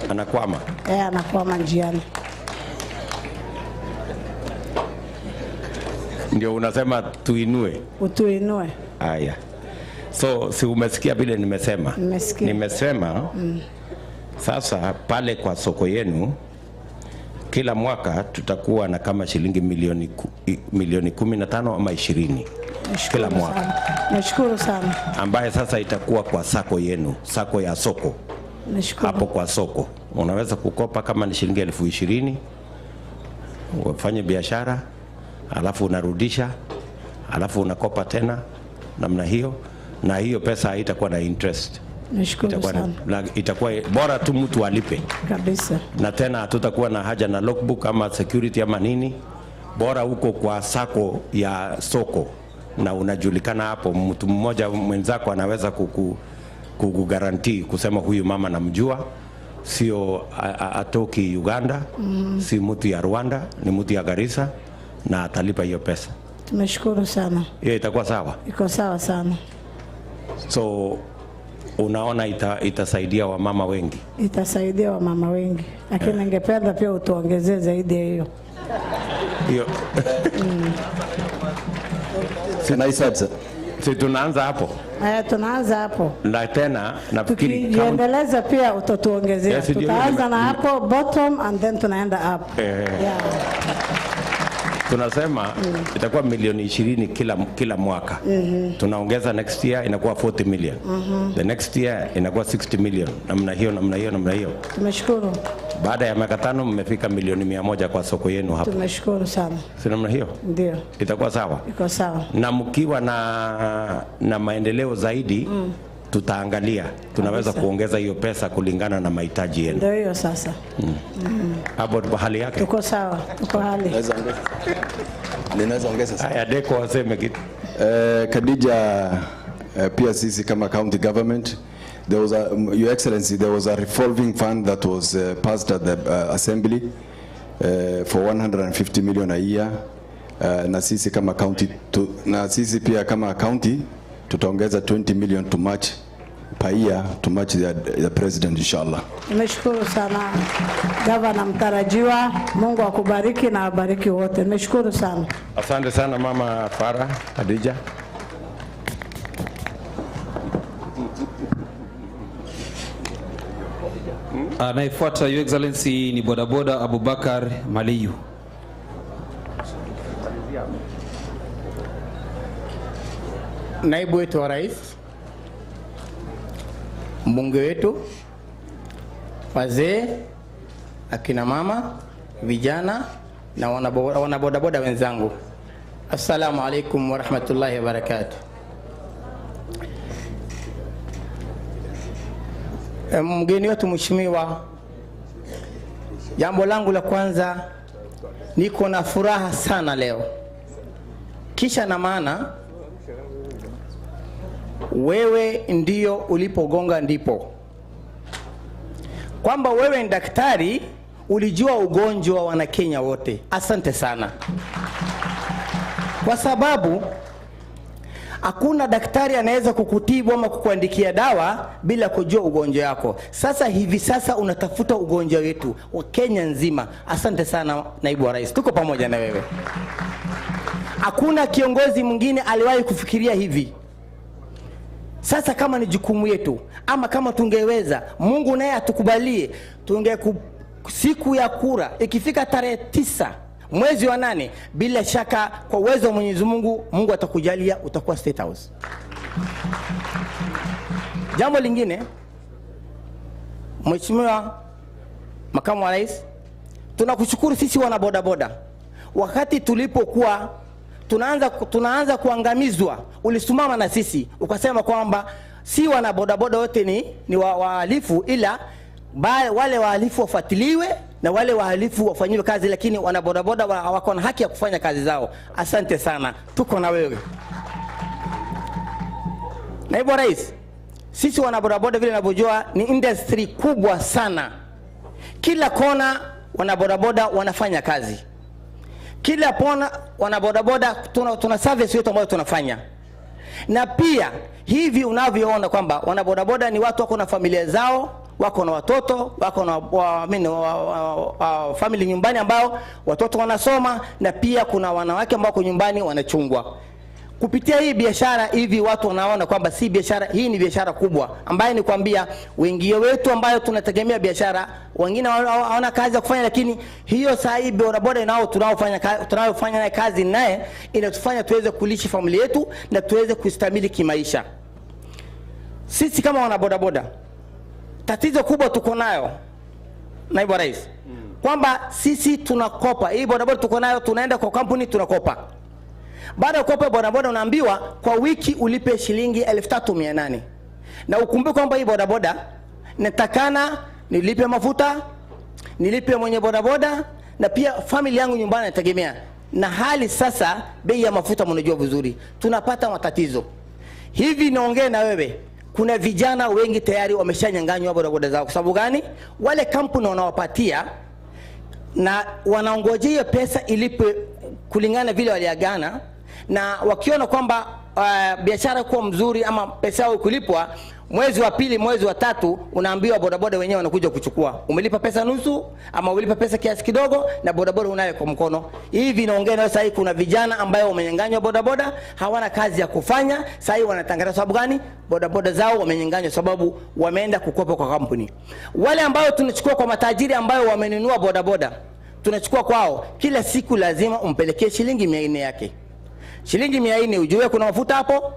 Anakwama? Anakwama njiani. Ndio unasema tuinue? Utuinue. Haya. So si umesikia vile nimesema? Nimesikia. Nimesema sasa pale kwa soko yenu kila mwaka tutakuwa na kama shilingi milioni 15 ama 20 kila mwaka. Nashukuru sana. Ambaye sasa itakuwa kwa sako yenu, sako ya soko. Nashukuru. Hapo kwa soko unaweza kukopa kama ni shilingi 20,000 ufanye biashara, alafu unarudisha, alafu unakopa tena namna hiyo, na hiyo pesa haitakuwa na interest. Nashukuru sana. Itakuwa bora tu mtu alipe kabisa, na tena hatutakuwa na haja na logbook ama security ama nini. Bora huko kwa sako ya soko na unajulikana hapo, mtu mmoja mwenzako anaweza kukugarantii kusema huyu mama namjua, sio atoki Uganda, si mtu ya Rwanda, ni mtu ya Garissa, na atalipa hiyo pesa. Tumeshukuru sana. Hiyo itakuwa sawa? Iko sawa sana. So unaona itasaidia wamama wengi? Itasaidia wamama wengi, lakini ningependa pia utuongezee zaidi ya hiyo. Hiyo. Si tunaanza hapo? Tunaanza hapo. Na tena nafikiri tukiendeleza pia utatuongezea. Yes, tutaanza na hapo bottom and then tunaenda up. Yeah. Tunasema itakuwa milioni 20 kila mwaka. Tunaongeza next year inakuwa 40 million. The next year inakuwa 60 million. Namna hiyo. Tumeshukuru. Baada ya miaka 5 mmefika milioni 100 kwa soko yenu hapa. Tumeshukuru sana. Si namna hiyo? Ndio. Itakuwa sawa? Iko sawa. Na mkiwa na maendeleo zaidi tutaangalia tunaweza kuongeza hiyo pesa kulingana na mahitaji yenu. Ndio hiyo sasa. Hapo hali yake tuko sawa, tuko hali. Ninaweza ongeza sasa. Haya, Deko waseme kitu. Khadija, pia sisi kama county government, there was Your Excellency, there was a revolving fund that was passed at the assembly for 150 million a year. Na sisi kama county pia kama county tutaongeza 20 million to match per year to match the president inshallah. Nimeshukuru sana Gavana mtarajiwa, Mungu akubariki na abariki wote. Nimeshukuru sana. Asante sana Mama Farah Khadija. Anayefuata Your Excellency ni bodaboda Abubakar Maliyu. Naibu wetu wa rais, mbunge wetu, wazee, akina mama, vijana na wanabodaboda wenzangu, assalamu alaikum wa rahmatullahi wa barakatuh. Mgeni wetu mheshimiwa, jambo langu la kwanza, niko na furaha sana leo, kisha na maana wewe ndio ulipogonga ndipo, kwamba wewe ni daktari, ulijua ugonjwa wa Wanakenya wote. Asante sana, kwa sababu hakuna daktari anaweza kukutibu ama kukuandikia dawa bila kujua ugonjwa wako. Sasa hivi sasa unatafuta ugonjwa wetu wa Kenya nzima. Asante sana naibu wa rais, tuko pamoja na wewe. Hakuna kiongozi mwingine aliwahi kufikiria hivi. Sasa kama ni jukumu yetu, ama kama tungeweza, Mungu naye atukubalie, siku ya kura ikifika tarehe 9 mwezi wa 8, bila shaka kwa uwezo wa Mwenyezi Mungu, Mungu atakujalia utakuwa State House. Jambo lingine, Mheshimiwa Makamu wa Rais, tunakushukuru sisi wana bodaboda. Wakati tulipokuwa tunaanza kuangamizwa, ulisimama na sisi ukasema kwamba si wana bodaboda wote ni wahalifu, ila wale wahalifu wafuatiliwe na wale wahalifu wafanyiwe kazi, lakini wana bodaboda wako na haki ya kufanya kazi zao. Asante sana, tuko na wewe. Naibu Rais, sisi wana bodaboda vile ninavyojua ni industry kubwa sana. Kila kona wana bodaboda wanafanya kazi. Kila pona wana bodaboda tuna service yetu ambayo tunafanya. Na pia hivi unavyoona kwamba wana bodaboda ni watu wako na familia zao, wako na watoto, wako na family nyumbani ambao watoto wanasoma, na pia kuna wanawake ambao wako nyumbani wanachungwa. Kupitia hii biashara hivi watu wanaona kwamba si biashara, hii ni biashara kubwa ambayo ni kwambia wengi wetu ambayo tunategemea biashara, wengine hawana kazi ya kufanya, lakini hiyo saa hii bodaboda nao tunayofanya kazi naye inatufanya tuweze kulishi familia yetu na tuweze kustamili kimaisha. Sisi kama wana bodaboda tatizo kubwa tuko nayo, naibu rais, kwamba sisi tunakopa. Hii bodaboda tuko nayo, tunaenda kwa kampuni tunakopa. Baada ya kukopa bodaboda unaambiwa kwa wiki ulipe shilingi 3,800. Na ukumbuke kwamba hii bodaboda natakana nilipe mafuta, nilipe mwenye bodaboda, na pia familia yangu nyumbani inategemea. Na hali sasa bei ya mafuta mnajua vizuri, tunapata matatizo. Hivi naongea na wewe, kuna vijana wengi tayari wameshanyang'anywa bodaboda zao. Kwa sababu gani? Wale kampuni wanawapatia na wanaongojea pesa ilipe kulingana vile waliagana, na wakiona kwamba biashara kuwa mzuri ama pesa yao kulipwa mwezi wa pili, mwezi wa tatu, unaambiwa bodaboda wenyewe wanakuja kuchukua. Umelipa pesa nusu ama umelipa pesa kiasi kidogo, na bodaboda unayo kwa mkono. Hivi naongea na sasa, kuna vijana ambao wamenyang'anywa bodaboda, hawana kazi ya kufanya. Sasa wanatangaza sababu gani? Bodaboda zao wamenyang'anywa sababu wameenda kukopa kwa kampuni. Wale ambao tunachukua kwa matajiri ambao wamenunua bodaboda, tunachukua kwao, kila siku lazima umpelekee shilingi 400 yake. Shilingi 400, ujue kuna mafuta hapo,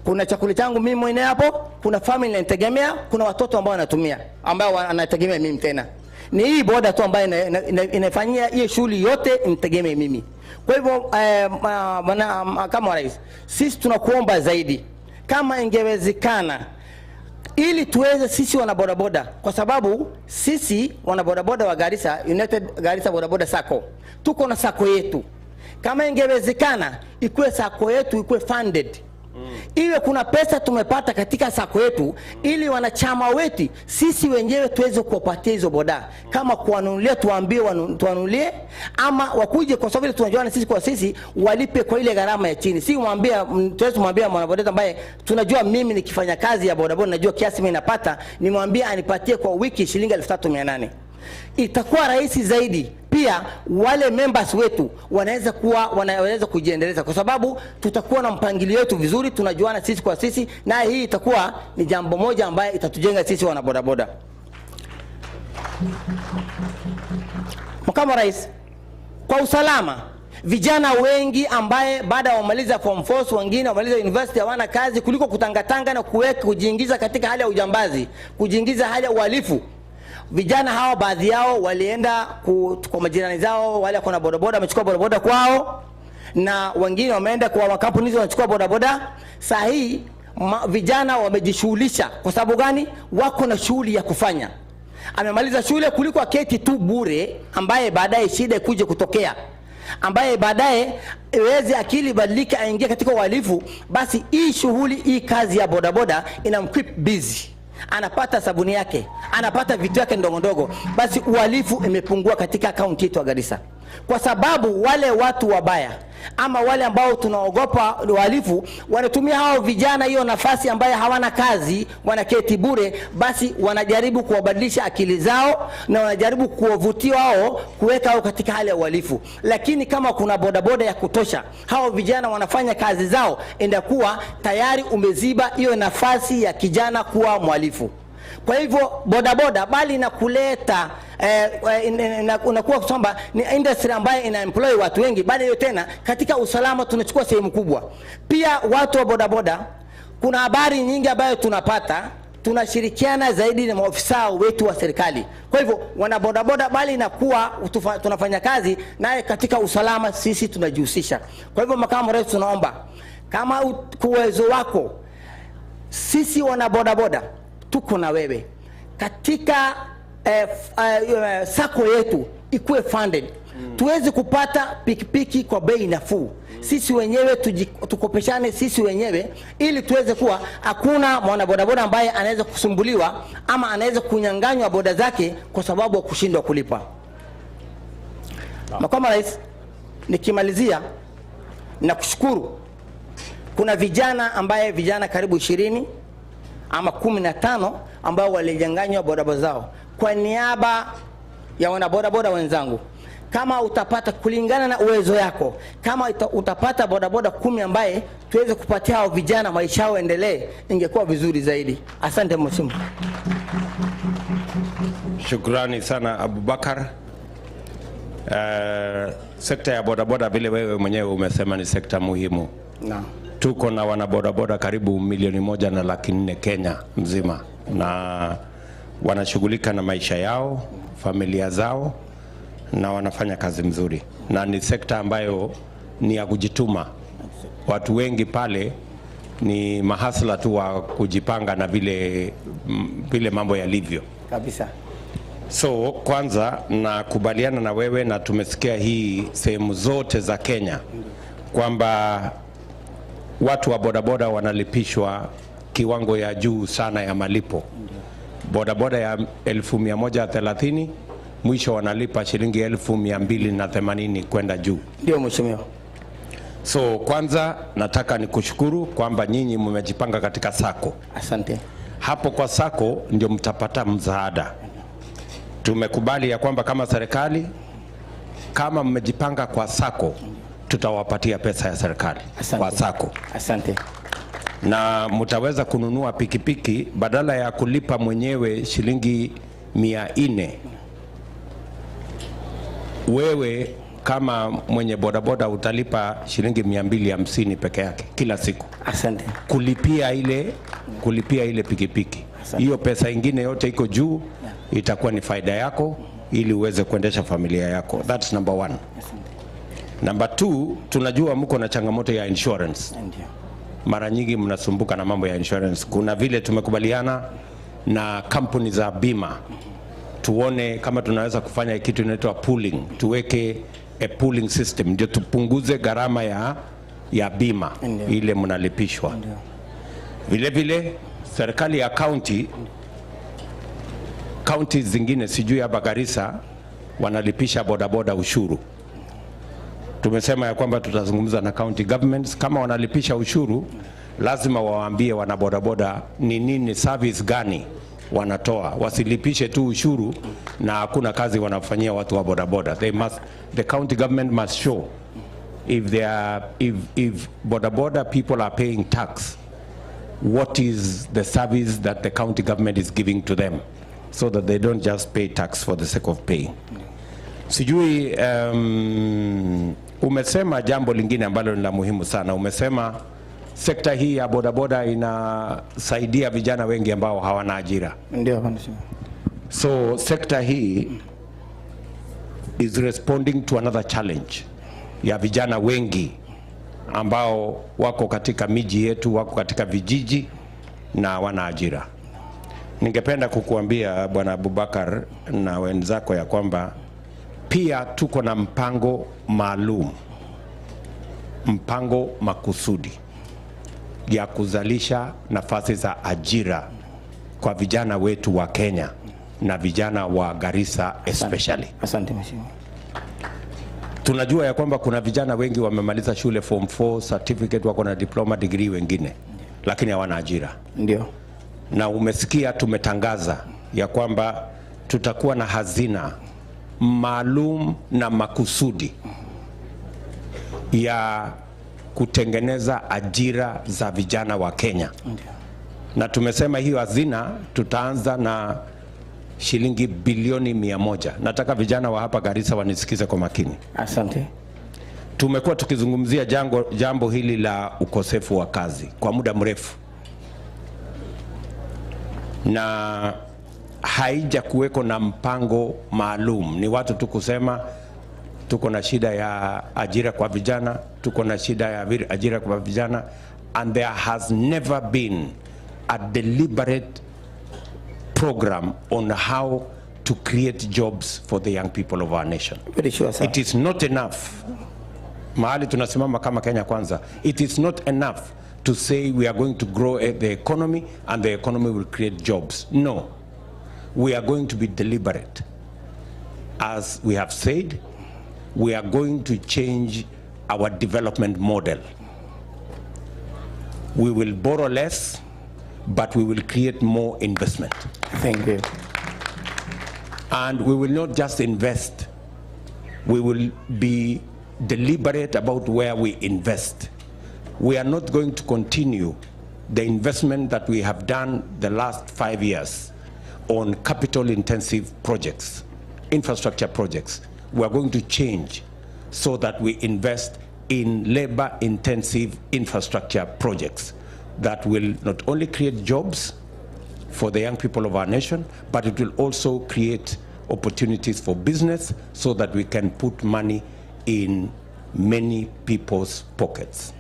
kuna chakula changu mimi mwenyewe hapo, kuna family inategemea, kuna watoto ambao wanatumia ambao wanategemea mimi tena. Ni hii boda tu ambayo inafanyia hiyo shughuli yote imtegemea mimi. Kwa hivyo kama rais, sisi tunakuomba zaidi kama ingewezekana, ili tuweze sisi wana bodaboda, kwa sababu sisi wana bodaboda wa Garissa, United Garissa Bodaboda Sacco, tuko na sako yetu. Kama ingewezekana ikuwe sako yetu ikuwe funded, iwe kuna pesa tumepata katika sako yetu, ili wanachama wetu sisi wenyewe tuweze kuwapatia hizo boda. Kama kuwanunulia tuambie tuwanunulie, ama wakuje, kwa sababu tunajua sisi kwa sisi walipe kwa ile gharama ya chini. Si tuweze kumwambia mwanaboda ambaye tunajua mimi nikifanya kazi ya bodaboda najua kiasi mimi napata, nimwambie anipatie kwa wiki shilingi 3,800. Itakuwa rahisi zaidi. Pia wale members wetu wanaweza kujiendeleza, kwa sababu tutakuwa na mpangilio wetu vizuri, tunajuana sisi kwa sisi, na hii itakuwa ni jambo moja ambaye itatujenga sisi wana bodaboda. Makamu Rais, kwa usalama, vijana wengi ambaye baada ya kumaliza form 4, wengine wamaliza university hawana kazi, kuliko kutangatanga na kujiingiza katika hali ya ujambazi, kujiingiza hali ya uhalifu. Vijana hawa baadhi yao walienda kwa majirani zao, wale kuna bodaboda wamechukua bodaboda kwao, na wengine wameenda kwa makampuni wanachukua bodaboda. Saa hii vijana wamejishughulisha. Kwa sababu gani? Wako na shughuli ya kufanya. Amemaliza shule, kuliko aketi tu bure, ambaye baadaye shida ikuje kutokea, ambaye baadaye iweze akili badilika aingie katika uhalifu. Basi hii shughuli, hii kazi ya bodaboda inamkeep busy, anapata sabuni yake, anapata vitu yake ndogo ndogo. Basi uhalifu imepungua katika kaunti yetu ya Garissa, kwa sababu wale watu wabaya ama wale ambao tunaogopa uhalifu wanatumia hao vijana hiyo nafasi ambaye hawana kazi, wanaketi bure. Basi wanajaribu kuwabadilisha akili zao na wanajaribu kuwavutia wao kuweka hao katika hali ya uhalifu. Lakini kama kuna bodaboda ya kutosha, hao vijana wanafanya kazi zao, endakuwa tayari umeziba hiyo nafasi ya kijana kuwa mhalifu. Kwa hivyo bodaboda bali na kuleta unakuwa kwamba ni industry ambayo ina employ watu wengi, bali hiyo tena katika usalama tunachukua sehemu kubwa. Pia watu wa bodaboda, kuna habari nyingi ambayo tunapata, tunashirikiana zaidi na maofisa wetu wa serikali. Kwa hivyo wana bodaboda bali na kuwa tunafanya kazi naye katika usalama, sisi tunajihusisha. Kwa hivyo Makamu Rais, tunaomba kama uwezo wako, sisi wana bodaboda tuko na wewe katika sako yetu ikuwe funded, tuweze kupata pikipiki kwa bei nafuu. Sisi wenyewe tukopeshane sisi wenyewe, ili tuweze kuwa hakuna mwana bodaboda ambaye anaweza kusumbuliwa ama anaweza kunyang'anywa boda zake kwa sababu ya kushindwa kulipa. Makamu Rais, Nikimalizia na kushukuru, kuna vijana karibu 20 ama 15 ambao walinyang'anywa bodaboda zao. Kwa niaba ya wanabodaboda wenzangu, kama utapata kulingana na uwezo yako, kama utapata bodaboda 10 ambaye tuweze kupatia hao vijana maisha yao endelee, ingekuwa vizuri zaidi. Asante mheshimiwa. Shukrani sana Abubakar. Sekta ya bodaboda vile wewe mwenyewe umesema ni sekta muhimu. Naam. Tuko na wanabodaboda karibu 1.4 Kenya mzima, na wanashughulika na maisha yao, familia zao, na wanafanya kazi mzuri, na ni sekta ambayo ni ya kujituma. Watu wengi pale ni mahasla tu wa kujipanga na vile mambo yalivyo kabisa. So kwanza nakubaliana na wewe, na tumesikia hii sehemu zote za Kenya kwamba watu wa bodaboda wanalipishwa kiwango ya juu sana ya malipo. Bodaboda ya 1130 mwisho wanalipa shilingi 1280 kwenda juu. Ndio mheshimiwa. So kwanza nataka nikushukuru kwamba nyinyi mmejipanga katika sako. Asante. Hapo kwa sako ndio mtapata msaada. Tumekubali ya kwamba kama serikali, kama mmejipanga kwa sako, tutawapatia pesa ya serikali kwa sako. Asante. Na mtaweza kununua pikipiki badala ya kulipa mwenyewe shilingi 400. Wewe kama mwenye bodaboda utalipa shilingi 250 peke yake kila siku. Asante. Kulipia ile pikipiki. Hiyo pesa ingine yote iko juu, itakuwa ni faida yako ili uweze kuendesha familia yako. That's number 1. Number 2, tunajua mko na changamoto ya insurance. Mara nyingi mnasumbuka na mambo ya insurance. Kuna vile tumekubaliana na kampuni za bima, tuone kama tunaweza kufanya kitu inaitwa pooling, tuweke a pooling system ndio tupunguze gharama ya bima ile mnalipishwa. Vile vile serikali ya county zingine, sijui hapa Garissa, wanalipisha bodaboda ushuru. Tumesema ya kwamba tutazungumza na county governments, kama wanalipisha ushuru lazima waambie wanabodaboda ni nini, service gani wanatoa. Wasilipishe tu ushuru na hakuna kazi wanafanyia watu wa bodaboda. The county government must show if bodaboda people are paying tax, what is the service that the county government is giving to them, so that they don't just pay tax for the sake of paying. Sijui umesema jambo lingine ambalo ni la muhimu sana. Umesema sekta hii ya bodaboda inasaidia vijana wengi ambao hawana ajira. Ndio. So sekta hii is responding to another challenge ya vijana wengi ambao wako katika miji yetu, wako katika vijiji na wana ajira. Ningependa kukuambia Bwana Abubakar na wenzako ya kwamba pia tuko na mpango maalum, mpango makusudi ya kuzalisha nafasi za ajira kwa vijana wetu wa Kenya na vijana wa Garissa especially. Asante mheshimiwa. Tunajua ya kwamba kuna vijana wengi wamemaliza shule form 4 certificate, wako na diploma degree wengine, lakini hawana ajira. Ndio. Na umesikia tumetangaza ya kwamba tutakuwa na hazina maalum na makusudi ya kutengeneza ajira za vijana wa Kenya. Na tumesema hiyo hazina tutaanza na shilingi bilioni 100. Nataka vijana wa hapa Garissa wanisikize kwa makini. Asante. Tumekuwa tukizungumzia jambo hili la ukosefu wa kazi kwa muda mrefu, na haija kuweko na mpango maalum. Ni watu tu kusema tuko na shida ya ajira kwa vijana, tuko na shida ya ajira kwa vijana, and there has never been a deliberate program on how to create jobs for the young people of our nation. Very sure, sir. It is not enough. Mahali tunasimama kama Kenya Kwanza, it is not enough to say we are going to grow the economy and the economy will create jobs. No. We are going to be deliberate. As we have said, we are going to change our development model. We will borrow less, but we will create more investment. Thank you. And we will not just invest, we will be deliberate about where we invest. We are not going to continue the investment that we have done the last 5 years on capital intensive projects, infrastructure projects. We are going to change so that we invest in labor intensive infrastructure projects that will not only create jobs for the young people of our nation, but it will also create opportunities for business so that we can put money in many people's pockets.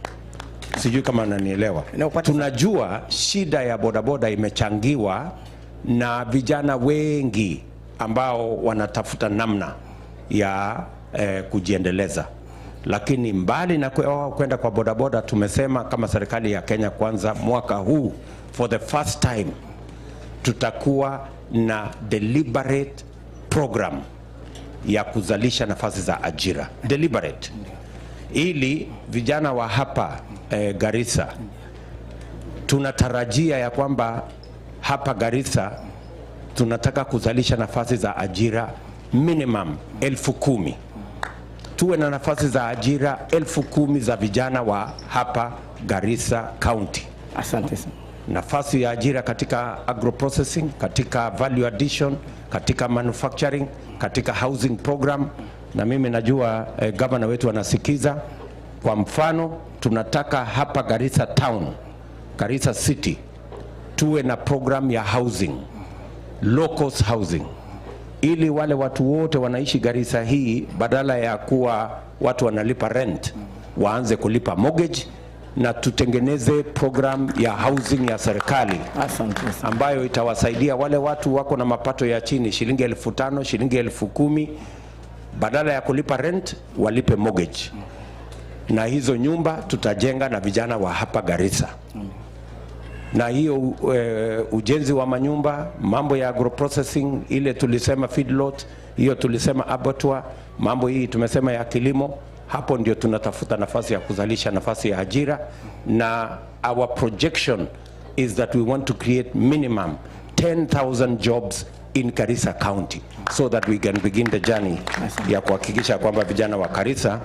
Sijui kama nanielewa. Tunajua shida ya bodaboda imechangiwa na vijana wengi ambao wanatafuta namna ya kujiendeleza. Lakini mbali na kwenda kwa bodaboda, tumesema kama serikali ya Kenya Kwanza mwaka huu for the first time tutakuwa na deliberate program ya kuzalisha nafasi za ajira. Deliberate. Ili vijana wa hapa Garissa tunatarajia ya kwamba hapa Garissa tunataka kuzalisha nafasi za ajira minimum 10,000. Tuwe na nafasi za ajira 10,000 za vijana wa hapa Garissa County. Asante sana. Nafasi ya ajira katika agroprocessing, katika value addition, katika manufacturing, katika housing program. Na mimi najua governor wetu anasikiza. Kwa mfano, tunataka hapa Garissa Town, Garissa City, tuwe na program ya housing, low cost housing, ili wale watu wote wanaishi Garissa hii, badala ya kuwa watu wanalipa rent, waanze kulipa mortgage, na tutengeneze program ya housing ya serikali ambayo itawasaidia wale watu wako na mapato ya chini, shilingi 5,000, shilingi 10,000, badala ya kulipa rent walipe mortgage. Na hizo nyumba tutajenga na vijana wa hapa Garissa. Na hiyo ujenzi wa manyumba, mambo ya agroprocessing, ile tulisema feedlot, hiyo tulisema abattoir, mambo hii tumesema ya kilimo, hapo ndio tunatafuta nafasi ya kuzalisha nafasi ya ajira. Na our projection is that we want to create minimum 10,000 jobs in Garissa County so that we can begin the journey ya kuhakikisha kwamba vijana wa Garissa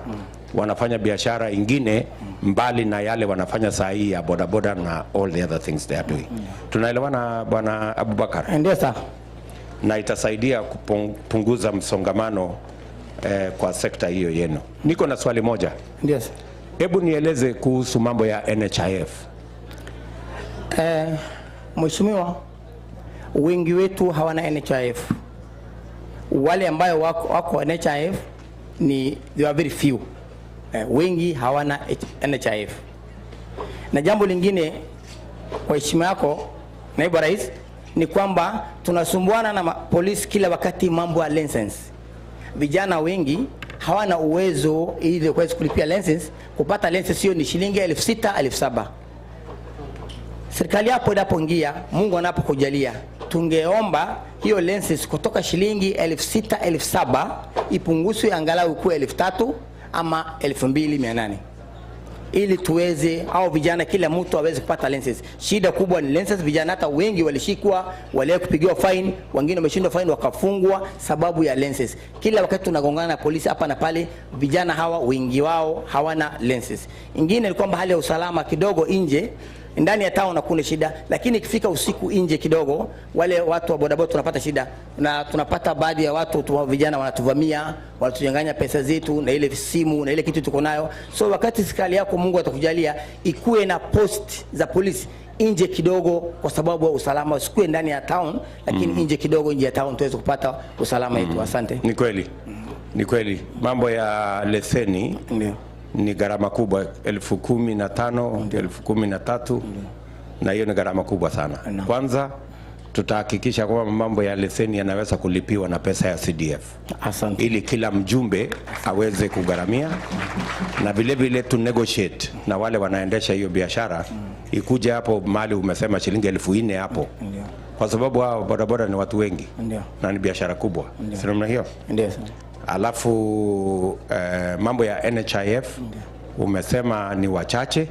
wanafanya biashara ingine mbali na yale wanafanya saa hii ya bodaboda na all the other things they are doing. Tunaelewana Bwana Abubakar? Ndio sir. Na itasaidia kupunguza msongamano kwa sekta hiyo yenu. Niko na swali moja. Ndio sir. Hebu nieleze kuhusu mambo ya NHIF. Mheshimiwa, wengi wetu hawana NHIF. Wale ambao wako NHIF ni they are very few. Wengi hawana NHIF. Na jambo lingine kwa heshima yako Naibu Rais ni kwamba tunasumbuana na polisi kila wakati mambo ya license. Vijana wengi hawana uwezo ili kuweza kulipia license. Kupata license hiyo ni shilingi 6,000, 7,000. Serikali hapo inapoingia, Mungu anapokujalia, tungeomba hiyo license kutoka shilingi 6,000, 7,000 ipunguzwe angalau kuwe 3,000 ama 2,800, ili tuweze au vijana kila mtu aweze kupata license. Shida kubwa ni license. Vijana hata wengi walishikwa, wale kupigiwa fine, wengine wameshindwa fine wakafungwa sababu ya license. Kila wakati tunagongana na polisi hapa na pale, vijana hawa wengi wao hawana license. Ingine ni kwamba hali ya usalama kidogo nje, ndani ya town hakuna shida, lakini ikifika usiku nje kidogo, wale watu wa bodaboda tunapata shida, na tunapata baadhi ya watu vijana wanatuvamia, wanatunyang'anya pesa zetu na ile simu na ile kitu tuko nayo. So wakati serikali yako Mungu atakujalia ikuwe na post za polisi nje kidogo, kwa sababu usalama usikue ndani ya town, lakini nje kidogo, nje ya town tuweze kupata usalama wetu. Asante. Ni kweli. Ni kweli. Mambo ya leseni ni gharama kubwa, 15,000, 13,000, na hiyo ni gharama kubwa sana. Kwanza tutahakikisha kwamba mambo ya leseni yanaweza kulipiwa na pesa ya CDF. Asante. Ili kila mjumbe aweze kugharamia, na vile vile tu negotiate na wale wanaendesha hiyo biashara, ikuje hapo mahali umesema shilingi 4,000 hapo. Kwa sababu hao bodaboda ni watu wengi na ni biashara kubwa. Sio namna hiyo? Ndio. Alafu mambo ya NHIF umesema ni wachache.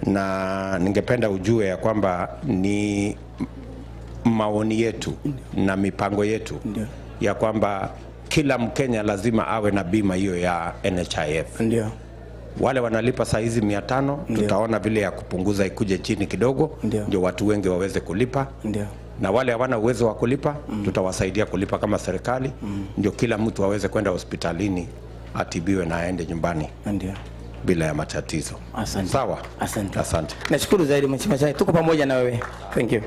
Na ningependa ujue ya kwamba ni maoni yetu na mipango yetu ya kwamba kila Mkenya lazima awe na bima hiyo ya NHIF. Wale wanalipa saa hizi 500, tutaona vile ya kupunguza ikuje chini kidogo ndio watu wengi waweze kulipa. Na wale hawana uwezo wa kulipa tutawasaidia kulipa kama serikali ndio kila mtu aweze kwenda hospitalini atibiwe na aende nyumbani bila ya matatizo. Asante. Sawa? Asante. Nashukuru zaidi mheshimiwa, tuko pamoja na wewe. Thank you.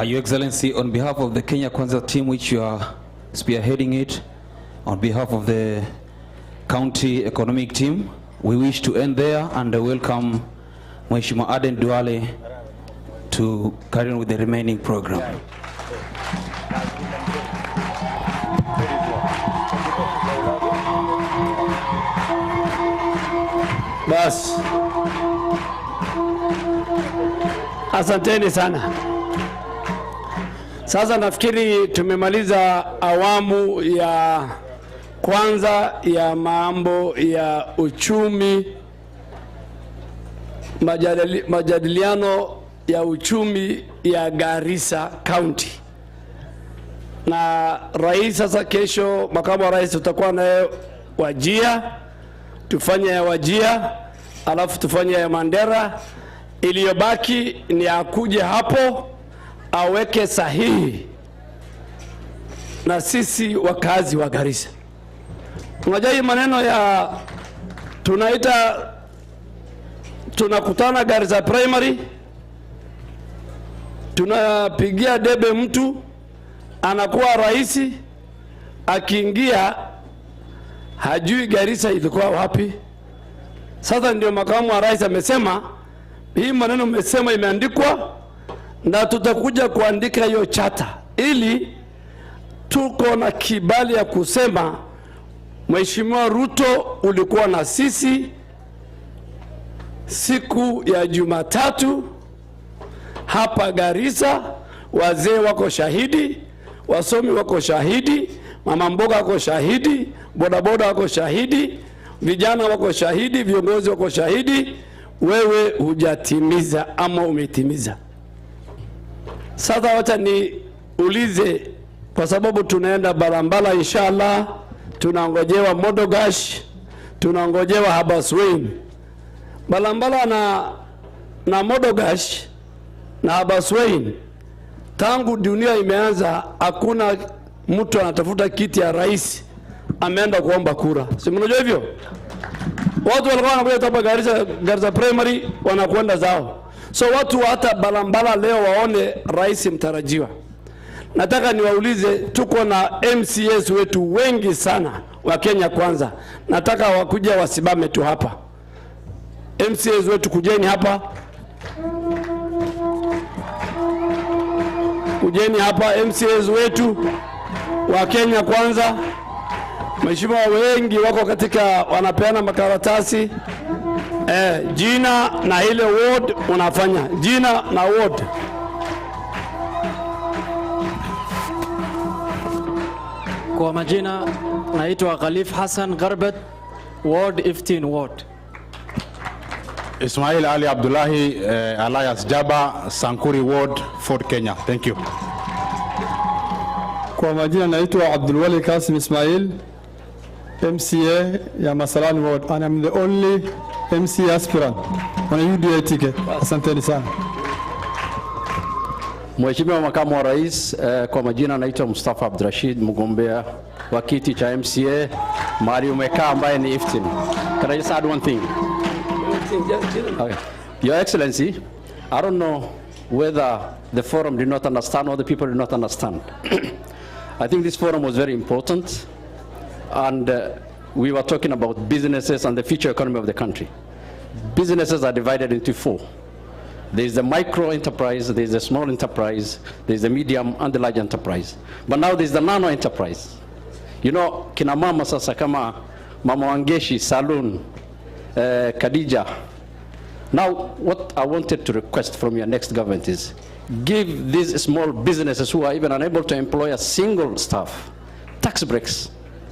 Your Excellency, on behalf of the Kenya Kwanza team which you are spearheading it, on behalf of the county economic team, we wish to end there and welcome Mheshimiwa Aden Duale to carry on with the remaining program. Bas. Asanteni sana. Sasa nafikiri tumemaliza awamu ya kwanza ya mambo ya uchumi, majadiliano ya uchumi ya Garissa County. Na rais sasa, kesho makamu wa rais tutakuwa naye Wajia, tufanye ya Wajia, alafu tufanye ya Mandera. Iliyobaki ni akuje hapo aweke sahihi na sisi wakazi wa Garissa. Unajua hii maneno ya tunakutana Garissa primary, tunapigia debe mtu anakuwa rais, akiingia hajui Garissa ilikuwa wapi. Sasa ndio makamu wa rais amesema hii maneno mmesema imeandikwa na tutakuja kuandika hiyo chata ili tuko na kibali ya kusema Mheshimiwa Ruto ulikuwa na sisi siku ya Jumatatu hapa Garissa. Wazee wako shahidi, wasomi wako shahidi, mama mboga wako shahidi, bodaboda wako shahidi, vijana wako shahidi, viongozi wako shahidi. Wewe hujatimiza ama umetimiza. Sasa wacha niulize, kwa sababu tunaenda barambala inshallah, tunangojewa Modogash, tunangojewa Habaswein. Barambala na Modogash na Habaswein, tangu dunia imeanza hakuna mtu anatafuta kiti ya rais ameenda kuomba kura. Si mnajua hivyo? Watu walikuwa wanakuja hapa Garissa primary wanakwenda zao. So watu hata Barambala leo waone rais mtarajiwa. Nataka niwaulize, tuko na MCAs wetu wengi sana wa Kenya Kwanza. Nataka wakuja wasimame tu hapa. MCAs wetu kujeni hapa. Kujeni hapa MCAs wetu wa Kenya Kwanza. Mheshimiwa wengi wako katika wanapeana makaratasi. Jina na ile ward unafanya. Jina na ward. Kwa majina naitwa Khalif Hassan Garbat, ward 15 ward. Ismail Ali Abdullahi, alias Jaba, Sankuri ward, Fort Kenya. Thank you. Kwa majina naitwa Abdulwali Kasim Ismail, MCA ya Masalani ward, and I'm the only MC aspirant on a UDA ticket. Asanteni sana. Mheshimiwa makamu wa rais, kwa majina naitwa Mustafa Abdurashid, mgombea wa kiti cha MCA mahali umekaa ambaye ni 15. Can I just add one thing? Okay. Your Excellency, I don't know whether the forum did not understand or the people did not understand. I think this forum was very important, and we were talking about businesses and the future economy of the country. Businesses are divided into 4. There is the micro enterprise, there is the small enterprise, there is the medium and the large enterprise. But now there is the nano enterprise. You know, kina mama sasa kama Mama Wangeshi, Saloon, Khadija. Now, what I wanted to request from your next government is give these small businesses who are even unable to employ a single staff tax breaks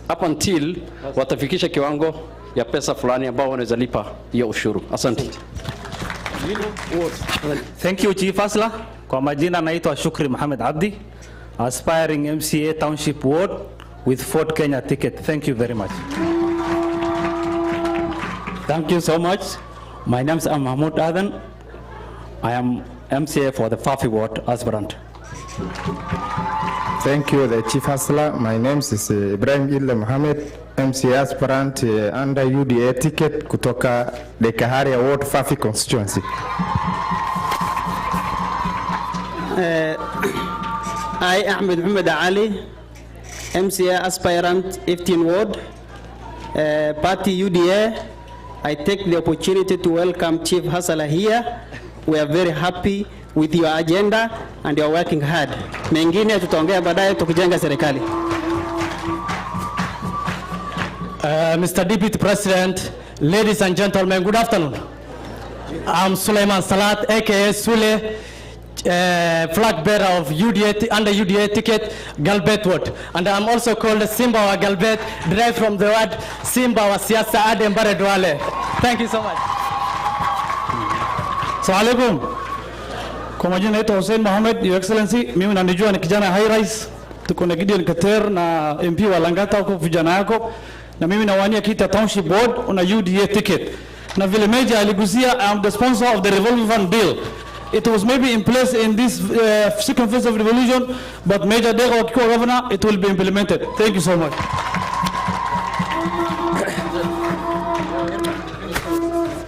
up until watafikisha kiwango ya pesa fulani ambao wanaweza lipa hiyo ushuru. Asante. Thank you Chief Asla. Kwa majina naitwa Shukri Mohamed Abdi, aspiring MCA Township Ward with Ford Kenya ticket. Thank you very much. Thank you so much. My name is Mahmoud Adan. I am MCA for the Fafi Ward aspirant. Thank you, the Chief Asla. My name is Ibrahim Illa Mohamed, MCA aspirant under UDA ticket kutoka the Kaharia Ward Fafi constituency. I, Ahmed Muhammad Ali, MCA aspirant 15 Ward, party UDA. I take the opportunity to welcome Chief Hasala here. We are very happy with your agenda and you are working hard. Mengine tutaongea baadaye tukijenga serikali. Mr. Deputy President, ladies and gentlemen, good afternoon. I'm Suleiman Salat, aka Sule, flag bearer of UDA, under UDA ticket, Galbet Ward. And I'm also called Simba wa Galbet, derived from the word Simba wa Siasa Adem Baredwale. Thank you so much. Assalamu alaikum. Kwa majina naitwa Hussein Mohamed, Your Excellency. Mimi nanijua ni kijana high rise. Tuko na Gideon Kater na MP wa Langata huko vijana yako. Na mimi nawania kiti ya Township Board on a UDA ticket. Na vile Major aligusia, I am the sponsor of the revolving fund bill. It was maybe in place in this second phase of revolution, but Major Dego akiwa governor, it will be implemented. Thank you so much.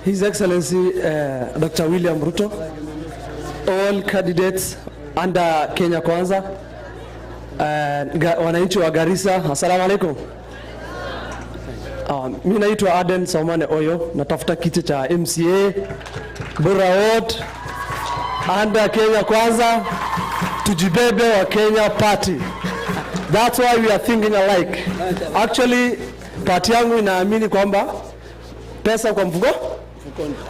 His Excellency Dr. William Ruto, all candidates under Kenya Kwanza, wananchi wa Garissa, assalamu alaikum. Mimi naitwa Aden Somane Oyo, natafuta kiti cha MCA Bura Ward under Kenya Kwanza, tujibebe wa Kenya party. That's why we are thinking alike. Actually, party yangu inaamini kwamba pesa kwa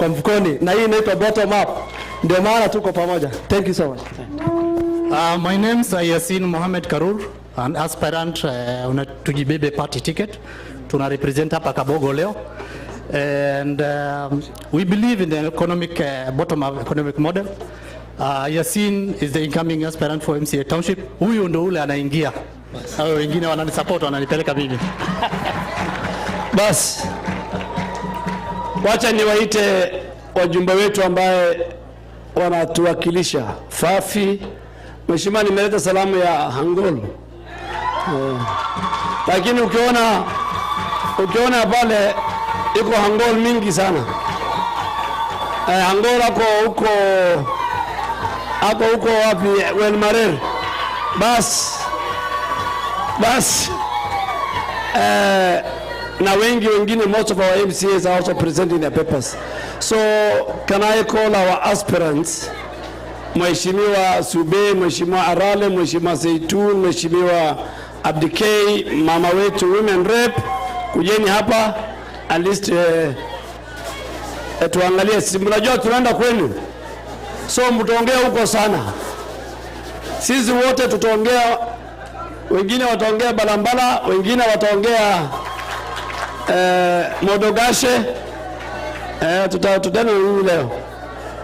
mfukoni, na hii inaitwa bottom up. Ndio maana tuko pamoja. Thank you so much. My name is Yasin Mohamed Karur, an aspirant on a Tujibebe party ticket. Tuna represent hapa Kabogo leo. And we believe in the economic bottom-up economic model. Yasin is the incoming aspirant for MCA Township. Huyu ndo ule anaingia. Hao wengine wananisupport, wananipeleka mimi. Bas, wacha niwaite wajumbe wetu ambaye wanatuwakilisha Fafi. Mheshimiwa, nimeleta salamu ya Hangol. Lakini ukiona pale iko Hangol mingi sana. Hangol ako huko wapi? Welmarer. Bas na wengine, most of our MCAs are also presenting their papers. So can I call our aspirants, Mheshimiwa Sube, Mheshimiwa Arale, Mheshimiwa Zaitun, Mheshimiwa Abdikei, mama wetu women rep, kujeni hapa at least tuangalie. Mnajua tunaenda kwenu, so mtaongea huko sana. Sisi wote tutaongea, wengine wataongea Balambala, wengine wataongea Modogashe. Tutaenda leo.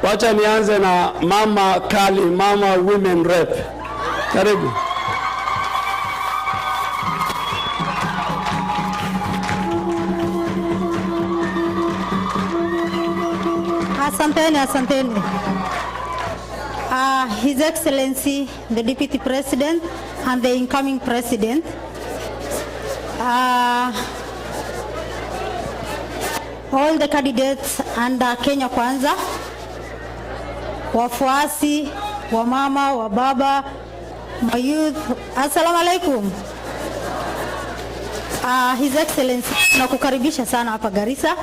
Wacha nianze na mama Kali, mama women rep. Karibu. Asanteni. His Excellency, the Deputy President and the incoming President. All the candidates under Kenya Kwanza, wafuasi, wa mama, wa baba, my youth, assalamu alaikum. His Excellency, nakukaribisha sana hapa Garissa.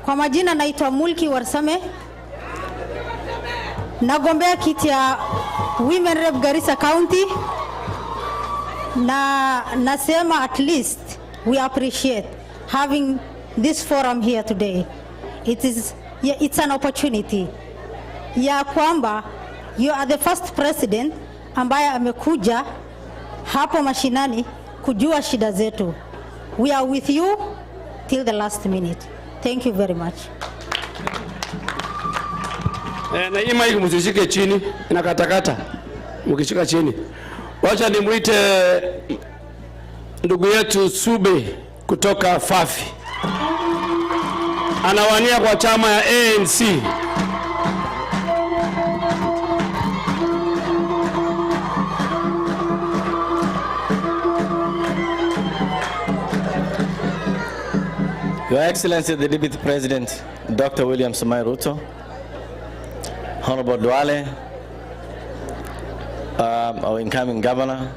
Kwa majina naitwa Mulki Warsame, nagombea kiti ya Women Rep Garissa County, na nasema at least we appreciate having this forum here today. It's an opportunity ya kwamba you are the first president ambaye amekuja hapo mashinani kujua shida zetu. We are with you till the last minute. Thank you very much. Na hii mic msishike chini, inakatakata. Mkishika chini. Wacha nimuite ndugu yetu Sube kutoka Fafi. Anawania kwa chama ya ANC. Your Excellency the Deputy President, Dr. William Samoei Ruto, Honorable Duale, our incoming Governor,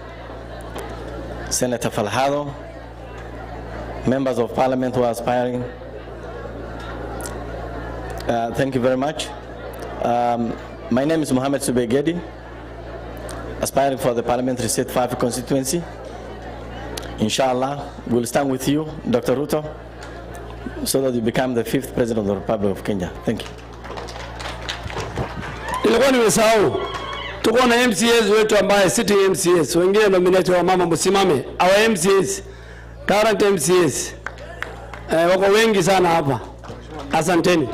Senator Falhado, members of Parliament who are aspiring, thank you very much. My name is Mohamed Subegedi, aspiring for the Parliamentary Seat 5 constituency. Inshallah, we'll stand with you, Dr. Ruto, so that you become the 5th President of the Republic of Kenya. Thank you. Nilikuwa nimesahau. Tuko na MCAs wetu ambaye sitting MCAs, wengine nominate wa mama msimame. Our MCAs, current MCAs. Wako wengi sana hapa. Asanteni.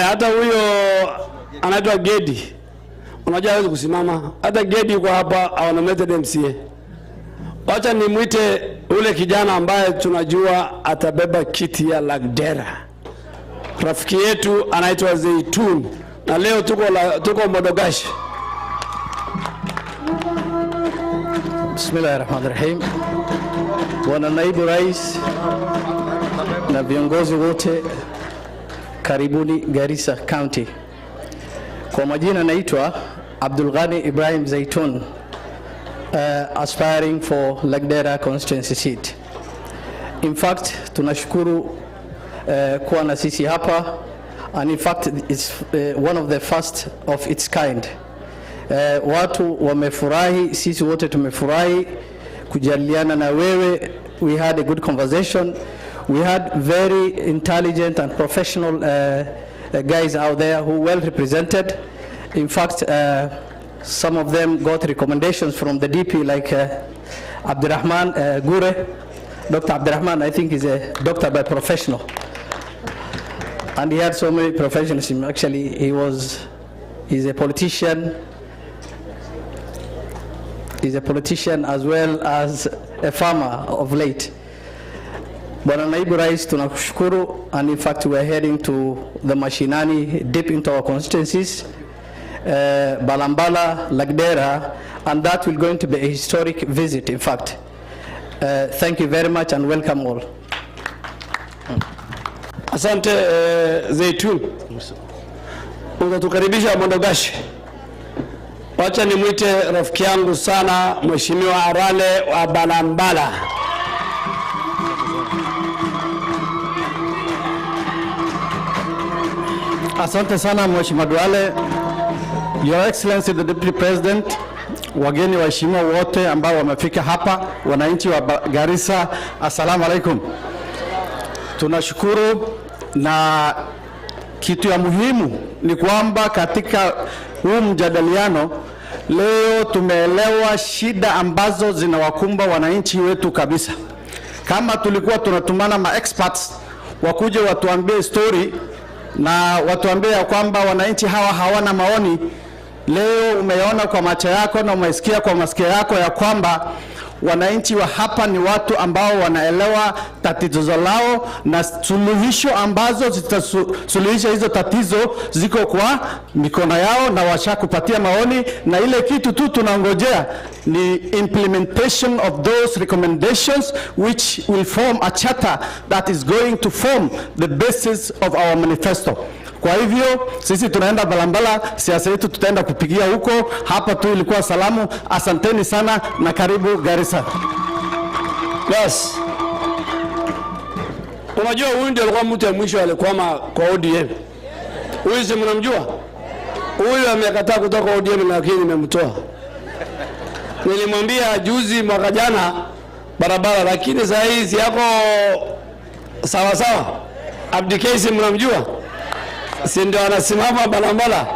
Hata huyo anaitwa Gedi. Unajua hawezi kusimama. Hata Gedi yuko hapa, our nominated MCA. Wacha nimuite ule kijana ambaye tunajua atabeba kiti ya Lagdera. Rafiki yetu anaitwa Zaitun. Na leo tuko Modogashi. Bismillahirrahmanirrahim. Bwana Naibu Rais na viongozi wote, karibuni Garissa County. Kwa majina naitwa Abdul Ghani Ibrahim Zaitun, aspiring for Lagdera constituency seat. In fact, tunashukuru kuwa na sisi hapa, and in fact it's one of the first of its kind. Watu wamefurahi, sisi wote tumefurahi kujadiliana na wewe. We had a good conversation. We had very intelligent and professional guys out there who well represented. In fact, some of them got recommendations from the DP, like Abdurrahman Gure. Dr. Abdurrahman, I think, is a doctor by professional. And he had so many professionalism. Actually, he's a politician. He's a politician as well as a farmer of late. Bwana Naibu Rais, tunakushukuru, and in fact we are heading to the Mashinani, deep into our constituencies, Balambala, Lagdera, and that will going to be a historic visit, in fact. Thank you very much and welcome all. Asante Zaitun. Unatukaribisha Modogashi. Wacha nimuite rafiki yangu sana Mheshimiwa Arale wa Balambala. Asante sana Mheshimiwa Duale. Your Excellency the Deputy President, wageni waheshimiwa wote ambao wamefika hapa, wananchi wa Garissa, assalamu alaikum. Tunashukuru, na kitu ya muhimu ni kwamba katika huu mjadiliano leo tumeelewa shida ambazo zinawakumba wananchi wetu kabisa. Kama tulikuwa tunatumana ma experts wakuje watuambie story na watuambie ya kwamba wananchi hawa hawana maoni, leo umeona kwa macho yako na umesikia kwa masikio yako ya kwamba wananchi wa hapa ni watu ambao wanaelewa tatizo lao, na suluhisho ambazo zitasuluhisha hizo tatizo ziko kwa mikono yao na washakupatia maoni, na ile kitu tu tunangojea ni implementation of those recommendations which will form a charter that is going to form the basis of our manifesto. Kwa hivyo sisi tunaenda Balambala, siasa yetu tutaenda kupigia huko. Hapa tu ilikuwa salamu. Asanteni sana na karibu Garissa. Yes. Unajua huyu ndiye alikuwa mtu ya mwisho alikwama kwa ODM. Huyu si mnamjua? Huyu amekataa kutoka ODM lakini nimemtoa. Nilimwambia juzi mwaka jana barabara, lakini sasa hizi yako sawa sawa. Abdikesi mnamjua? Si ndio anasimama Balambala?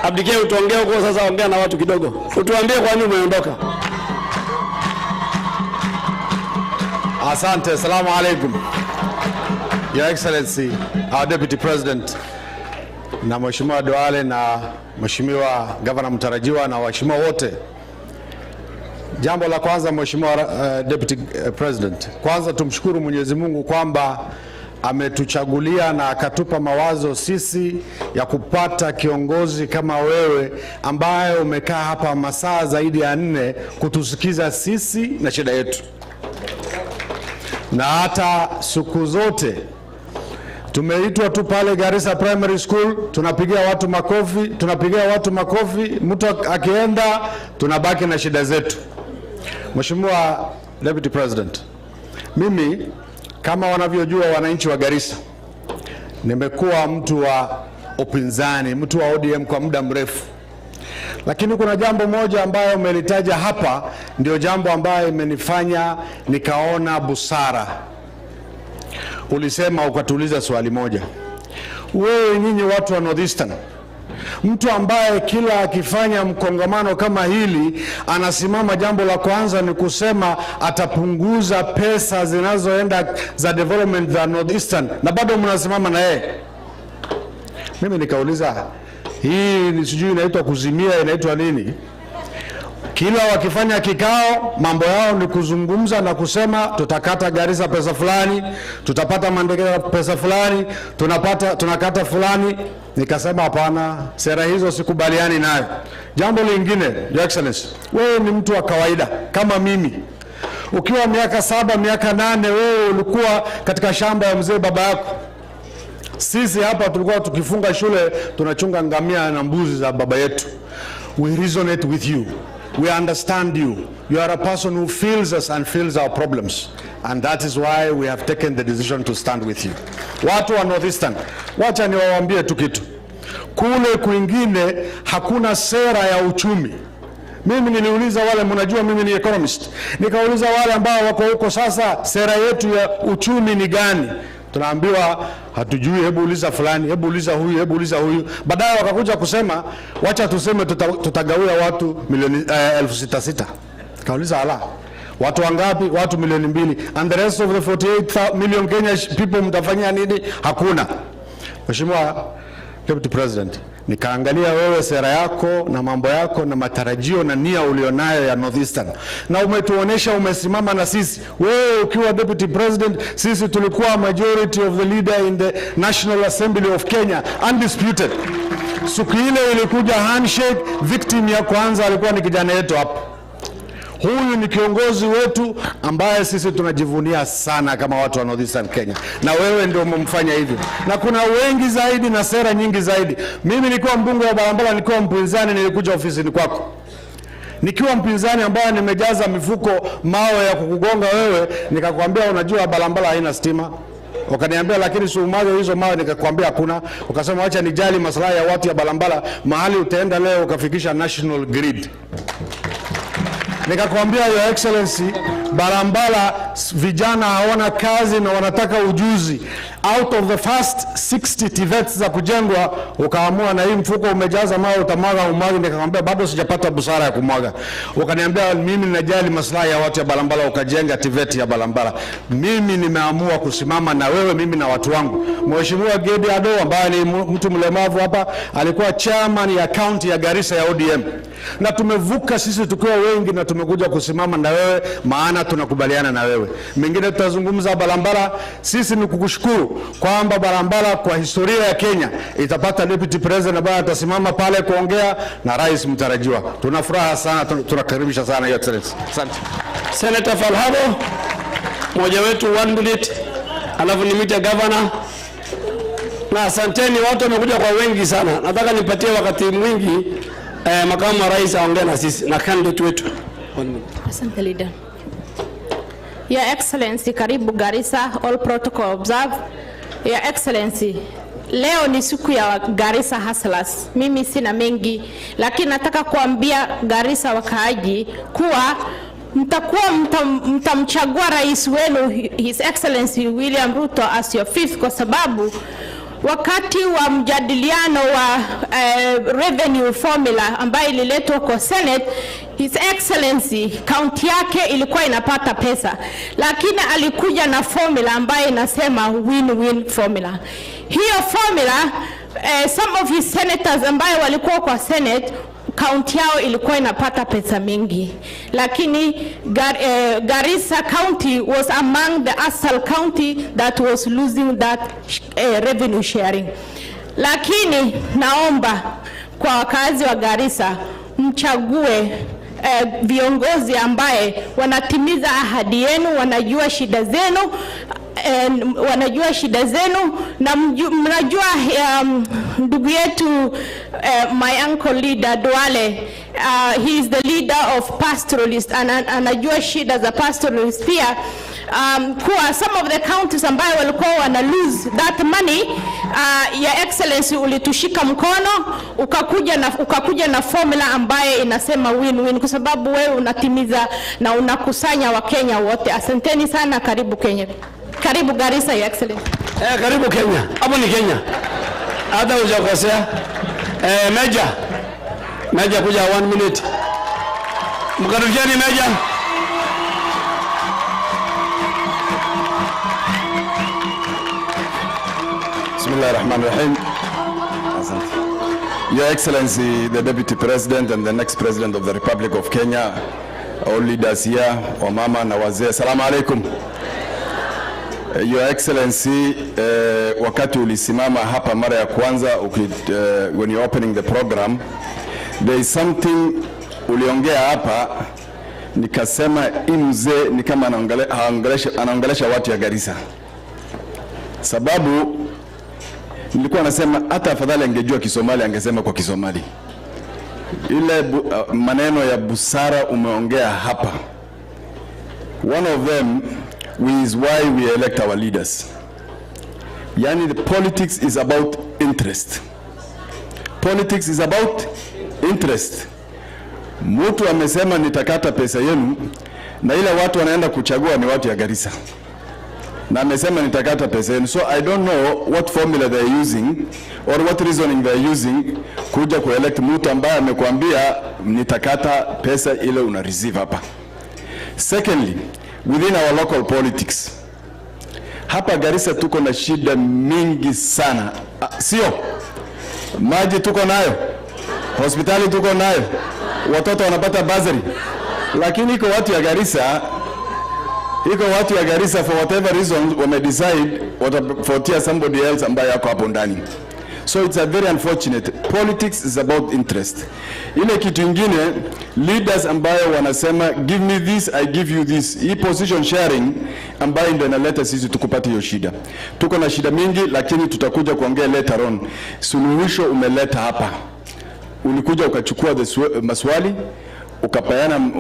Abdikesi utaongea huko sasa, ongea na watu kidogo. Utuambie kwa nini umeondoka. Asante, assalamu alaikum. Your Excellency, our Deputy President, na Mheshimiwa Duale na Mheshimiwa Governor mtarajiwa na waheshimiwa wote. Jambo la kwanza, Mheshimiwa Deputy President, kwanza tumshukuru Mwenyezi Mungu kwamba ametuchagulia na akatupa mawazo sisi ya kupata kiongozi kama wewe ambaye umekaa hapa masaa zaidi ya 4 kutusikiza sisi na shida yetu. Na hata siku zote tumeitwa tu pale Garissa Primary School, tunapigia watu makofi, mtu akienda tunabaki na shida zetu. Mheshimiwa Deputy President, mimi kama wanavyojua wananchi wa Garissa, nimekuwa mtu wa upinzani, mtu wa ODM kwa muda mrefu. Lakini kuna jambo moja ambayo umelitaja hapa, ndio jambo ambayo imenifanya nikaona busara. Ulisema ukatuuliza swali moja. Wewe nyinyi watu wa Northeastern, mtu ambaye kila akifanya mkongamano kama hili anasimama, jambo la kwanza ni kusema atapunguza pesa zinazoenda za development za Northeastern, na bado mnasimama na yeye. Mimi nikauliza, hii ni sijui inaitwa kuzimia, inaitwa nini? Kila wakifanya kikao, mambo yao ni kuzungumza na kusema tutakata Garissa pesa fulani, tutapata Mandera pesa fulani, tunakata fulani. Nikasema hapana, sera hizo sikubaliani nayo. Jambo lingine, Your Excellency, wewe ni mtu wa kawaida kama mimi. Ukiwa miaka 7, miaka 8, wewe ulikuwa katika shamba ya mzee baba yako. Sisi hapa tulikuwa tukifunga shule, tunachunga ngamia na mbuzi za baba yetu. We resonate with you. We understand you. You are a person who feels us and feels our problems. And that is why we have taken the decision to stand with you. Watu wa Northeastern, wacha niwaambie tu kitu. Kule kwingine hakuna sera ya uchumi. Mimi niliuliza wale, mnajua mimi ni economist. Nikauliza wale ambao wako huko sasa, sera yetu ya uchumi ni gani? Tunaambiwa hatujui, hebu uliza fulani, hebu uliza huyu, hebu uliza huyu. Baadaye wakakuja kusema wacha tuseme tutagawia watu milioni 6,600. Kauliza ala, watu wangapi? Watu milioni 2. And the rest of the 48 million Kenya people mtafanyia nini? Hakuna. Mheshimiwa Deputy President, nikaangalia wewe sera yako na mambo yako na matarajio na nia ulionayo ya Northeastern, na umetuonesha umesimama na sisi. Wewe ukiwa Deputy President, sisi tulikuwa majority of the leader in the National Assembly of Kenya, undisputed. Siku ile ilikuja handshake, victim ya kwanza alikuwa ni kijana yetu hapa. Huyu ni kiongozi wetu ambaye sisi tunajivunia sana kama watu wa Northeastern Kenya, na wewe ndio umemfanya hivyo, na kuna wengi zaidi na sera nyingi zaidi. Mimi nilikuwa mbunge wa Balambala, nilikuwa mpinzani, nilikuja ofisini kwako nikiwa mpinzani ambaye nimejaza mifuko mawe ya kukugonga wewe, nikakwambia unajua Balambala haina stima. Ukaniambia lakini si umage hizo mawe, nikakwambia hakuna. Ukasema acha nijali maslahi ya watu ya Balambala, mahali utaenda leo ukafikisha national grid. Nikakwambia Your Excellency, Balambala vijana hawana kazi na wanataka ujuzi. Out of the first 60 TVETs za kujengwa, ukaamua na hii mfuko umejaza mawe utamwaga umwagi. Nikakwambia bado sijapata busara ya kumwaga. Ukaniambia mimi ninajali maslahi ya watu ya Balambala, ukajenga TVET ya Balambala. Mimi nimeamua kusimama na wewe, mimi na watu wangu. Mheshimiwa Gedi Ado ambaye ni mtu mlemavu hapa, alikuwa chairman ya county ya Garissa ya ODM. Na tumevuka sisi tukiwa wengi na tumekuja kusimama na wewe, maana tunakubaliana na wewe. Mengine tutazungumza Balambala. Sisi ni kukushukuru kwamba Balambala kwa historia ya Kenya itapata Deputy President ambaye atasimama pale kuongea na rais mtarajiwa. Tunafuraha sana, tunakaribisha sana Your Excellency. Asante. Senator Falhabo, mmoja wetu 1 minute, alafu nimite governor. Na asanteni watu wamekuja kwa wengi sana. Nataka nipatie wakati mwingi makamu wa rais aongee na sisi na candidate wetu. Asante leader. Your Excellency, karibu Garissa, all protocol observe. Your Excellency, leo ni siku ya Garissa hustlers. Mimi sina mengi, lakini nataka kuambia Garissa wakaaji kuwa mtamchagua rais wenu His Excellency William Ruto as your fifth, kwa sababu wakati wa mjadiliano wa revenue formula ambayo ililetwa kwa Senate, His Excellency county yake ilikuwa inapata pesa, lakini alikuja na formula ambayo inasema win-win formula. Hiyo formula some of his senators ambayo walikuwa kwa Senate, county yao ilikuwa inapata pesa mingi, lakini Garissa County was among the ASAL county that was losing that revenue sharing. Lakini naomba kwa wakazi wa Garissa mchague viongozi ambaye wanatimiza ahadi yenu, wanajua shida zenu, na mnajua ndugu yetu my uncle leader Duale, he is the leader of pastoralists, anajua shida za pastoralists pia. Kuwa some of the counties ambayo walikuwa wana lose that money, Your Excellency ulitushika mkono ukakuja na formula ambaye inasema win-win, kwa sababu wewe unatimiza na unakusanya Wakenya wote. Asanteni sana, karibu Kenya. Karibu Garissa, Your Excellency. Karibu Kenya. Hapo ni Kenya. Hata hujakosea. Meja kuja 1 minute. Mkaribisheni Meja. Bismillahirrahmanirrahim. Your Excellency, the Deputy President and the next President of the Republic of Kenya, all leaders here, wamama na wazee, assalamu alaikum. Your Excellency, wakati ulisimama hapa mara ya kwanza, when you're opening the program, there is something uliongea hapa, nikasema mzee ni kama anaongelesha watu ya Garissa. Sababu nilikuwa nasema hata afadhali angejua Kisomali angesema kwa Kisomali. Ile maneno ya busara umeongea hapa. One of them is why we elect our leaders. Yani the politics is about interest. Politics is about interest. Mtu amesema nitakata pesa yenu, na ile watu wanaenda kuchagua ni watu ya Garissa. Na amesema nitakata pesa yenu. So I don't know what formula they are using or what reasoning they are using kuja kuelect mtu ambaye amekwambia nitakata pesa ile una receive hapa. Secondly, within our local politics, hapa Garissa tuko na shida mingi sana. Sio? Maji tuko nayo, hospitali tuko nayo, watoto wanapata bursary. Lakini iko watu ya Garissa for whatever reason wame decide watafuatia somebody else ambaye yako hapo ndani. So it's a very unfortunate. Politics is about interest. Ile kitu ingine, leaders ambayo wanasema give me this, I give you this. Hii position sharing ambayo ndio inaleta sisi tukupata hiyo shida. Tuko na shida mingi, lakini tutakuja kuongea later on. Suluhisho umeleta hapa. Ulikuja ukachukua maswali,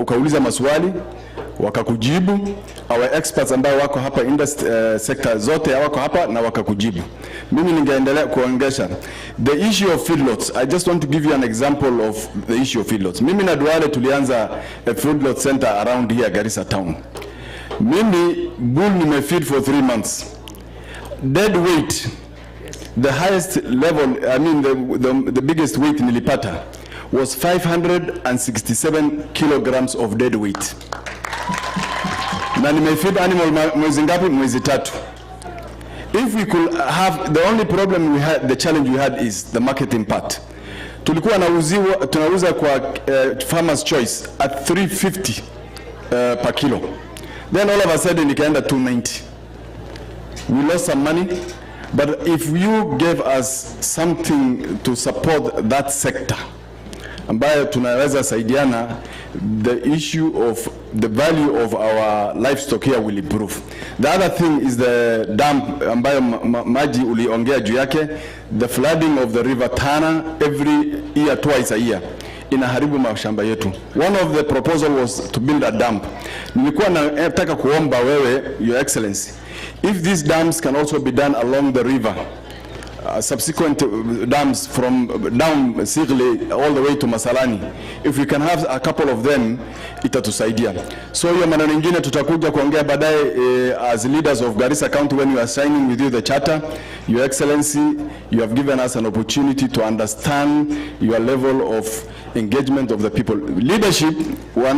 ukauliza maswali, wakakujibu. Our experts ambao wako hapa industry sector zote wako hapa na wakakujibu. Mimi ningeendelea kuongesha the issue of feedlots. I just want to give you an example of the issue of feedlots. Mimi na Duale tulianza a feedlot center around here Garissa town. Mimi bull nimefeed for 3 months. Dead weight, the highest level, I mean the biggest weight nilipata was 567 kilograms of dead weight. Na nimefeed animal mwezi ngapi? Mwezi 3. If we could have, the only problem we had, the challenge we had is the marketing part. Tulikuwa tunauza kwa farmer's choice at 350 per kilo. Then all of a sudden ikaenda 290. We lost some money, but if you gave us something to support that sector, ambayo tunaweza saidiana, the issue of the value of our livestock here will improve. The other thing is the dam ambayo maji uliongea juu yake, the flooding of the river Tana every year, twice a year, inaharibu mashamba yetu. One of the proposal was to build a dam. Nilikuwa nataka kuomba wewe, Your Excellency, if these dams can also be done along the river, subsequent dams from down Sigle all the way to Masalani. If we can have a couple of them, itatusaidia. So hiyo maneno mengine tutakuja kuongea baadaye as leaders of Garissa County when we are signing with you the charter. Your Excellency, you have given us an opportunity to understand your level of engagement of the people. Leadership,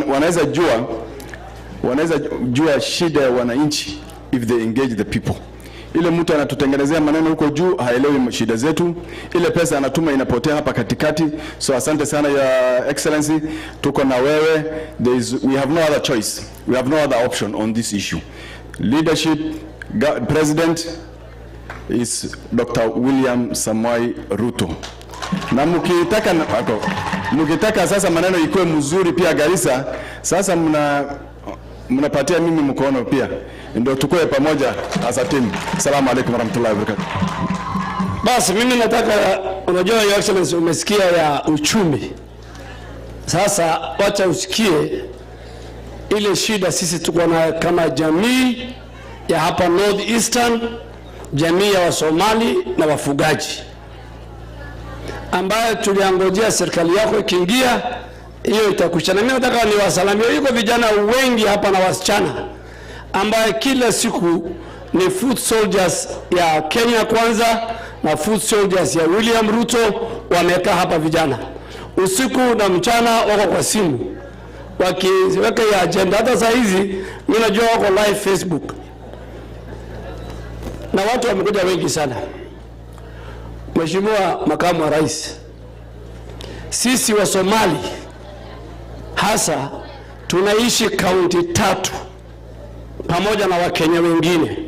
wanaweza jua shida ya wananchi if they engage the people. Ile mtu anatutengenezea maneno huko juu haelewi shida zetu, ile pesa anatuma inapotea hapa katikati. So asante sana Your Excellency, tuko na wewe. We have no other choice, we have no other option on this issue. Leadership, President is Dr. William Samoei Ruto. Na mkitaka sasa maneno ikuwe mzuri pia Garissa, sasa mnapatia mimi mkono pia, ndio tukue pamoja as a team. Assalamu alaykum warahmatullahi wabarakatuh. Basi mimi nataka, unajua Your Excellency, umesikia ya uchumi. Sasa wacha usikie ile shida sisi tuko na kama jamii ya hapa North Eastern, jamii ya Wasomali na wafugaji, ambayo tuliangojea serikali yako ikiingia hiyo itakushana. Mimi nataka niwasalamie, yuko vijana wengi hapa na wasichana ambaye kila siku ni foot soldiers ya Kenya Kwanza na foot soldiers ya William Ruto. Wamekaa hapa vijana usiku na mchana, wako kwa simu wakiweka ya agenda. Hata saa hizi mimi najua wako live Facebook na watu wamekuja wengi sana. Mheshimiwa Makamu wa Rais, sisi wa Somali hasa tunaishi kaunti 3 pamoja na Wakenya wengine,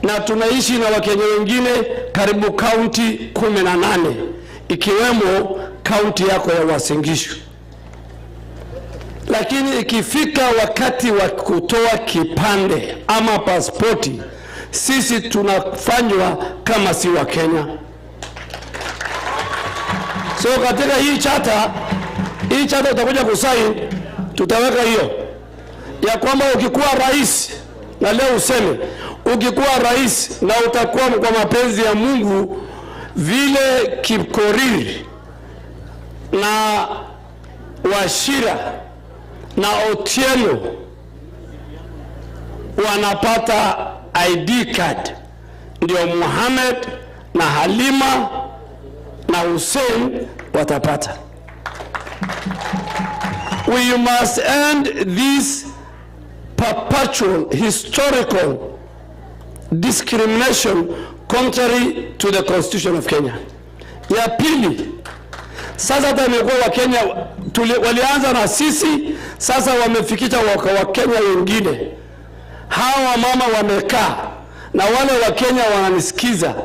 na tunaishi na Wakenya wengine karibu kaunti 18 ikiwemo kaunti yako ya Uasin Gishu. Lakini ikifika wakati wa kutoa kipande ama pasipoti, sisi tunafanywa kama si wa Kenya. So katika hii charter utakuja kusaini, tutaweka hiyo ya kwamba ukikuwa rais, na leo useme ukikuwa rais na utakuwa kwa mapenzi ya Mungu, vile Kipkorir na Washira na Otieno wanapata ID card, ndio Muhammad na Halima na Hussein watapata. We must end this perpetual historical discrimination contrary to the Constitution of Kenya. Ya pili, sasa hata imekuwa Wakenya walianza na sisi, sasa wamefikisha Wakenya wengine. Hawa mama wamekaa na wale Wakenya wananisikiza,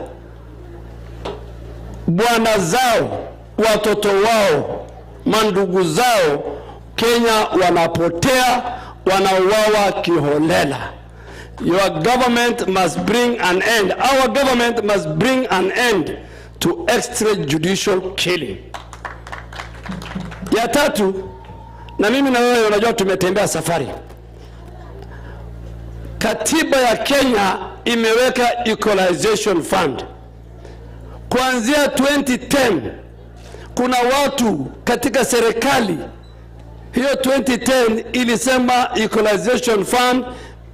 bwana zao, watoto wao, mandugu zao Kenya wanapotea, wanauawa kiholela. Your government must bring an end. Our government must bring an end to extrajudicial killing. Ya tatu, na mimi na wewe unajua tumetembea safari. Katiba ya Kenya imeweka equalization fund. Kuanzia 2010 kuna watu katika serikali hiyo 2010 ilisema equalization fund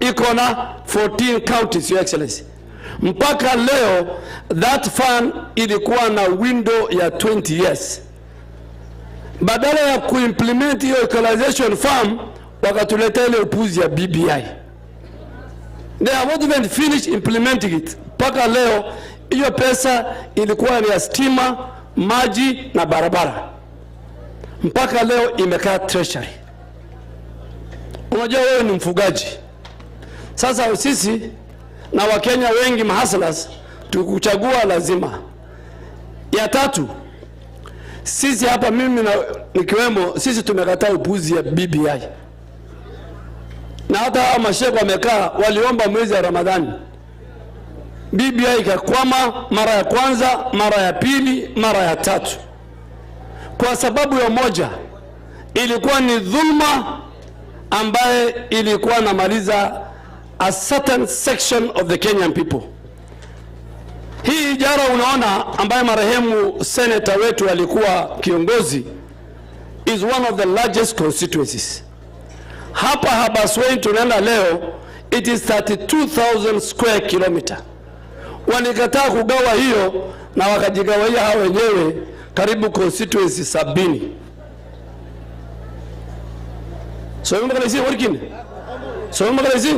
iko na 14 counties, Your Excellency. Mpaka leo that fund ilikuwa na window ya 20 years. Badala ya kuimplement hiyo equalization fund, wakatuletea ile upuzi ya BBI. They have not even finished implementing it. Mpaka leo hiyo pesa ilikuwa ni ya stima, maji na barabara. Mpaka leo imekaa treasury. Unajua wewe ni mfugaji. Sasa sisi na Wakenya wengi mahaslas tukuchagua lazima. Ya tatu, sisi hapa mimi na nikiwemo, sisi tumekataa upuzi ya BBI. Na hata mashekhe wamekaa waliomba mwezi wa Ramadhani. BBI ikakwama mara ya kwanza, mara ya pili, mara ya tatu. Kwa sababu ya moja, ilikuwa ni dhulma ambaye ilikuwa namaliza a certain section of the Kenyan people. Hii ijara unaona ambaye marehemu senator wetu alikuwa kiongozi is one of the largest constituencies. Hapa Habaswein tunaenda leo, it is 32,000 square kilometer. Walikataa kugawa hiyo na wakajigawia hao wenyewe karibu constituency 70. So magalisi working. So magalisi.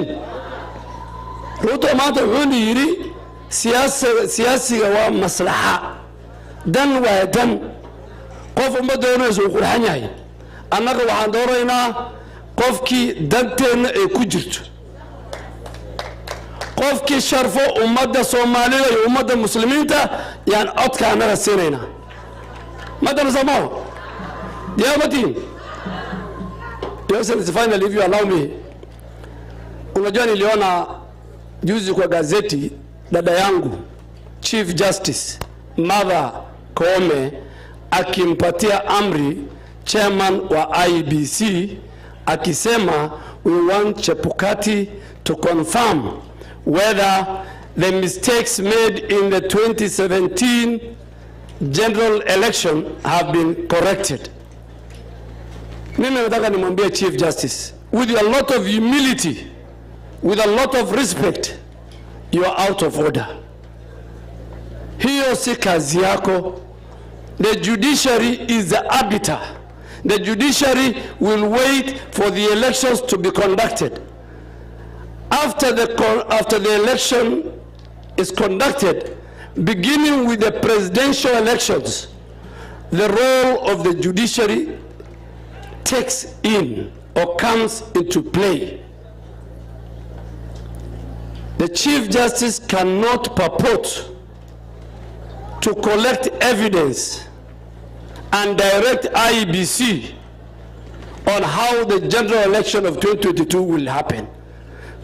Ruto maanta wuxuu yiri siyaasiga waa maslaxa. Dan waa dan. Qof uma doonayso qurxan yahay. Annaga waxaan dooraynaa qofkii danteena ay ku jirto. qofkii sharfo ummadda Soomaalida iyo ummadda muslimiinta yaan codka anaga siinayna. Madam Samo, the other thing, finally, if you allow me, unajua niliona juzi kwa gazeti dada yangu Chief Justice Martha Koome akimpatia amri chairman wa IEBC akisema we want Chebukati to confirm whether the mistakes made in the 2017 general election have been corrected. Mimi nataka nimwambie Chief Justice, with a lot of humility, with a lot of respect, you are out of order. Hiyo si kazi yako. The judiciary is the arbiter. The judiciary will wait for the elections to be conducted. After the election is conducted, beginning with the presidential elections, the role of the judiciary takes in or comes into play. The Chief Justice cannot purport to collect evidence and direct IEBC on how the general election of 2022 will happen.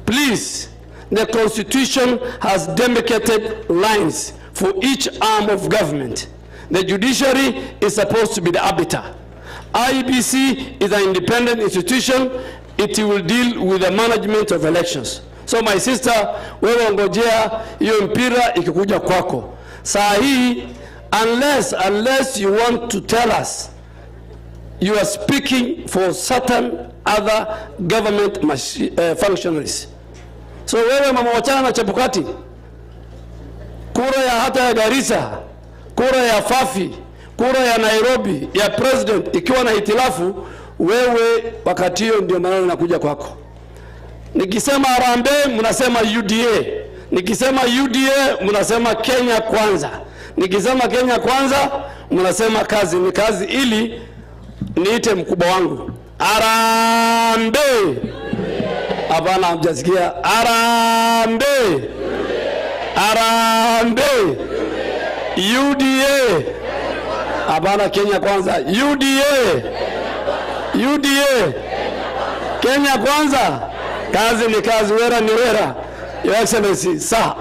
Please, the Constitution has demarcated lines for each arm of government. The judiciary is supposed to be the arbiter. IEBC is an independent institution. It will deal with the management of elections. So my sister, wewe ngojea hiyo mpira ikikuja kwako. Saa hii, unless you want to tell us you are speaking for certain other government functionaries. So wewe mama wachana na Chebukati, kura ya hata ya Garissa, kura ya Fafi, kura ya Nairobi ya president ikiwa na hitilafu, wewe wakati hiyo ndio maneno yanakuja kwako. Nikisema Harambee mnasema UDA, nikisema UDA mnasema Kenya Kwanza, nikisema Kenya Kwanza mnasema kazi ni kazi, ili niite mkubwa wangu Harambee. Hapana, hamjasikia. Harambee, Harambee, UDA. Hapana, Kenya Kwanza, UDA, UDA, Kenya Kwanza. Kazi ni kazi, wera ni wera. Your Excellency, sir.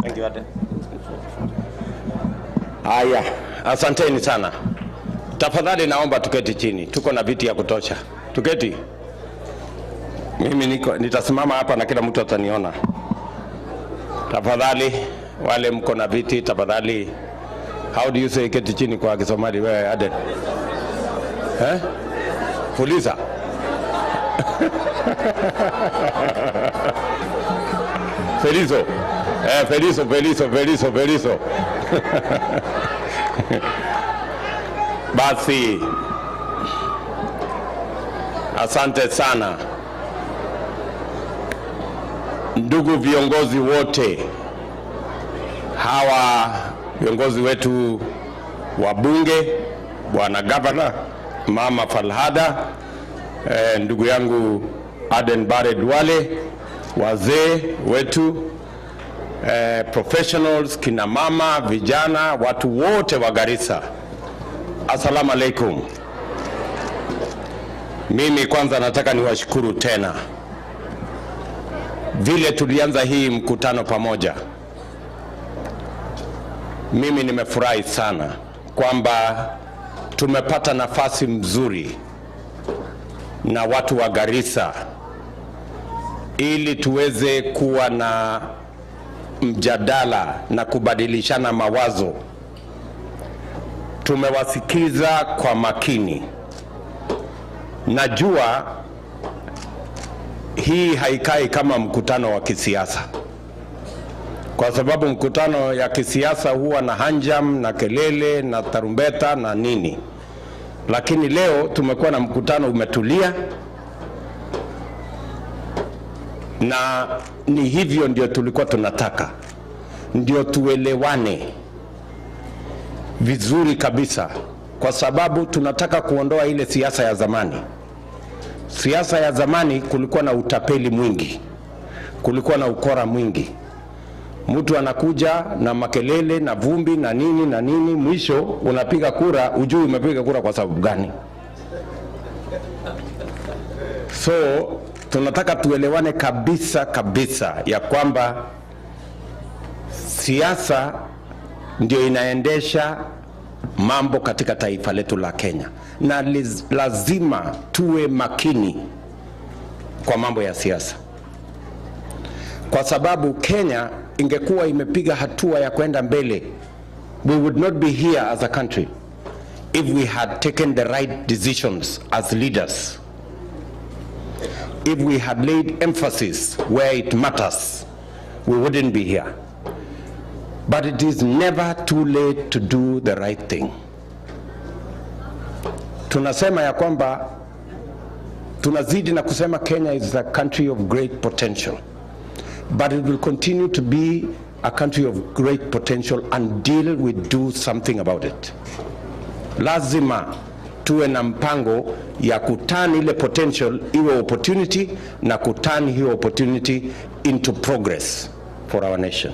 Thank you, Ade. Haya, asanteni sana. Tafadhali naomba tuketi chini. Tuko na viti ya kutosha. Tuketi. Mimi nitasimama hapa na kila mtu ataniona. Tafadhali wale mko na viti, tafadhali. How do you say keti chini kwa Kisomali wewe Aden? Fuliza. Felizo. Felizo. Basi. Asante sana. Ndugu viongozi wote, hawa viongozi wetu wa bunge, bwana governor, mama Falhada, ndugu yangu Aden Bare Duale, wazee wetu, professionals, kina mama, vijana, watu wote wa Garissa. Assalamu alaikum. Mimi kwanza nataka niwashukuru tena. Vile tulianza hii mkutano pamoja, mimi nimefurahi sana kwamba tumepata nafasi mzuri na watu wa Garissa ili tuweze kuwa na mjadala na kubadilishana mawazo. Tumewasikiza kwa makini. Najua hii haikai kama mkutano wa kisiasa, kwa sababu mkutano ya kisiasa huwa na hanjam na kelele na tarumbeta na nini, lakini leo tumekuwa na mkutano umetulia, na ni hivyo ndio tulikuwa tunataka, ndio tuelewane vizuri kabisa, kwa sababu tunataka kuondoa ile siasa ya zamani. Siasa ya zamani kulikuwa na utapeli mwingi, kulikuwa na ukora mwingi. Mtu anakuja na makelele na vumbi na nini na nini, mwisho unapiga kura, ujui umepiga kura kwa sababu gani. So tunataka tuelewane kabisa kabisa ya kwamba siasa ndio inaendesha mambo katika taifa letu la Kenya, na lazima tuwe makini kwa mambo ya siasa, kwa sababu Kenya ingekuwa imepiga hatua ya kwenda mbele, we would not be here as a country if we had taken the right decisions as leaders, if we had laid emphasis where it matters, we wouldn't be here. But it is never too late to do the right thing. Tunasema ya kwamba tunazidi na kusema Kenya is a country of great potential, but it will continue to be a country of great potential until we do something about it. Lazima tuwe na mpango ya kuturn ile potential iwe opportunity, na kuturn hiyo opportunity into progress for our nation.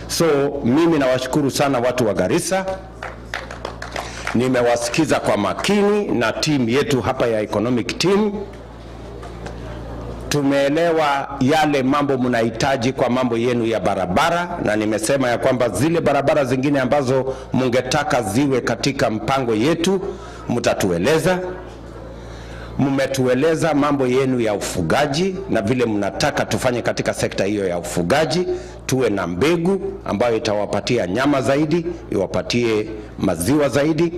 So mimi nawashukuru sana watu wa Garissa. Nimewasikiza kwa makini na team yetu hapa ya economic team. Tumeelewa yale mambo mnahitaji kwa mambo yenu ya barabara, na nimesema ya kwamba zile barabara zingine ambazo mungetaka ziwe katika mpango yetu mtatueleza. Mmetueleza mambo yenu ya ufugaji na vile mnataka tufanye katika sekta hiyo ya ufugaji. Tuwe na mbegu ambayo itawapatia nyama zaidi, iwapatie maziwa zaidi,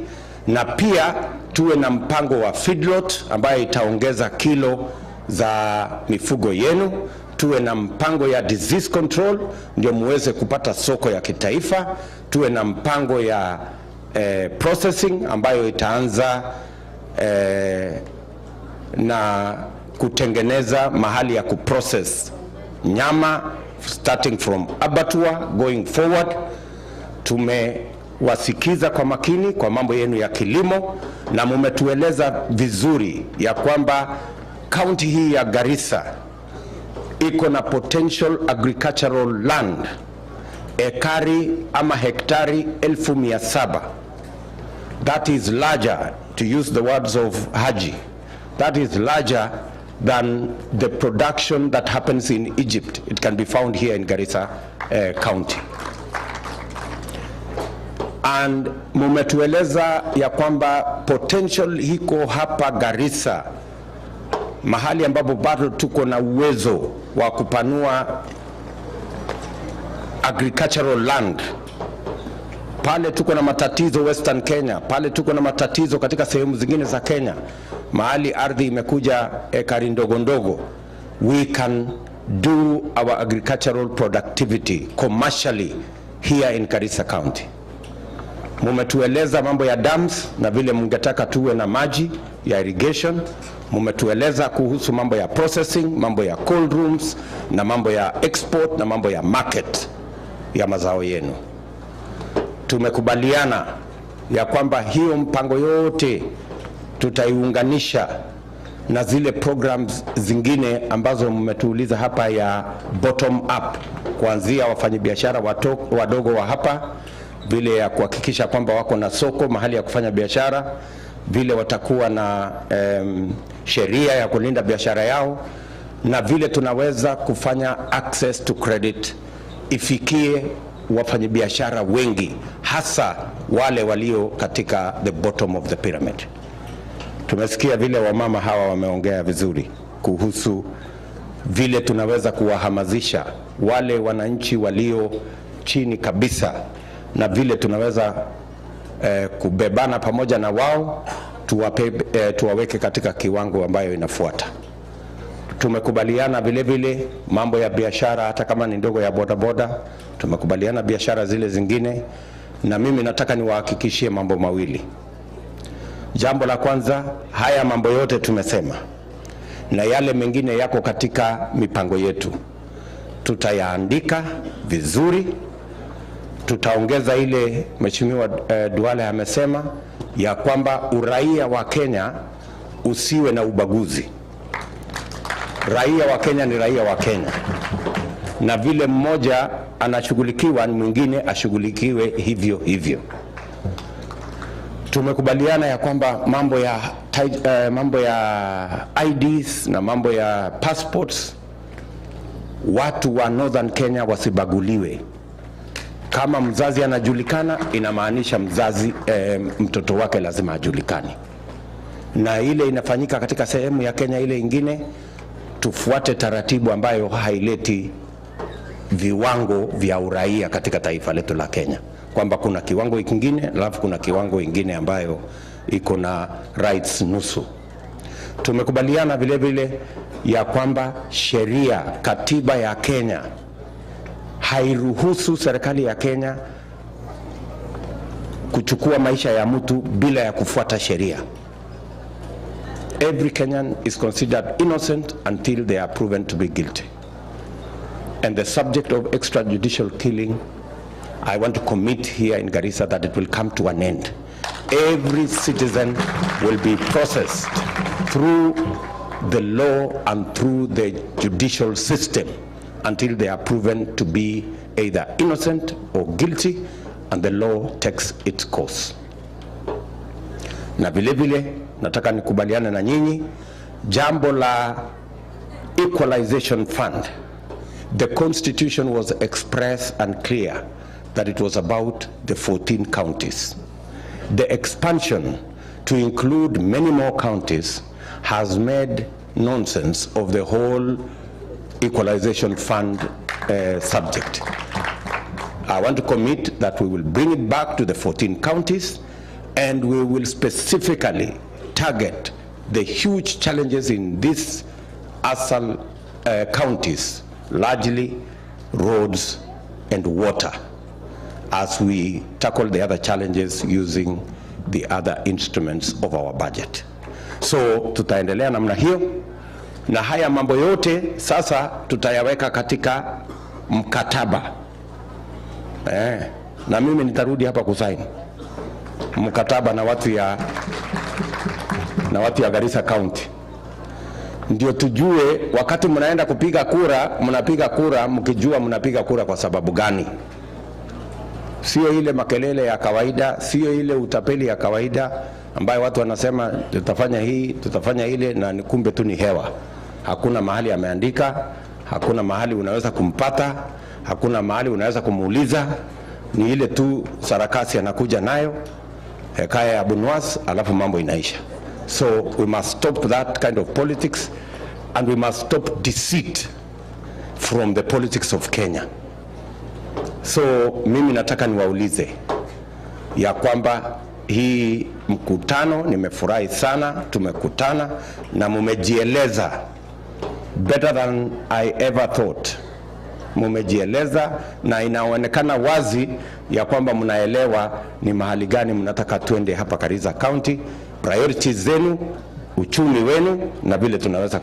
na pia tuwe na mpango wa feedlot ambayo itaongeza kilo za mifugo yenu. Tuwe na mpango ya disease control ndio muweze kupata soko ya kitaifa. Tuwe na mpango ya processing ambayo itaanza na kutengeneza mahali ya kuprocess nyama starting from abattoir going forward. Tumewasikiza kwa makini kwa mambo yenu ya kilimo, na mumetueleza vizuri ya kwamba county hii ya Garissa iko na potential agricultural land ekari ama hektari 1700. That is larger, to use the words of Haji, that is larger than the production that happens in Egypt. It can be found here in Garissa County. And mumetueleza ya kwamba potential hiko hapa Garissa, mahali ambapo bado tuko na uwezo wa kupanua agricultural land. Pale tuko na matatizo Western Kenya, pale tuko na matatizo katika sehemu zingine za Kenya, mahali ardhi imekuja ekari ndogo ndogo. We can do our agricultural productivity commercially here in Garissa County. Mumetueleza mambo ya dams na vile mungetaka tuwe na maji ya irrigation. Mumetueleza kuhusu mambo ya processing, mambo ya cold rooms, na mambo ya export, na mambo ya market ya mazao yenu. Tumekubaliana ya kwamba hiyo mpango yote tutaiunganisha na zile programs zingine ambazo mmetuuliza hapa ya bottom up, kuanzia wafanyabiashara wadogo wa hapa, vile ya kuhakikisha kwamba wako na soko mahali ya kufanya biashara, vile watakuwa na sheria ya kulinda biashara yao, na vile tunaweza kufanya access to credit ifikie wafanyabiashara wengi, hasa wale walio katika the bottom of the pyramid. Tumesikia vile wamama hawa wameongea vizuri kuhusu vile tunaweza kuwahamasisha wale wananchi walio chini kabisa, na vile tunaweza kubebana pamoja na wao tuwaweke katika kiwango ambayo inafuata. Tumekubaliana vile vile mambo ya biashara, hata kama ni ndogo ya bodaboda, tumekubaliana biashara zile zingine, na mimi nataka niwahakikishie mambo mawili. Jambo la kwanza, haya mambo yote tumesema na yale mengine yako katika mipango yetu, tutayaandika vizuri. Tutaongeza ile Mheshimiwa Duale amesema ya kwamba uraia wa Kenya usiwe na ubaguzi. Raia wa Kenya ni raia wa Kenya, na vile mmoja anashughulikiwa mwingine ashughulikiwe hivyo hivyo. Tumekubaliana ya kwamba mambo ya IDs na mambo ya passports, watu wa Northern Kenya wasibaguliwe. Kama mzazi anajulikana, inamaanisha mtoto wake lazima ajulikane, na ile inafanyika katika sehemu ya Kenya ile ingine, tufuate taratibu ambayo haileti viwango vya uraia katika taifa letu la Kenya, kwamba kuna kiwango kingine alafu kuna kiwango kingine ambayo iko na rights nusu. Tumekubaliana vile vile ya kwamba sheria, katiba ya Kenya hairuhusu serikali ya Kenya kuchukua maisha ya mtu bila ya kufuata sheria. Every Kenyan is considered innocent until they are proven to be guilty. And the subject of extrajudicial killing, I want to commit here in Garissa that it will come to an end. Every citizen will be processed through the law and through the judicial system until they are proven to be either innocent or guilty and the law takes its course. Na vile vile nataka nikubaliane na nyinyi jambo la equalization fund. The constitution was express and clear that it was about the 14 counties. The expansion to include many more counties has made nonsense of the whole equalization fund subject. I want to commit that we will bring it back to the 14 counties, and we will specifically target the huge challenges in these ASAL counties, largely roads and water, as we tackle the other challenges using the other instruments of our budget. So tutaendelea namna hiyo, na haya mambo yote sasa tutayaweka katika mkataba. Na mimi nitarudi hapa kusaini mkataba na watu ya Garissa County, ndio tujue wakati mnaenda kupiga kura, mnapiga kura mkijua mnapiga kura kwa sababu gani. Sio ile makelele ya kawaida, sio ile utapeli ya kawaida ambayo watu wanasema tutafanya hii, tutafanya ile, na kumbe tu ni hewa. Hakuna mahali ameandika, hakuna mahali unaweza kumpata, hakuna mahali unaweza kumuuliza. Ni ile tu sarakasi anakuja nayo, hekaya ya Bunwas, alafu mambo inaisha. So we must stop that kind of politics, and we must stop deceit from the politics of Kenya. So mimi nataka niwaulize ya kwamba hii mkutano nimefurahi sana, tumekutana na mumejieleza better than I ever thought. Mumejieleza na inaonekana wazi ya kwamba mnaelewa ni mahali gani mnataka tuende hapa Garissa County, priorities zenu, uchumi wenu, na vile tunaweza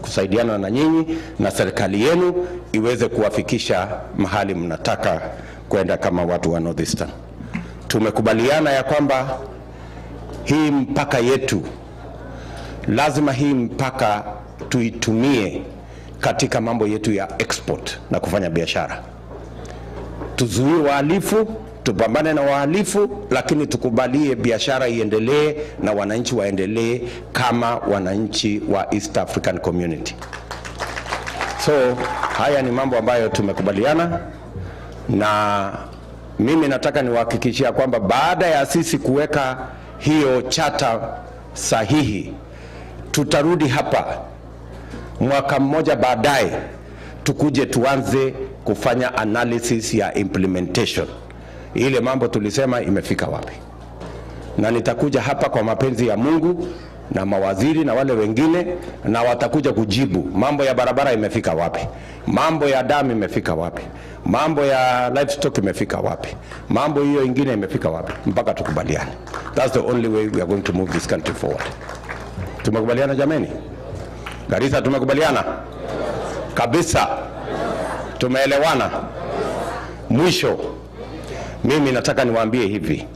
kusaidiana na nyinyi na serikali yenu iweze kuwafikisha mahali mnataka kwenda kama watu wa Northeastern. Tumekubaliana ya kwamba hii mpaka yetu, lazima hii mpaka tuitumie katika mambo yetu ya export na kufanya biashara. Tuzuie wahalifu, tupambane na wahalifu, lakini tukubalie biashara iendelee na wananchi waendelee kama wananchi wa East African Community. So haya ni mambo ambayo tumekubaliana, na mimi nataka niwahakikishia kwamba baada ya sisi kuweka hiyo charter sahihi, tutarudi hapa mwaka mmoja baadaye tukuje tuanze kufanya analysis ya implementation. Ile mambo tulisema imefika wapi? Na nitakuja hapa kwa mapenzi ya Mungu na mawaziri na wale wengine, na watakuja kujibu mambo ya barabara imefika wapi, mambo ya damu imefika wapi, mambo ya livestock imefika wapi, mambo hiyo ingine imefika wapi, mpaka tukubaliane. That's the only way we are going to move this country forward. Tumekubaliana jameni? Garissa tumekubaliana kabisa, tumeelewana. Mwisho mimi nataka niwaambie hivi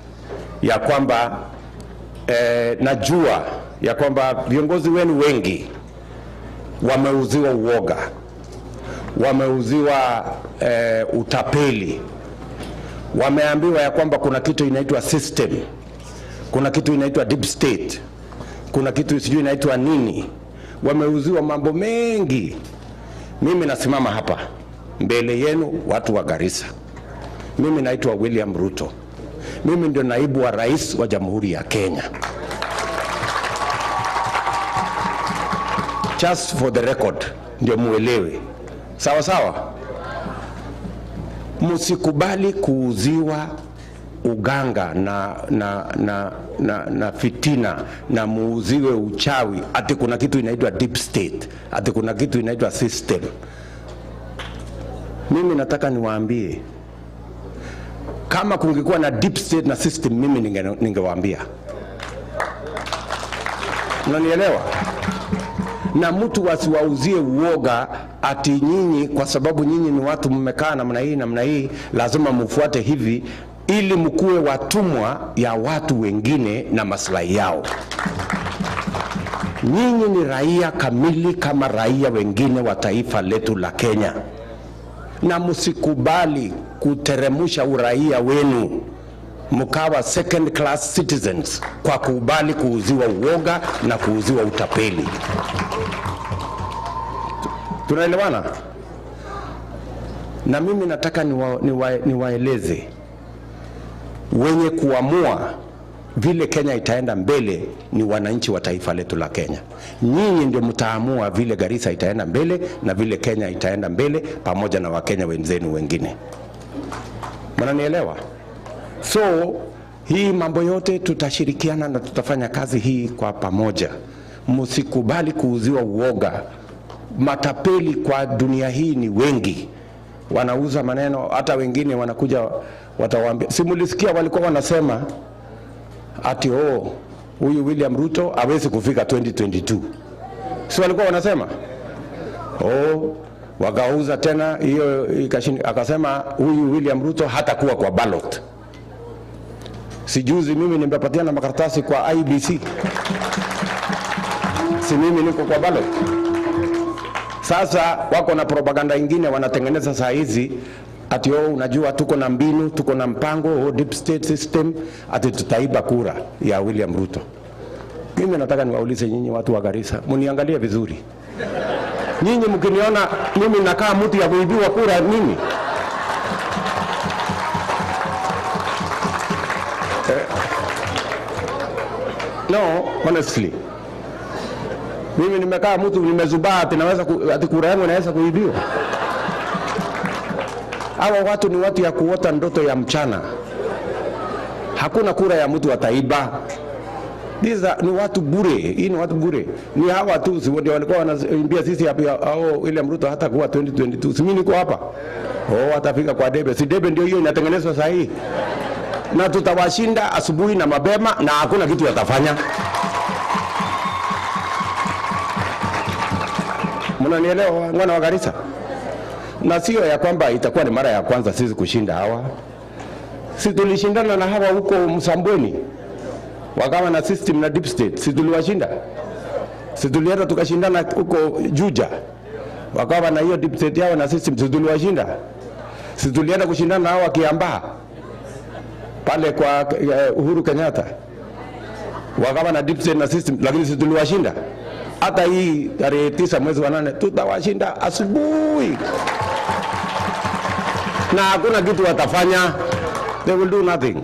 ya kwamba najua ya kwamba viongozi wenu wengi wameuziwa uoga, wameuziwa utapeli, wameambiwa ya kwamba kuna kitu inaitwa system, kuna kitu inaitwa deep state, kuna kitu sijui inaitwa nini. Wameuziwa mambo mengi. Mimi nasimama hapa mbele yenu watu wa Garissa. Mimi naitwa William Ruto. Mimi ndio naibu wa rais wa Jamhuri ya Kenya. Just for the record, ndio muelewe. Sawa sawa? Msikubali kuuziwa uganga na fitina, na muuziwe uchawi ati kuna kitu inaitwa deep state, ati kuna kitu inaitwa system. Mimi nataka niwaambie, kama kungekuwa na deep state na system, mimi ningewaambia. Unanielewa? Na mtu wasiwauzie uoga ati nyinyi kwa sababu nyinyi ni watu mmekaa namna hii lazima mfuate hivi, ili mkuwe watumwa ya watu wengine na maslahi yao. Nyinyi ni raia kamili kama raia wengine wa taifa letu la Kenya, na msikubali kuteremusha uraia wenu mkawa second class citizens kwa kubali kuuziwa uoga na kuuziwa utapeli. Tunaelewana? Na mimi nataka niwaeleze wenye kuamua vile Kenya itaenda mbele ni wananchi wa taifa letu la Kenya. Nyinyi ndio mtaamua vile Garissa itaenda mbele na vile Kenya itaenda mbele, pamoja na Wakenya wenzenu wengine. Mnanielewa? So hii mambo yote tutashirikiana na tutafanya kazi hii kwa pamoja. Msikubali kuuziwa uoga. Matapeli kwa dunia hii ni wengi, wanauza maneno. Hata wengine wanakuja watawaambia, simulisikia walikuwa wanasema ati huyu William Ruto hawezi kufika 2022. Si walikuwa wanasema? Wakauza tena hiyo akasema huyu William Ruto hatakuwa kwa ballot. Sijuzi mimi nimepatiana makaratasi kwa IBC. Si mimi niko kwa ballot. Sasa wako na propaganda ingine wanatengeneza saa hizi ati unajua tuko na mbinu, tuko na mpango deep state system, ati tutaiba kura ya William Ruto. Mimi nataka niwaulize nyinyi watu wa Garissa, mniangalie vizuri. Nyinyi mkiniona mimi nakaa mtu ya kuibiwa kura mimi? No, honestly. Mimi nimekaa mtu nimezubaa ati naweza ati kura yangu inaweza kuibiwa? Hawa watu ni watu ya kuota ndoto ya mchana. Hakuna kura ya mtu ataiba. Ni watu bure. Hii ni watu bure. Ni hawa tu si ndio walikuwa wanaimbia sisi hapa William Ruto hata kuwa 2022. Si mimi niko hapa. Atafika kwa debe. Si debe ndio hiyo inatengenezwa saa hii. Na tutawashinda asubuhi na mapema na hakuna kitu watafanya. Mnanielewa wana wa Garissa? Na sio ya kwamba itakuwa ni mara ya kwanza sisi kushinda hawa. Sisi tulishindana na hawa huko Msambweni. Wakawa na system na deep state. Sisi tuliwashinda. Sisi tulienda tukashindana huko Juja. Wakawa na hiyo deep state yao na system. Sisi tuliwashinda. Sisi tulienda kushindana na hawa Kiambaa pale kwa Uhuru Kenyatta. Wakawa na deep state na system, lakini sisi tuliwashinda. Hata hii tarehe 9 mwezi wa 8 tutawashinda asubuhi. Na hakuna kitu watafanya. They will do nothing.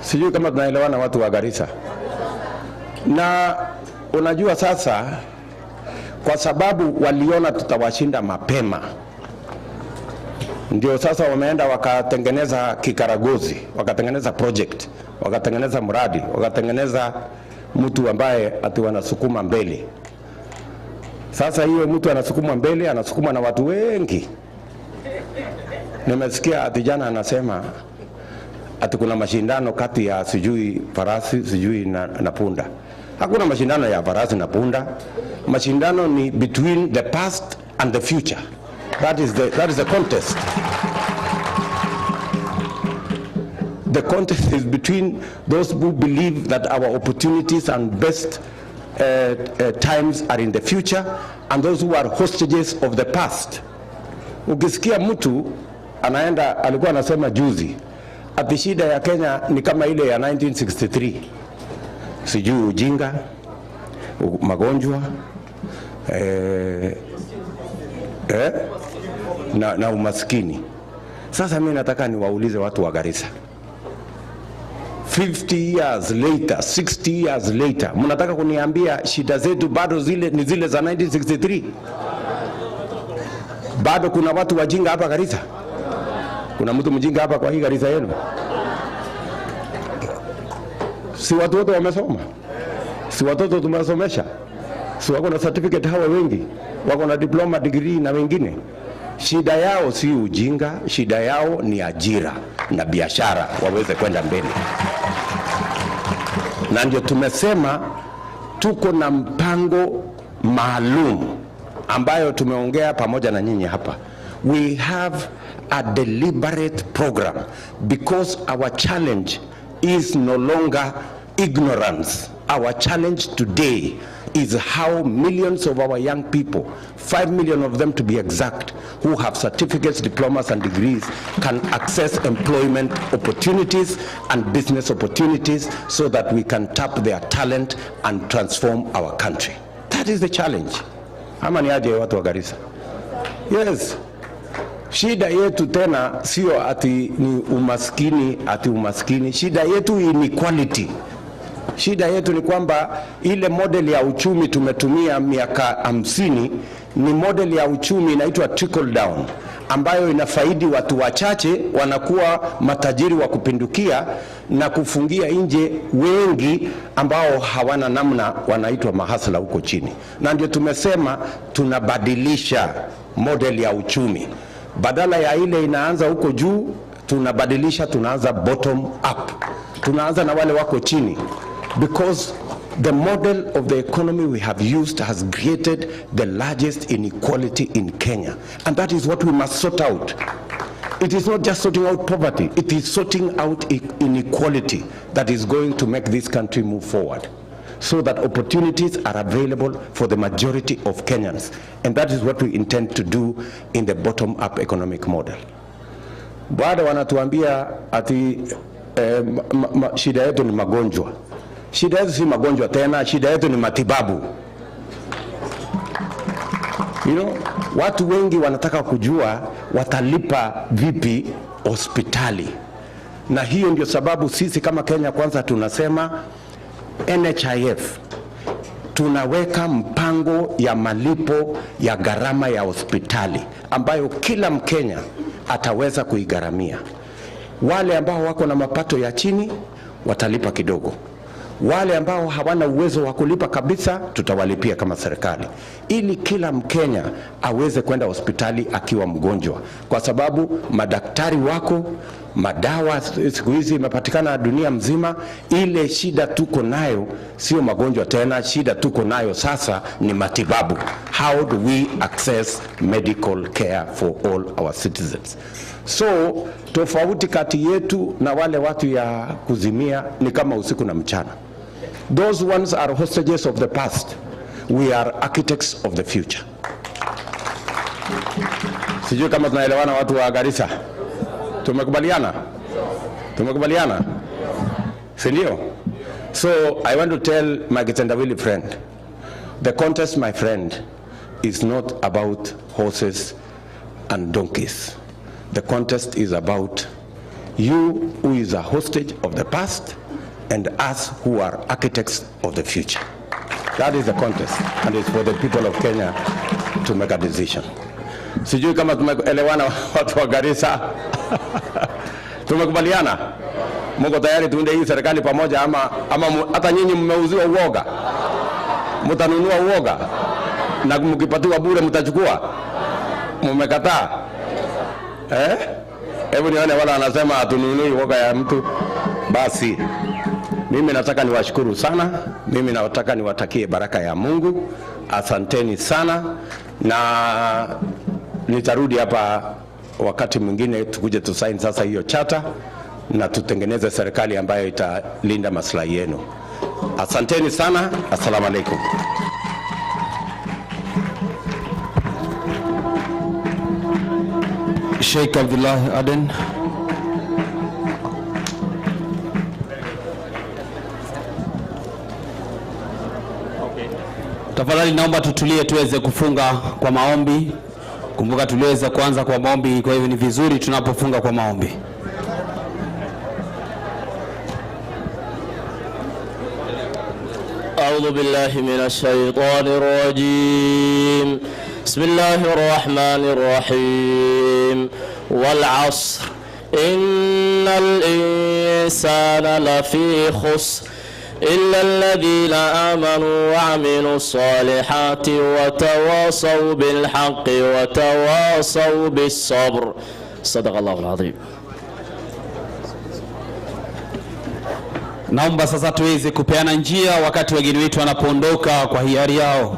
Sijui kama tunaelewana watu wa Garissa. Na unajua sasa, kwa sababu waliona tutawashinda mapema, ndio sasa wameenda wakatengeneza kikaragozi, wakatengeneza project, wakatengeneza mradi, wakatengeneza mtu ambaye ati wanasukuma mbele. Sasa hiyo mtu anasukuma mbele, anasukuma na watu wengi. Nimesikia ati jana anasema ati kuna mashindano kati ya sijui farasi sijui na punda. Hakuna mashindano ya farasi na punda. Mashindano ni between the past and the future. That is the contest. The contest is between those who believe that our opportunities and best times are in the future and those who are hostages of the past. Ukisikia mtu anaenda, alikuwa anasema juzi ati shida ya Kenya ni kama ile ya 1963, sijui ujinga, magonjwa na umaskini. Sasa mimi nataka niwaulize watu wa Garissa, 50 years later, 60 years later, mnataka kuniambia shida zetu bado ni zile za 1963? Bado kuna watu wajinga hapa Garissa? Kuna mtu mjinga hapa kwa hii Garissa yenu? Si watu wote wamesoma? Si watoto tumewasomesha? Si wako na certificate hawa wengi? Wako na diploma, degree na wengine? Shida yao si ujinga, shida yao ni ajira na biashara waweze kwenda mbele. Na ndio tumesema tuko na mpango maalum ambayo tumeongea pamoja na nyinyi hapa. We have a deliberate program because our challenge is no longer ignorance. Our challenge today is how millions of our young people, 5 million of them to be exact, who have certificates, diplomas and degrees, can access employment opportunities and business opportunities so that we can tap their talent and transform our country. That is the challenge. Ama ni aje watu wa Garissa? Yes. Shida yetu tena sio ati ni umaskini, shida yetu ni inequality. Shida yetu ni kwamba ile model ya uchumi tumetumia miaka 50 ni model ya uchumi inaitwa trickle down, ambayo inafaidi watu wachache, wanakuwa matajiri wa kupindukia na kufungia nje wengi ambao hawana namna, wanaitwa mahasla huko chini. Na ndio tumesema tunabadilisha model ya uchumi. Badala ya ile inaanza huko juu, tunabadilisha, tunaanza bottom up. Tunaanza na wale wako chini. Because the model of the economy we have used has created the largest inequality in Kenya. And that is what we must sort out. It is not just sorting out poverty, it is sorting out inequality that is going to make this country move forward, so that opportunities are available for the majority of Kenyans. And that is what we intend to do in the bottom-up economic model. Baada wanatuambia ati shida yetu ni magonjwa. Shida yetu si magonjwa tena, shida yetu ni matibabu. You know, watu wengi wanataka kujua watalipa vipi hospitali. Na hiyo ndio sababu sisi kama Kenya Kwanza tunasema NHIF tunaweka mpango ya malipo ya gharama ya hospitali ambayo kila Mkenya ataweza kuigharamia. Wale ambao wako na mapato ya chini watalipa kidogo. Wale ambao hawana uwezo wa kulipa kabisa tutawalipia kama serikali, ili kila Mkenya aweze kwenda hospitali akiwa mgonjwa, kwa sababu madaktari wako, madawa siku hizi imepatikana dunia mzima. Ile shida tuko nayo sio magonjwa tena, shida tuko nayo sasa ni matibabu. How do we access medical care for all our citizens? So tofauti kati yetu na wale watu ya kuzimia ni kama usiku na mchana. Those ones are hostages of the past. We are architects of the future. Sijui kama tunaelewana watu wa Garissa. Tumekubaliana? Tumekubaliana? Si ndio? So I want to tell my Kitendawili friend, the contest, my friend, is not about horses and donkeys. The contest is about you who is a hostage of the past and us who are architects of the future. That is the contest, and it's for the people of Kenya to make a decision. Sijui kama tumeelewana watu wa Garissa. Tumekubaliana? Mko tayari tuunde hii serikali pamoja ama hata nyinyi mmeuziwa uoga? Mtanunua uoga? Na mkipatiwa bure mtachukua? Mmekataa? Hebu nione wala wanasema hatununui uoga ya mtu. Basi mimi nataka niwashukuru sana. Mimi nataka niwatakie baraka ya Mungu. Asanteni sana, na nitarudi hapa wakati mwingine tukuje tusaini sasa hiyo chata na tutengeneze serikali ambayo italinda maslahi yenu. Asanteni sana. Assalamu alaikum. Sheikh Abdullah Aden. Tafadhali naomba tutulie tuweze kufunga kwa maombi. Kumbuka tuliweza kuanza kwa maombi, kwa hivyo ni vizuri tunapofunga kwa maombi. أعوذ بالله من الشيطان الرجيم. بسم الله الرحمن الرحيم. والعصر إن الإنسان لفي خسر إلا الذين آمنوا وعملوا الصالحات وتواصوا بالحق وتواصوا بالصبر. صدق الله العظيم. Naomba sasa tuweze kupeana njia wakati wageni wetu wanapoondoka kwa hiari yao.